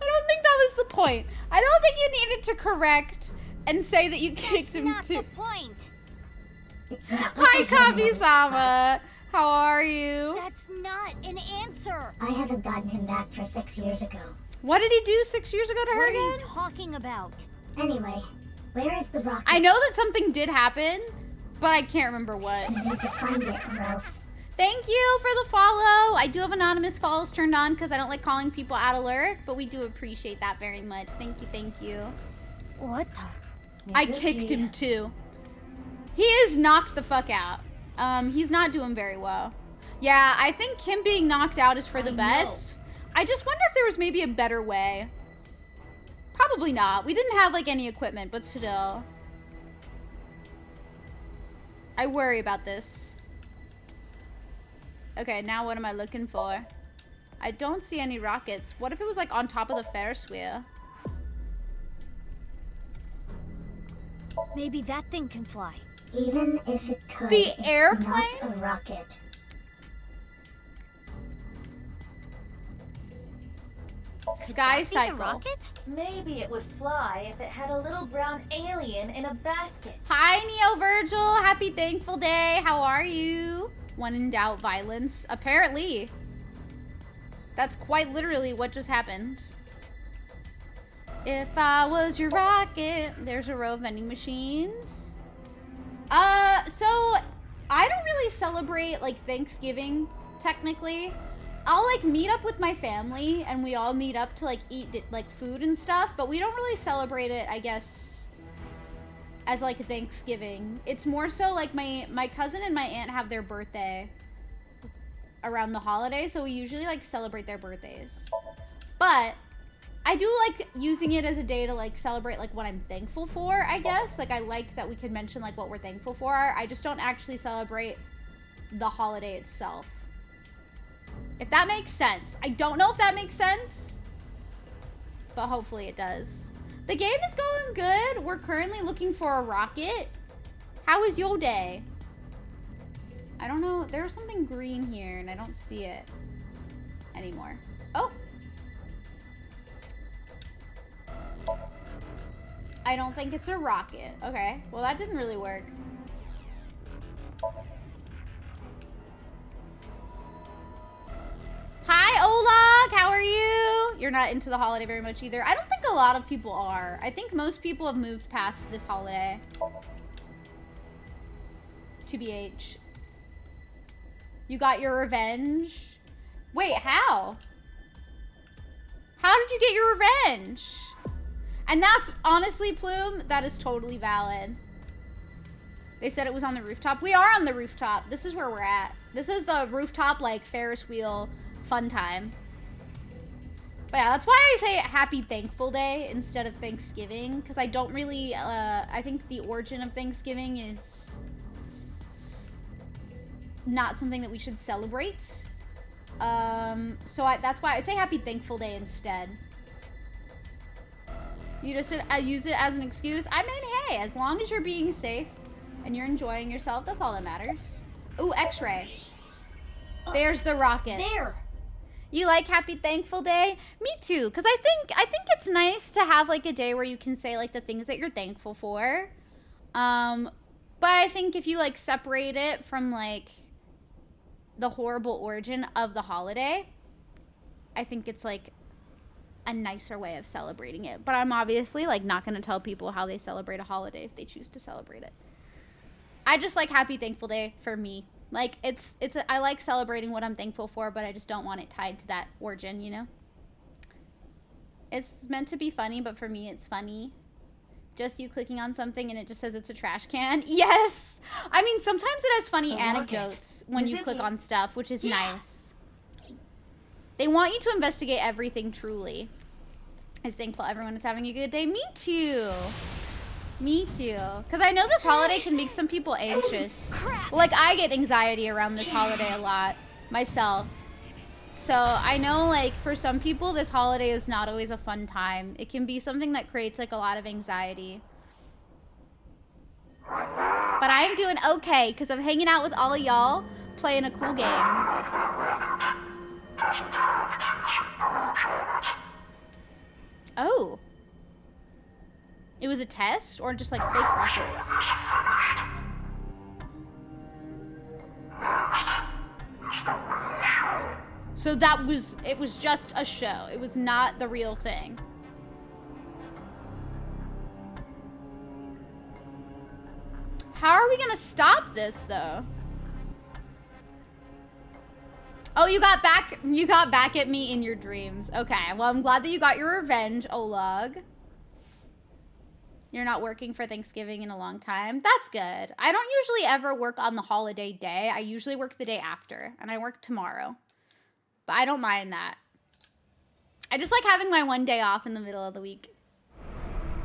Speaker 1: don't think that was the point. I don't think you needed to correct and say that you kicked him
Speaker 6: Not
Speaker 1: too.
Speaker 6: the point.
Speaker 5: It's not what
Speaker 1: Hi,
Speaker 5: I had in
Speaker 1: Kabi-sama. How are you?
Speaker 6: That's not an answer.
Speaker 5: I haven't gotten him back for 6 years ago.
Speaker 1: What did he do 6 years ago to her
Speaker 6: What are you
Speaker 1: again?
Speaker 6: talking about?
Speaker 5: Anyway, where is the rocket?
Speaker 1: I know that something did happen, but I can't remember what.
Speaker 5: I need to find it or else.
Speaker 1: Thank you for the follow. I do have anonymous follows turned on because I don't like calling people out alert, but we do appreciate that very much. Thank you, thank you.
Speaker 6: What the?
Speaker 1: I kicked him too. He is knocked the fuck out. He's not doing very well. Yeah, I think him being knocked out is for the best. I just wonder if there was maybe a better way. Probably not. We didn't have like any equipment, but still. I worry about this. Okay, now what am I looking for? I don't see any rockets. What if it was like on top of the Ferris wheel?
Speaker 6: Maybe that thing can fly.
Speaker 5: Even if it could,
Speaker 1: The
Speaker 5: it's
Speaker 1: airplane?
Speaker 5: not a rocket.
Speaker 1: Sky
Speaker 6: Is that a
Speaker 1: cycle.
Speaker 6: rocket?
Speaker 10: Maybe it would fly if it had a little brown alien in a basket.
Speaker 1: Hi, Neo Virgil. Happy Thankful Day. How are you? When in doubt, violence. Apparently. That's quite literally what just happened. If I was your rocket. There's a row of vending machines. So I don't really celebrate like Thanksgiving, technically. I'll like meet up with my family and we all meet up to like eat like food and stuff, but we don't really celebrate it, I guess, as like Thanksgiving. It's more so like my cousin and my aunt have their birthday around the holiday, so we usually like celebrate their birthdays. But I do like using it as a day to like celebrate like what I'm thankful for, I guess. Like I like that we can mention like what we're thankful for. I just don't actually celebrate the holiday itself. If that makes sense. I don't know if that makes sense, but hopefully it does. The game is going good. We're currently looking for a rocket. How is your day? I don't know. There's something green here and I don't see it anymore. Oh. I don't think it's a rocket. Okay. Well, that didn't really work. Hi, Oleg. How are you? you're not into the holiday very much either. I don't think a lot of people are. I think most people have moved past this holiday. TBH. You got your revenge? Wait, how? How did you get your revenge? And that's, honestly, Plume, that is totally valid. They said it was on the rooftop. We are on the rooftop. This is where we're at. This is the rooftop, like, Ferris wheel fun time. But yeah, that's why I say Happy Thankful Day instead of Thanksgiving. Because I don't really, I think the origin of Thanksgiving is not something that we should celebrate. So that's why I say Happy Thankful Day instead. You just use it as an excuse. I mean, hey, as long as you're being safe and you're enjoying yourself, that's all that matters. Ooh, X-ray. There's the rockets.
Speaker 6: There.
Speaker 1: You like Happy Thankful Day? Me too, because I think it's nice to have like a day where you can say like the things that you're thankful for. But I think if you like separate it from like the horrible origin of the holiday, I think it's like a nicer way of celebrating it. But I'm obviously like not going to tell people how they celebrate a holiday if they choose to celebrate it. I just like Happy Thankful Day for me. Like I like celebrating what I'm thankful for, but I just don't want it tied to that origin, you know? It's meant to be funny, but for me it's funny. Just you clicking on something and it just says it's a trash can. Yes! I mean, sometimes it has funny anecdotes when you click on stuff, which is nice. They want you to investigate everything truly. I was thankful everyone is having a good day. Me too. Me too. Because I know this holiday can make some people anxious. Like, I get anxiety around this holiday a lot myself. So I know, like, for some people, this holiday is not always a fun time. It can be something that creates, like, a lot of anxiety. But I'm doing okay because I'm hanging out with all of y'all playing a cool game. Oh. It was a test or just like fake rockets? So it was just a show. It was not the real thing. How are we gonna stop this though? Oh, you got back at me in your dreams. Okay, well, I'm glad that you got your revenge, Olag. You're not working for Thanksgiving in a long time. That's good. I don't usually ever work on the holiday day. I usually work the day after, and I work tomorrow. But I don't mind that. I just like having my one day off in the middle of the week.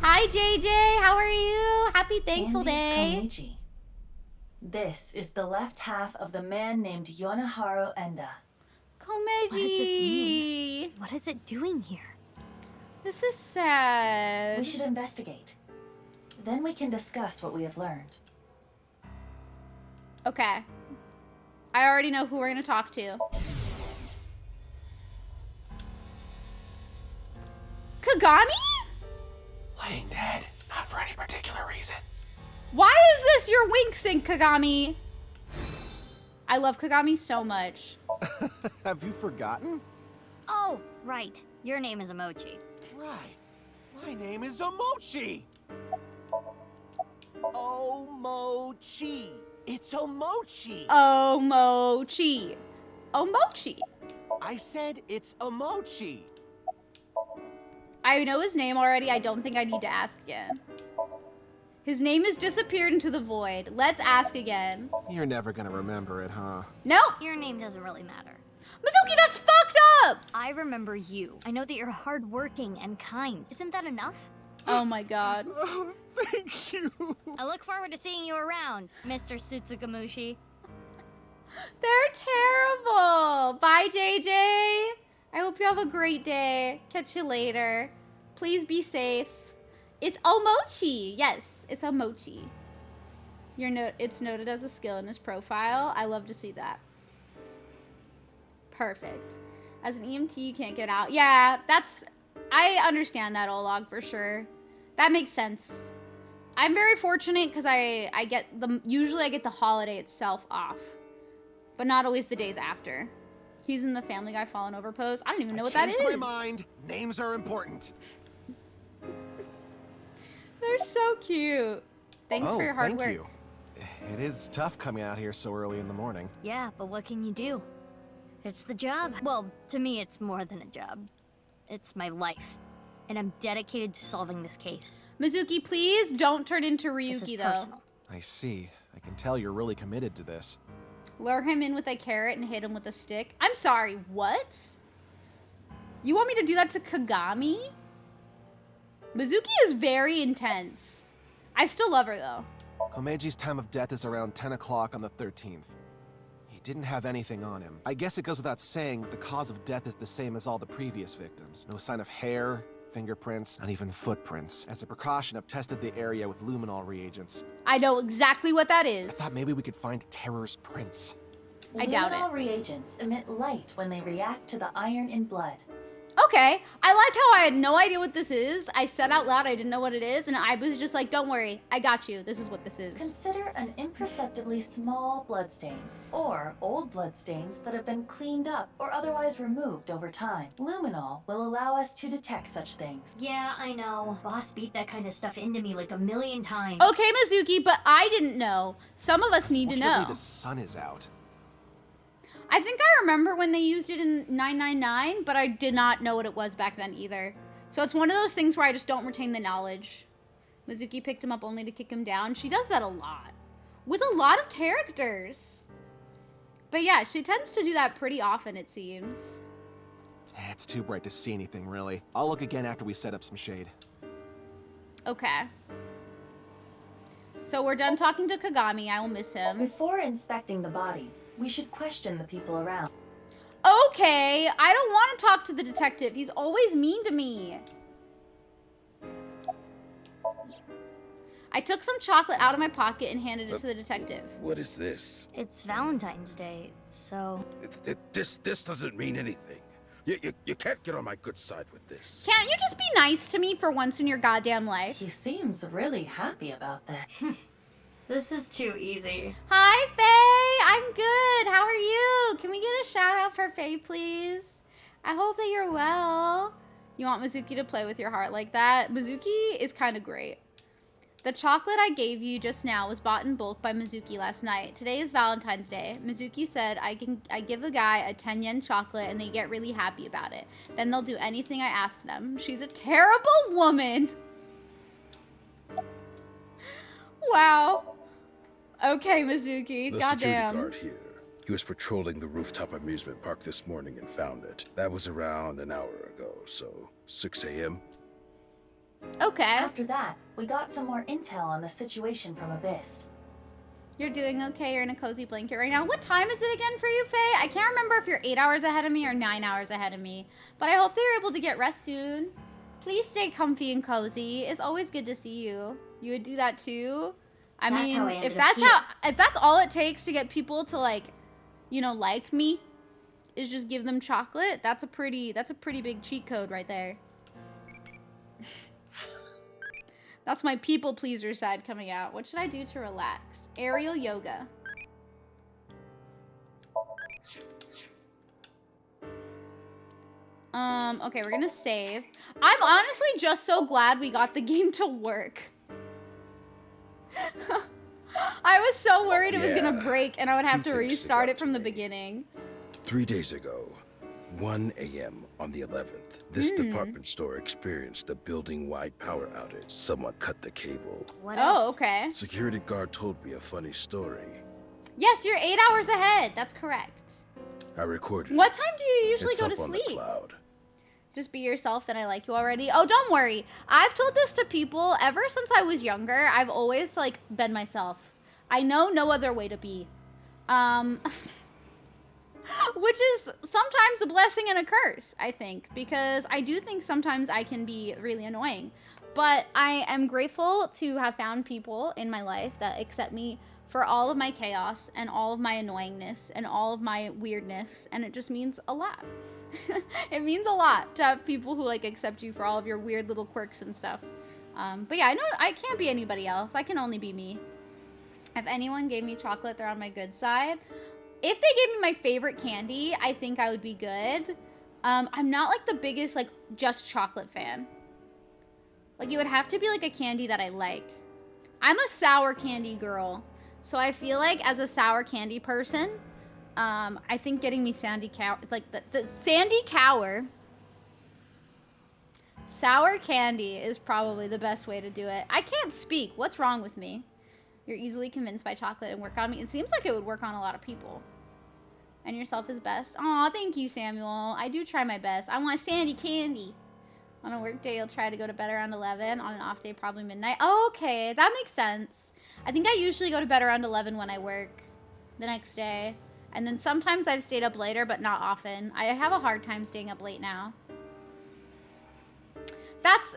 Speaker 1: Hi, JJ. How are you? Happy Thankful Day.
Speaker 10: Komeiji. This is the left half of the man named Yonaharu Enda.
Speaker 1: Komeiji.
Speaker 6: What does this mean? What is it doing here?
Speaker 1: This is sad.
Speaker 10: We should investigate. Then we can discuss what we have learned.
Speaker 1: Okay. I already know who we're going to talk to. Kagami?
Speaker 7: Laying dead, not for any particular reason.
Speaker 1: Why is this your wink sync, Kagami? I love Kagami so much.
Speaker 7: Have you forgotten?
Speaker 6: Oh, right. Your name is Emochi.
Speaker 7: Right. My name is Omochi. Omochi. It's Omochi.
Speaker 1: Omochi. Omochi.
Speaker 7: I said it's Omochi.
Speaker 1: I know his name already. I don't think I need to ask again. His name has disappeared into the void. Let's ask again.
Speaker 7: You're never gonna remember it, huh?
Speaker 1: Nope.
Speaker 6: Your name doesn't really matter.
Speaker 1: Mizuki, that's fucked up!
Speaker 6: I remember you. I know that you're hardworking and kind. Isn't that enough?
Speaker 1: Oh my god.
Speaker 7: Oh, thank you.
Speaker 6: I look forward to seeing you around, Mr. Sutsugamushi.
Speaker 1: They're terrible. Bye, JJ. I hope you have a great day. Catch you later. Please be safe. It's Omochi. Yes, it's Omochi. It's noted as a skill in his profile. I love to see that. Perfect. As an EMT, you can't get out. Yeah, I understand that, Olag, for sure. That makes sense. I'm very fortunate because usually I get the holiday itself off, but not always the days after. He's in the Family Guy falling over pose. I don't even know what that is.
Speaker 7: Changed my mind. Names are important.
Speaker 1: They're so cute. Thanks for your hard work.
Speaker 7: Thank you. It is tough coming out here so early in the morning.
Speaker 6: Yeah, but what can you do? It's the job. Well, to me, it's more than a job. It's my life. And I'm dedicated to solving this case.
Speaker 1: Mizuki, please don't turn into Ryuki,
Speaker 6: This is
Speaker 1: though.
Speaker 6: personal.
Speaker 7: I see. I can tell you're really committed to this.
Speaker 1: Lure him in with a carrot and hit him with a stick. I'm sorry, what? You want me to do that to Kagami? Mizuki is very intense. I still love her, though.
Speaker 7: Komeji's time of death is around 10 o'clock on the 13th. He didn't have anything on him. I guess it goes without saying that the cause of death is the same as all the previous victims. No sign of hair, fingerprints, not even footprints. As a precaution, I've tested the area with luminol reagents.
Speaker 1: I know exactly what that
Speaker 7: I
Speaker 1: is.
Speaker 7: thought maybe we could find Terror's prints.
Speaker 1: I doubt it.
Speaker 10: Luminol reagents emit light when they react to the iron in blood.
Speaker 1: Okay, I like how I had no idea what this is. I said out loud I didn't know what it is, and I was just like, don't worry, I got you. This is what this is.
Speaker 10: Consider an imperceptibly small bloodstain, or old bloodstains that have been cleaned up or otherwise removed over time. Luminol will allow us to detect such things.
Speaker 6: Yeah, I know. Boss beat that kind of stuff into me like a million times.
Speaker 1: Okay, Mizuki, but I didn't know. Some of us need to know.
Speaker 7: Fortunately, the sun is out.
Speaker 1: I think I remember when they used it in 999, but I did not know what it was back then either. So it's one of those things where I just don't retain the knowledge. Mizuki picked him up only to kick him down. She does that a lot. With a lot of characters. But yeah, she tends to do that pretty often, it seems.
Speaker 7: It's too bright to see anything, really. I'll look again after we set up some shade.
Speaker 1: Okay. So we're done talking to Kagami. I will miss him.
Speaker 10: Before inspecting the body, we should question the people around.
Speaker 1: Okay, I don't want to talk to the detective. He's always mean to me. I took some chocolate out of my pocket and handed it to the detective.
Speaker 14: What is this?
Speaker 6: It's Valentine's Day, so...
Speaker 14: This doesn't mean anything. You can't get on my good side with this.
Speaker 1: Can't you just be nice to me for once in your goddamn life?
Speaker 10: He seems really happy about that.
Speaker 6: This is too easy.
Speaker 1: Hi, Faye. I'm good. How are you? Can we get a shout out for Faye, please? I hope that you're well. You want Mizuki to play with your heart like that? Mizuki is kind of great. The chocolate I gave you just now was bought in bulk by Mizuki last night. Today is Valentine's Day. Mizuki said I give a guy a 10 yen chocolate and they get really happy about it. Then they'll do anything I ask them. She's a terrible woman. Wow. Okay, Mizuki.
Speaker 14: The
Speaker 1: Goddamn.
Speaker 14: security guard here. He was patrolling the rooftop amusement park this morning and found it. That was around an hour ago, so 6 a.m.
Speaker 1: Okay.
Speaker 10: After that, we got some more intel on the situation from Abyss.
Speaker 1: You're doing okay. You're in a cozy blanket right now. What time is it again for you, Faye? I can't remember if you're 8 hours ahead of me or 9 hours ahead of me. But I hope that you're able to get rest soon. Please stay comfy and cozy. It's always good to see you. You would do that too? I mean, if that's all it takes to get people to like me, is just give them chocolate, that's a pretty big cheat code right there. That's my people pleaser side coming out. What should I do to relax? Aerial yoga. Okay, we're gonna save. I'm honestly just so glad we got the game to work. I was so worried it was gonna break and I would have to restart it from the beginning.
Speaker 14: 3 days ago, 1 a.m. on the 11th, this department store experienced a building-wide power outage. Someone cut the cable.
Speaker 1: What else? Oh, okay.
Speaker 14: Security guard told me a funny story.
Speaker 1: Yes, you're 8 hours ahead. That's correct.
Speaker 14: I recorded.
Speaker 1: What time do you usually
Speaker 14: It's
Speaker 1: go
Speaker 14: up
Speaker 1: to
Speaker 14: on
Speaker 1: sleep?
Speaker 14: the cloud.
Speaker 1: Just be yourself, then I like you already. Oh, don't worry. I've told this to people ever since I was younger. I've always like been myself. I know no other way to be. Which is sometimes a blessing and a curse, I think, because I do think sometimes I can be really annoying. But I am grateful to have found people in my life that accept me for all of my chaos and all of my annoyingness and all of my weirdness, and it just means a lot. It means a lot to have people who like accept you for all of your weird little quirks and stuff. But yeah, I know I can't be anybody else. I can only be me. If anyone gave me chocolate, they're on my good side. if they gave me my favorite candy, I think I would be good. I'm not like the biggest like just chocolate fan. Like it would have to be like a candy that I like. I'm a sour candy girl. So I feel like as a sour candy person, I think getting me Sandy Cow, like the Sandy Cower sour candy is probably the best way to do it. I can't speak. What's wrong with me? You're easily convinced by chocolate and work on me. It seems like it would work on a lot of people. And yourself is best. Aw, thank you, Samuel. I do try my best. I want Sandy candy. On a work day, you'll try to go to bed around 11. On an off day, probably midnight. Oh, okay, that makes sense. I think I usually go to bed around 11 when I work the next day. And then sometimes I've stayed up later, but not often. I have a hard time staying up late now.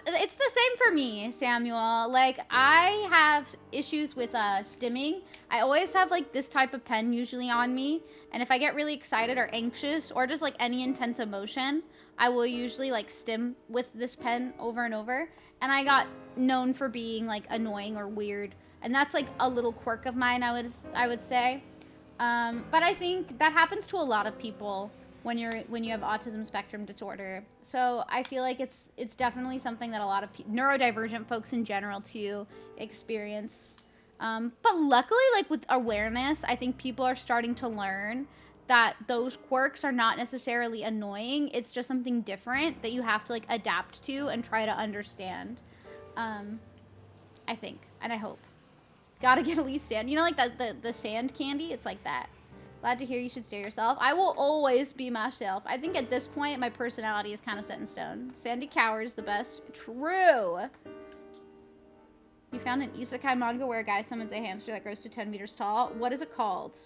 Speaker 1: It's the same for me, Samuel. Like, I have issues with stimming. I always have like this type of pen usually on me. And if I get really excited or anxious or just like any intense emotion, I will usually like stim with this pen over and over. And I got known for being like annoying or weird. And that's like a little quirk of mine, I would say. But I think that happens to a lot of people when you have autism spectrum disorder. So I feel like it's definitely something that a lot of neurodivergent folks in general too experience. But luckily, like with awareness, I think people are starting to learn that those quirks are not necessarily annoying. It's just something different that you have to like adapt to and try to understand. I think, and I hope. Gotta get at least sand. You know, like the sand candy? It's like that. Glad to hear you should stay yourself. I will always be myself. I think at this point, my personality is kind of set in stone. Sandy Cower is the best. True. You found an isekai manga where a guy summons a hamster that grows to 10 meters tall. What is it called?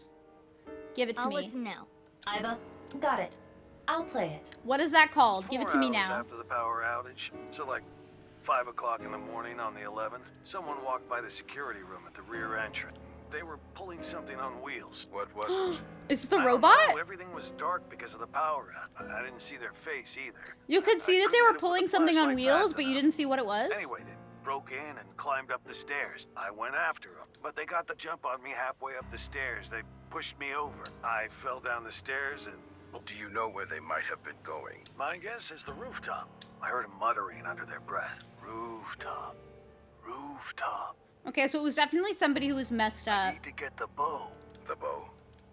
Speaker 1: Give it to me.
Speaker 6: I'll listen now.
Speaker 10: Iva, got it. I'll play it.
Speaker 1: What is that called? Give it to me
Speaker 3: 4 hours
Speaker 1: now.
Speaker 3: after the power outage, so like 5 o'clock in the morning on the 11th, someone walked by the security room at the rear entrance. They were pulling something on wheels. What was it?
Speaker 1: Is it the
Speaker 3: I don't
Speaker 1: robot?
Speaker 3: know. Everything was dark because of the power out. I didn't see their face either.
Speaker 1: You could see that they were pulling something on wheels, but you didn't see what it was?
Speaker 3: Anyway, they broke in and climbed up the stairs. I went after them, but they got the jump on me halfway up the stairs. They pushed me over. I fell down the stairs and...
Speaker 14: Well, do you know where they might have been going?
Speaker 3: My guess is the rooftop. I heard them muttering under their breath. Rooftop. Rooftop.
Speaker 1: Okay, so it was definitely somebody who was messed up.
Speaker 3: I need to get the bow. The bow?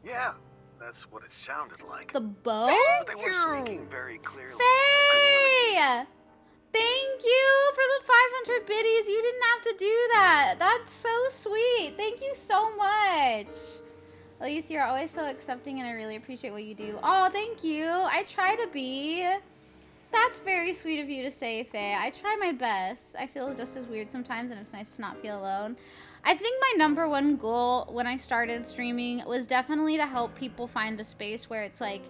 Speaker 3: Yeah, that's what it sounded like.
Speaker 1: The bow?
Speaker 3: But they were speaking very clearly.
Speaker 1: Faye! Thank you for the 500 biddies. You didn't have to do that. That's so sweet. Thank you so much. Elise, you're always so accepting and I really appreciate what you do. Oh, thank you. I try to be. That's very sweet of you to say, Faye. I try my best. I feel just as weird sometimes, and it's nice to not feel alone. I think my #1 goal when I started streaming was definitely to help people find a space where it's like,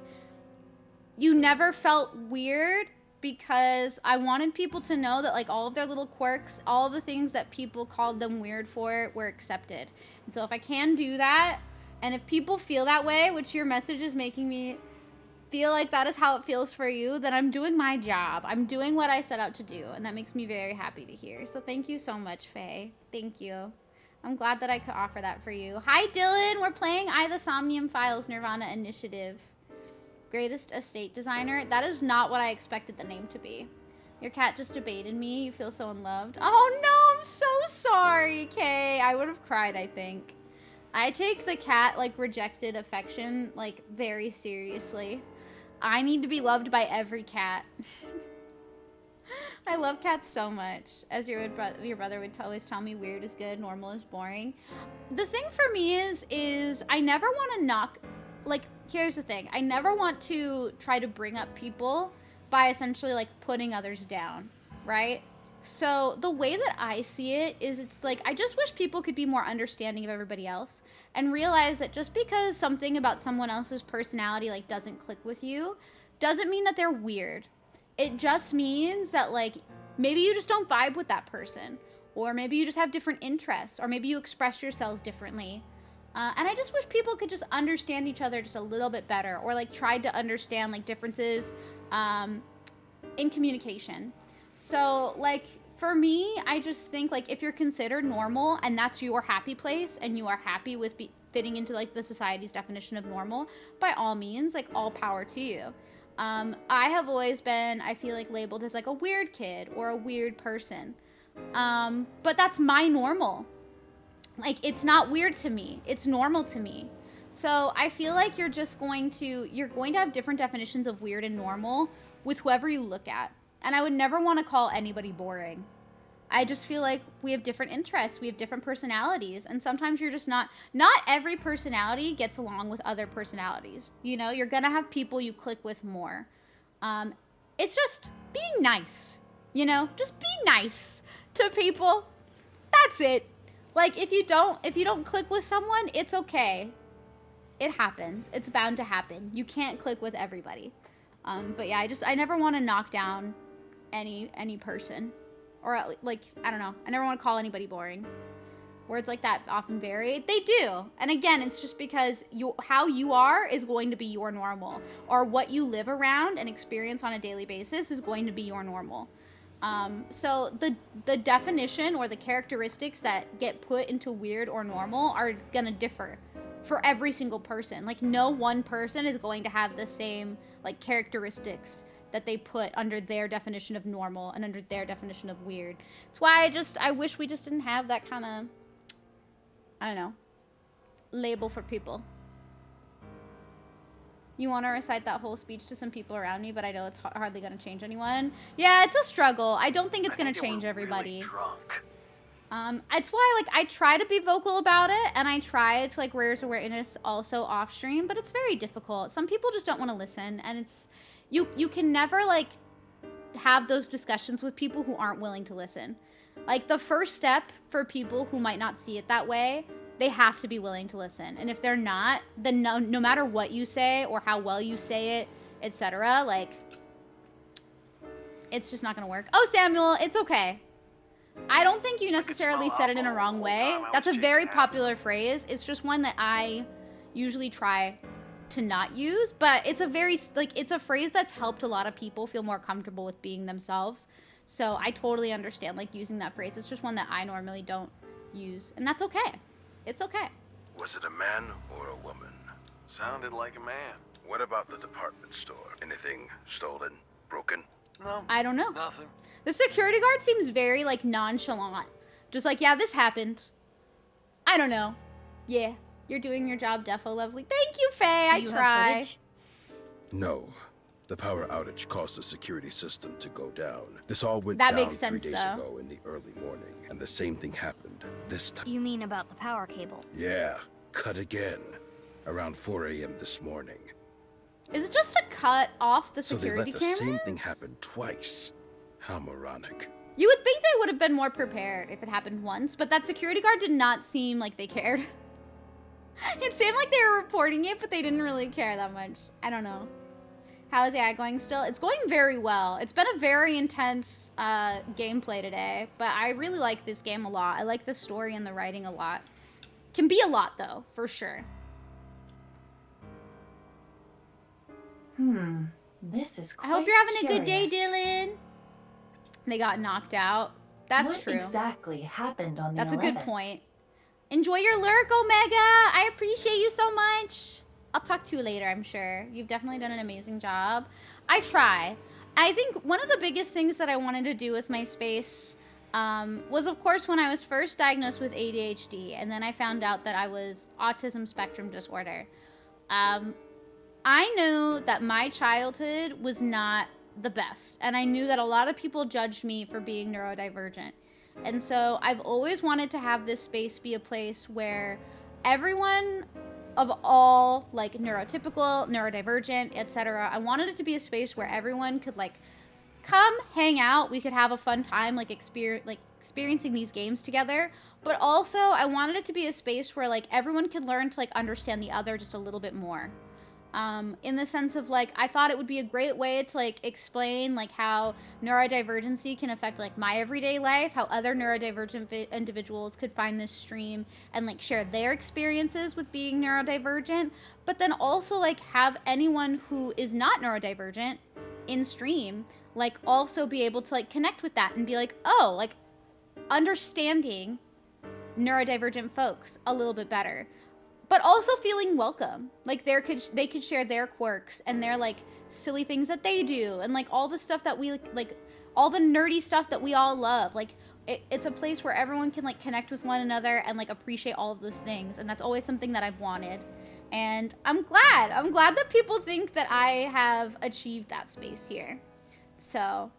Speaker 1: you never felt weird, because I wanted people to know that like all of their little quirks, all the things that people called them weird for were accepted. And so if I can do that, and if people feel that way, which your message is making me feel like that is how it feels for you, then I'm doing my job. I'm doing what I set out to do, and that makes me very happy to hear. So thank you so much, Faye. Thank you. I'm glad that I could offer that for you. Hi, Dylan. We're playing the Somnium Files Nirvana Initiative. Greatest estate designer. That is not what I expected the name to be. Your cat just debated me. You feel so unloved. Oh, no. I'm so sorry, Kay. I would have cried, I think. I take the cat, like, rejected affection, like, very seriously. I need to be loved by every cat. I love cats so much. As your brother would always tell me, weird is good, normal is boring. The thing for me is I never want to knock... Like, here's the thing. I never want to try to bring up people by essentially, like, putting others down, right? So the way that I see it is it's like, I just wish people could be more understanding of everybody else and realize that just because something about someone else's personality like doesn't click with you doesn't mean that they're weird. It just means that like maybe you just don't vibe with that person, or maybe you just have different interests, or maybe you express yourselves differently. And I just wish people could just understand each other just a little bit better, or like try to understand like differences in communication. So, like, for me, I just think, like, if you're considered normal and that's your happy place and you are happy with fitting into like the society's definition of normal, by all means, like all power to you. I have always been, I feel like, labeled as like a weird kid or a weird person. But that's my normal. Like, it's not weird to me. It's normal to me. So I feel like you're going to have different definitions of weird and normal with whoever you look at. And I would never want to call anybody boring. I just feel like we have different interests. We have different personalities. And sometimes you're just not every personality gets along with other personalities. You know, you're going to have people you click with more. It's just being nice, you know, just be nice to people. That's it. Like, if you don't click with someone, it's okay. It happens. It's bound to happen. You can't click with everybody. But yeah, I never want to knock down any person. Or, like, I don't know. I never want to call anybody boring. Words like that often vary. They do. And again, it's just because how you are is going to be your normal. Or what you live around and experience on a daily basis is going to be your normal. So the definition or the characteristics that get put into weird or normal are gonna differ for every single person. Like, no one person is going to have the same, like, characteristics that they put under their definition of normal and under their definition of weird. That's why I wish we just didn't have that kind of, I don't know, label for people. You want to recite that whole speech to some people around me, but I know it's hardly going to change anyone. Yeah, it's a struggle. I don't think it's going to change everybody.
Speaker 3: Really drunk.
Speaker 1: It's why, like, I try to be vocal about it, and I try to, like, raise awareness also off stream, but it's very difficult. Some people just don't want to listen, and it's, you can never, like, have those discussions with people who aren't willing to listen. Like, the first step for people who might not see it that way, they have to be willing to listen. And if they're not, then no matter what you say or how well you say it, etc., like, it's just not gonna work. Oh, Samuel, it's okay. I don't think you necessarily said it in a wrong way. That's a very popular phrase. It's just one that I usually try to not use, but it's a very, like, it's a phrase that's helped a lot of people feel more comfortable with being themselves. So I totally understand, like, using that phrase. It's just one that I normally don't use, and that's okay. It's okay.
Speaker 14: Was it a man or a woman?
Speaker 3: Sounded like a man.
Speaker 14: What about the department store? Anything stolen? Broken?
Speaker 3: No.
Speaker 1: I don't know.
Speaker 3: Nothing.
Speaker 1: The security guard seems very, like, nonchalant. Just like, yeah, this happened. I don't know. Yeah, you're doing your job, defo lovely. Thank you, Faye. I try.
Speaker 14: No. The power outage caused the security system to go down. This all went
Speaker 1: That
Speaker 14: down
Speaker 1: makes sense,
Speaker 14: 3 days
Speaker 1: though.
Speaker 14: ago in the early morning, and the same thing happened this time.
Speaker 6: You mean about the power cable?
Speaker 14: Yeah, cut again. Around 4 a.m. this morning.
Speaker 1: Is it just to cut off the
Speaker 14: So they
Speaker 1: security
Speaker 14: let the
Speaker 1: cameras?
Speaker 14: same thing happen twice. How moronic.
Speaker 1: You would think they would have been more prepared if it happened once, but that security guard did not seem like they cared. It seemed like they were reporting it, but they didn't really care that much. I don't know. How is AI going still? It's going very well. It's been a very intense gameplay today, but I really like this game a lot. I like the story and the writing a lot. Can be a lot, though, for sure.
Speaker 10: This is quite
Speaker 1: I hope you're having a good day,
Speaker 10: curious.
Speaker 1: Dylan. They got knocked out. That's
Speaker 10: what
Speaker 1: true.
Speaker 10: exactly happened on the
Speaker 1: That's
Speaker 10: 11th?
Speaker 1: a good point. Enjoy your lurk, Omega. I appreciate you so much. I'll talk to you later, I'm sure. You've definitely done an amazing job. I try. I think one of the biggest things that I wanted to do with my space was, of course, when I was first diagnosed with ADHD, and then I found out that I was autism spectrum disorder. I knew that my childhood was not the best, and I knew that a lot of people judged me for being neurodivergent. And so I've always wanted to have this space be a place where everyone of all, like, neurotypical, neurodivergent, etc., I wanted it to be a space where everyone could, like, come hang out. We could have a fun time, like, experiencing these games together. But also, I wanted it to be a space where, like, everyone could learn to, like, understand the other just a little bit more. In the sense of, like, I thought it would be a great way to, like, explain, like, how neurodivergency can affect, like, my everyday life, how other neurodivergent individuals could find this stream and, like, share their experiences with being neurodivergent, but then also, like, have anyone who is not neurodivergent in stream, like, also be able to, like, connect with that and be like, oh, like, understanding neurodivergent folks a little bit better. but also feeling welcome. Like they could share their quirks and their like silly things that they do, and like all the stuff that we like all the nerdy stuff that we all love. Like it's a place where everyone can like connect with one another and like appreciate all of those things, and that's always something that I've wanted. And I'm glad that people think that I have achieved that space here. So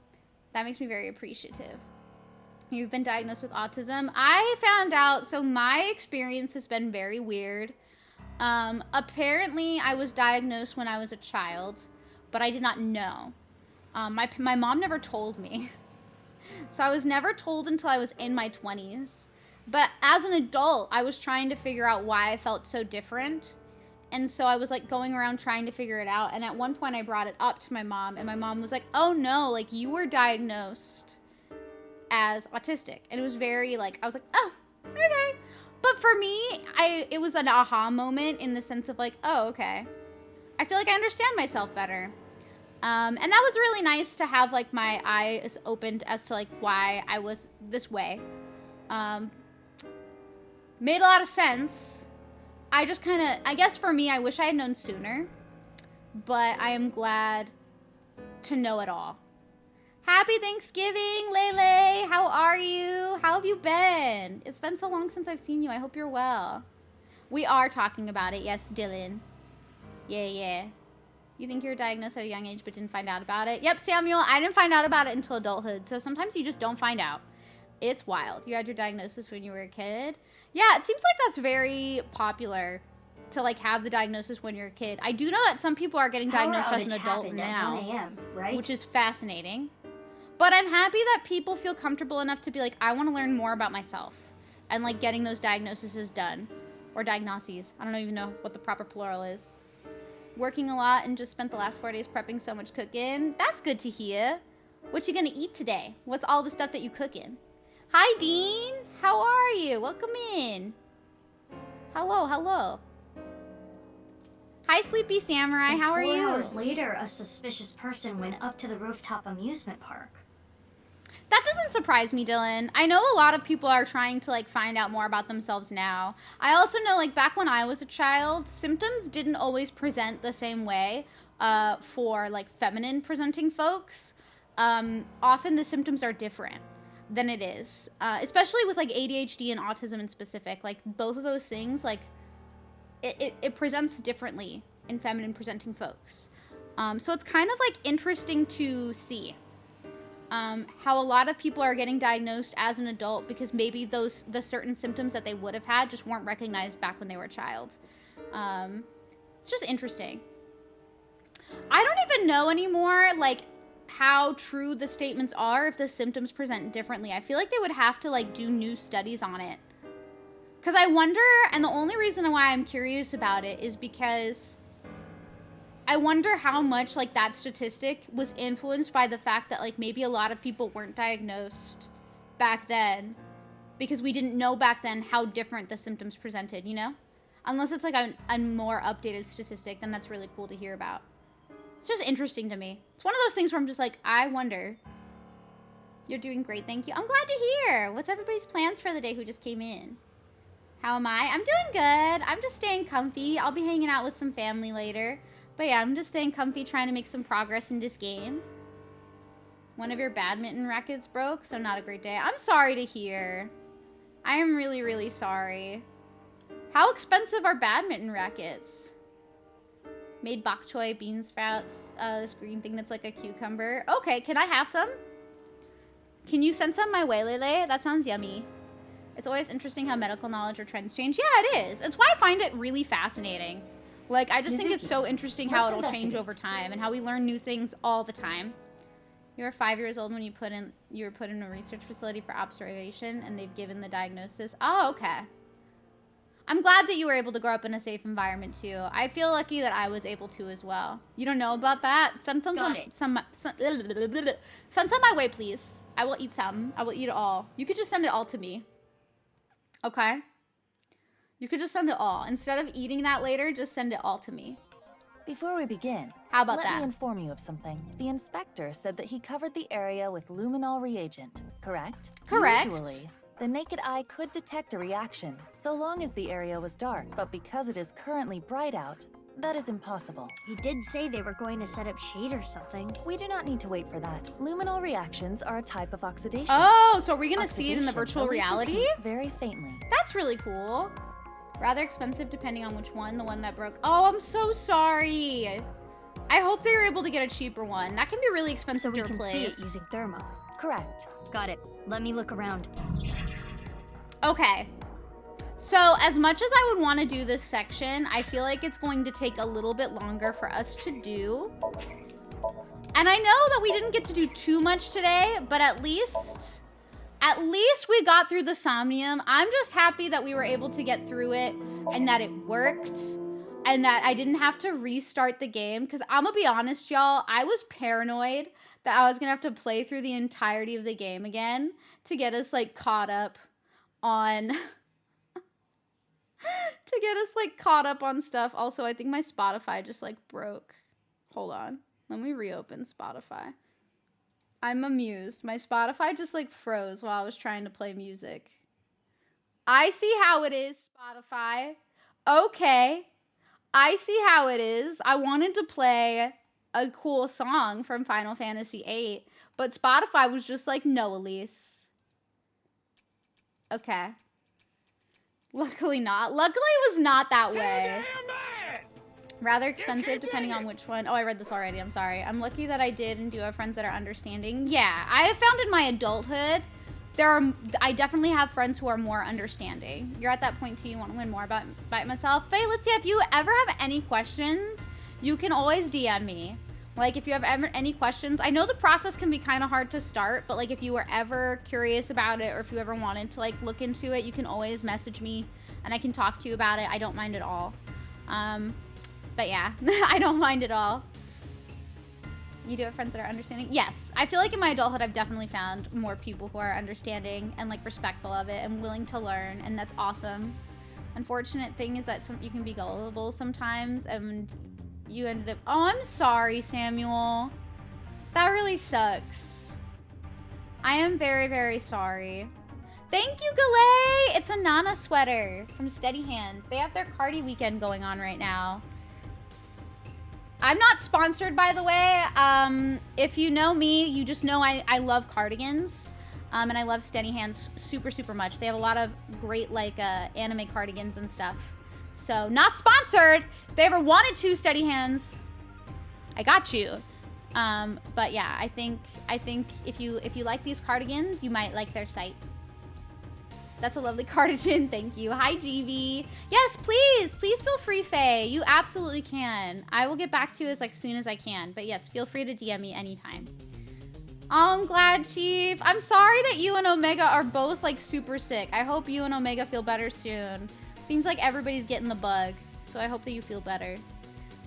Speaker 1: that makes me very appreciative. You've been diagnosed with autism. I found out, so my experience has been very weird. Apparently I was diagnosed when I was a child, but I did not know. My mom never told me. So I was never told until I was in my 20s. But as an adult, I was trying to figure out why I felt so different. And so I was like going around trying to figure it out. And at one point I brought it up to my mom, and my mom was like, oh no, like you were diagnosed as autistic. And it was very like, I was like, oh, okay. But for me, it was an aha moment in the sense of like, oh, okay. I feel like I understand myself better. And that was really nice to have like my eyes opened as to like why I was this way. Made a lot of sense. I just kind of, I guess for me, I wish I had known sooner, but I am glad to know it all. Happy Thanksgiving, Lele. How are you? How have you been? It's been so long since I've seen you. I hope you're well. We are talking about it. Yes, Dylan. Yeah. You think you were diagnosed at a young age but didn't find out about it? Yep, Samuel. I didn't find out about it until adulthood. So sometimes you just don't find out. It's wild. You had your diagnosis when you were a kid. Yeah, it seems like that's very popular to like have the diagnosis when you're a kid. I do know that some people are getting diagnosed as an adult now,
Speaker 5: at 1 a.m., right?
Speaker 1: which is fascinating. But I'm happy that people feel comfortable enough to be like, I want to learn more about myself, and like getting those diagnoses done, or diagnoses. I don't even know what the proper plural is. Working a lot and just spent the last 4 days prepping so much cooking. That's good to hear. What you gonna eat today? What's all the stuff that you cooking? Hi, Dean. How are you? Welcome in. Hello. Hi, Sleepy Samurai. How are you?
Speaker 5: 4 hours later, a suspicious person went up to the rooftop amusement park.
Speaker 1: That doesn't surprise me, Dylan. I know a lot of people are trying to like find out more about themselves now. I also know like back when I was a child, symptoms didn't always present the same way for like feminine presenting folks. Often the symptoms are different than it is, especially with like ADHD and autism in specific. Like both of those things, like it presents differently in feminine presenting folks. So it's kind of like interesting to see how a lot of people are getting diagnosed as an adult because maybe the certain symptoms that they would have had just weren't recognized back when they were a child. It's just interesting. I don't even know anymore like how true the statements are if the symptoms present differently. I feel like they would have to like do new studies on it. Because I wonder, and the only reason why I'm curious about it is because I wonder how much like that statistic was influenced by the fact that like maybe a lot of people weren't diagnosed back then because we didn't know back then how different the symptoms presented, you know? Unless it's like a more updated statistic, then that's really cool to hear about. It's just interesting to me. It's one of those things where I'm just like, I wonder. You're doing great, thank you. I'm glad to hear. What's everybody's plans for the day who just came in? How am I? I'm doing good. I'm just staying comfy. I'll be hanging out with some family later. But yeah, I'm just staying comfy, trying to make some progress in this game. One of your badminton rackets broke, so not a great day. I'm sorry to hear. I am really, really sorry. How expensive are badminton rackets? Made bok choy, bean sprouts, this green thing that's like a cucumber. Okay, can I have some? Can you send some my way, Lele? That sounds yummy. It's always interesting how medical knowledge or trends change. Yeah, it is. It's why I find it really fascinating. Like, I just think it's so interesting how it'll change over time and how we learn new things all the time. You were 5 years old when you were put in a research facility for observation and they've given the diagnosis. Oh, okay. I'm glad that you were able to grow up in a safe environment too. I feel lucky that I was able to as well. You don't know about that? Send some my way, please. I will eat some. I will eat it all. You could just send it all to me. Okay? You could just send it all. Instead of eating that later, just send it all to me.
Speaker 2: Before we begin,
Speaker 1: how about
Speaker 2: let me inform you of something. The inspector said that he covered the area with luminol reagent, correct?
Speaker 1: Correct.
Speaker 2: Usually, The naked eye could detect a reaction, so long as the area was dark, but because it is currently bright out, that is impossible.
Speaker 6: He did say they were going to set up shade or something.
Speaker 2: We do not need to wait for that. Luminol reactions are a type of oxidation.
Speaker 1: Oh, so are we gonna see it in the virtual
Speaker 2: releases
Speaker 1: reality?
Speaker 2: heat very faintly.
Speaker 1: That's really cool. Rather expensive depending on which one, the one that broke. Oh, I'm so sorry. I hope they were able to get a cheaper one. That can be really expensive to replace.
Speaker 6: So we can see it using thermo.
Speaker 2: Correct.
Speaker 6: Got it. Let me look around.
Speaker 1: Okay. So as much as I would want to do this section, I feel like it's going to take a little bit longer for us to do. And I know that we didn't get to do too much today, but at least we got through the Somnium. I'm just happy that we were able to get through it and that it worked and that I didn't have to restart the game. Because I'm gonna be honest, y'all, I was paranoid that I was gonna have to play through the entirety of the game again to get us like caught up on stuff. Also, I think my Spotify just like broke. Hold on. Let me reopen Spotify. I'm amused. My Spotify just like froze while I was trying to play music. I see how it is, Spotify. Okay. I see how it is. I wanted to play a cool song from Final Fantasy VIII, but Spotify was just like, no, Elise. Okay. Luckily not. Luckily it was not that way. Rather expensive depending on which one. Oh, I read this already. I'm sorry. I'm lucky that I did and do have friends that are understanding. Yeah, I have found in my adulthood, I definitely have friends who are more understanding. You're at that point too. You want to learn more about myself. Faye, let's see. If you ever have any questions, you can always DM me. Like if you have ever any questions, I know the process can be kind of hard to start, but like if you were ever curious about it or if you ever wanted to like look into it, you can always message me and I can talk to you about it. I don't mind at all. But yeah, I don't mind at all. You do have friends that are understanding? Yes. I feel like in my adulthood, I've definitely found more people who are understanding and like respectful of it and willing to learn, and that's awesome. Unfortunate thing is that you can be gullible sometimes and you ended up, oh, I'm sorry, Samuel. That really sucks. I am very, very sorry. Thank you, Galay. It's a Nana sweater from Steady Hands. They have their Cardi weekend going on right now. I'm not sponsored, by the way. If you know me, you just know I love cardigans. And I love Steady Hands super, super much. They have a lot of great, like, anime cardigans and stuff. So, not sponsored. If they ever wanted to, Steady Hands, I got you. But yeah, I think if you like these cardigans, you might like their site. That's a lovely cardigan. Thank you. Hi, GV. Yes, please feel free, Faye. You absolutely can. I will get back to you as soon as I can. But yes, feel free to DM me anytime. Oh, I'm glad, Chief. I'm sorry that you and Omega are both like super sick. I hope you and Omega feel better soon. Seems like everybody's getting the bug, so I hope that you feel better.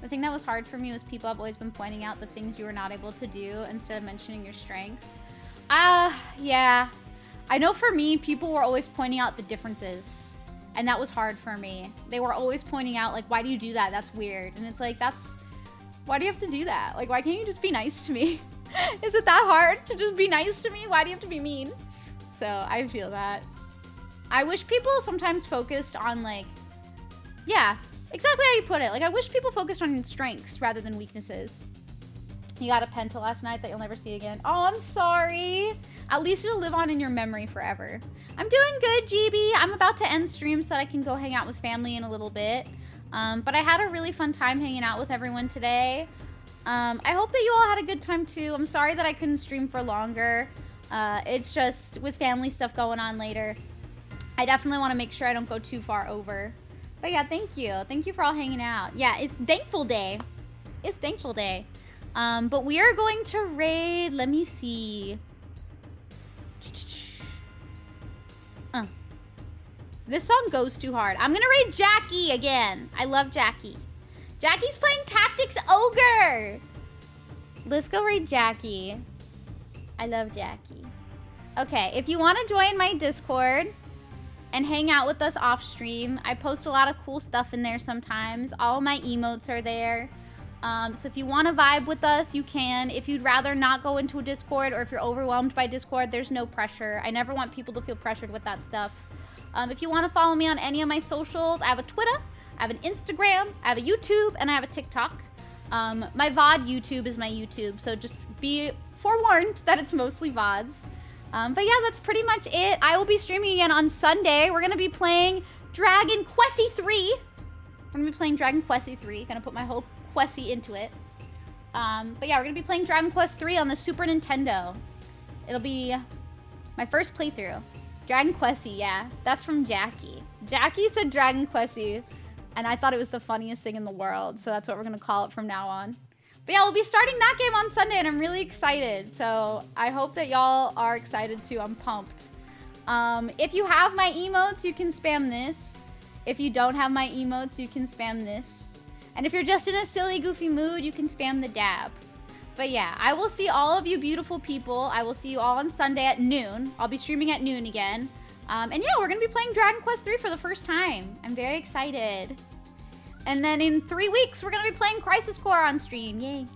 Speaker 1: The thing that was hard for me was people have always been pointing out the things you were not able to do instead of mentioning your strengths. Yeah. I know for me, people were always pointing out the differences, and that was hard for me. They were always pointing out, like, why do you do that? That's weird. And it's like, why do you have to do that? Like, why can't you just be nice to me? Is it that hard to just be nice to me? Why do you have to be mean? So I feel that. I wish people sometimes focused on, like, yeah, exactly how you put it. Like, I wish people focused on strengths rather than weaknesses. You got a penta last night that you'll never see again. Oh, I'm sorry. At least it'll live on in your memory forever. I'm doing good, GB. I'm about to end stream so that I can go hang out with family in a little bit. But I had a really fun time hanging out with everyone today. I hope that you all had a good time too. I'm sorry that I couldn't stream for longer. It's just with family stuff going on later. I definitely want to make sure I don't go too far over. But yeah, thank you. Thank you for all hanging out. Yeah, it's Thankful Day. It's Thankful Day. But we are going to raid, let me see. This song goes too hard. I'm gonna raid Jackie again. I love Jackie. Jackie's playing Tactics Ogre. Let's go raid Jackie. I love Jackie. Okay, if you want to join my Discord and hang out with us off stream, I post a lot of cool stuff in there sometimes. All my emotes are there. So if you want to vibe with us, you can. If you'd rather not go into a Discord, or if you're overwhelmed by Discord, there's no pressure. I never want people to feel pressured with that stuff. If you want to follow me on any of my socials, I have a Twitter, I have an Instagram, I have a YouTube, and I have a TikTok. My VOD YouTube is my YouTube, so just be forewarned that it's mostly VODs. But yeah, that's pretty much it. I will be streaming again on Sunday. We're going to be playing Dragon Quest 3. We're going to be playing Dragon Quest 3. Gonna put my whole Questy into it. But yeah, we're going to be playing Dragon Quest 3 on the Super Nintendo. It'll be my first playthrough. Dragon Questy, yeah. That's from Jackie. Jackie said Dragon Questy, and I thought it was the funniest thing in the world, so that's what we're going to call it from now on. But yeah, we'll be starting that game on Sunday, and I'm really excited. So I hope that y'all are excited too. I'm pumped. If you have my emotes, you can spam this. If you don't have my emotes, you can spam this. And if you're just in a silly, goofy mood, you can spam the dab. But yeah, I will see all of you beautiful people. I will see you all on Sunday at noon. I'll be streaming at noon again. And yeah, we're going to be playing Dragon Quest 3 for the first time. I'm very excited. And then in 3 weeks, we're going to be playing Crisis Core on stream. Yay.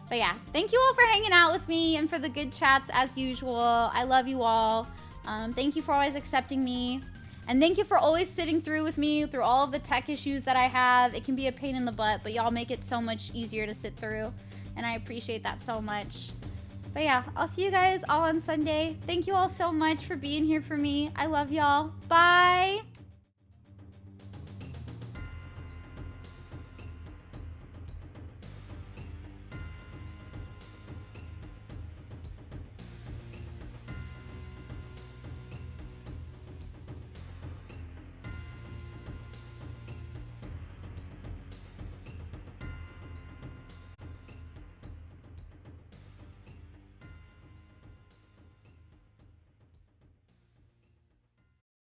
Speaker 1: But yeah, thank you all for hanging out with me and for the good chats as usual. I love you all. Thank you for always accepting me. And thank you for always sitting through with me through all of the tech issues that I have. It can be a pain in the butt, but y'all make it so much easier to sit through. And I appreciate that so much. But yeah, I'll see you guys all on Sunday. Thank you all so much for being here for me. I love y'all. Bye.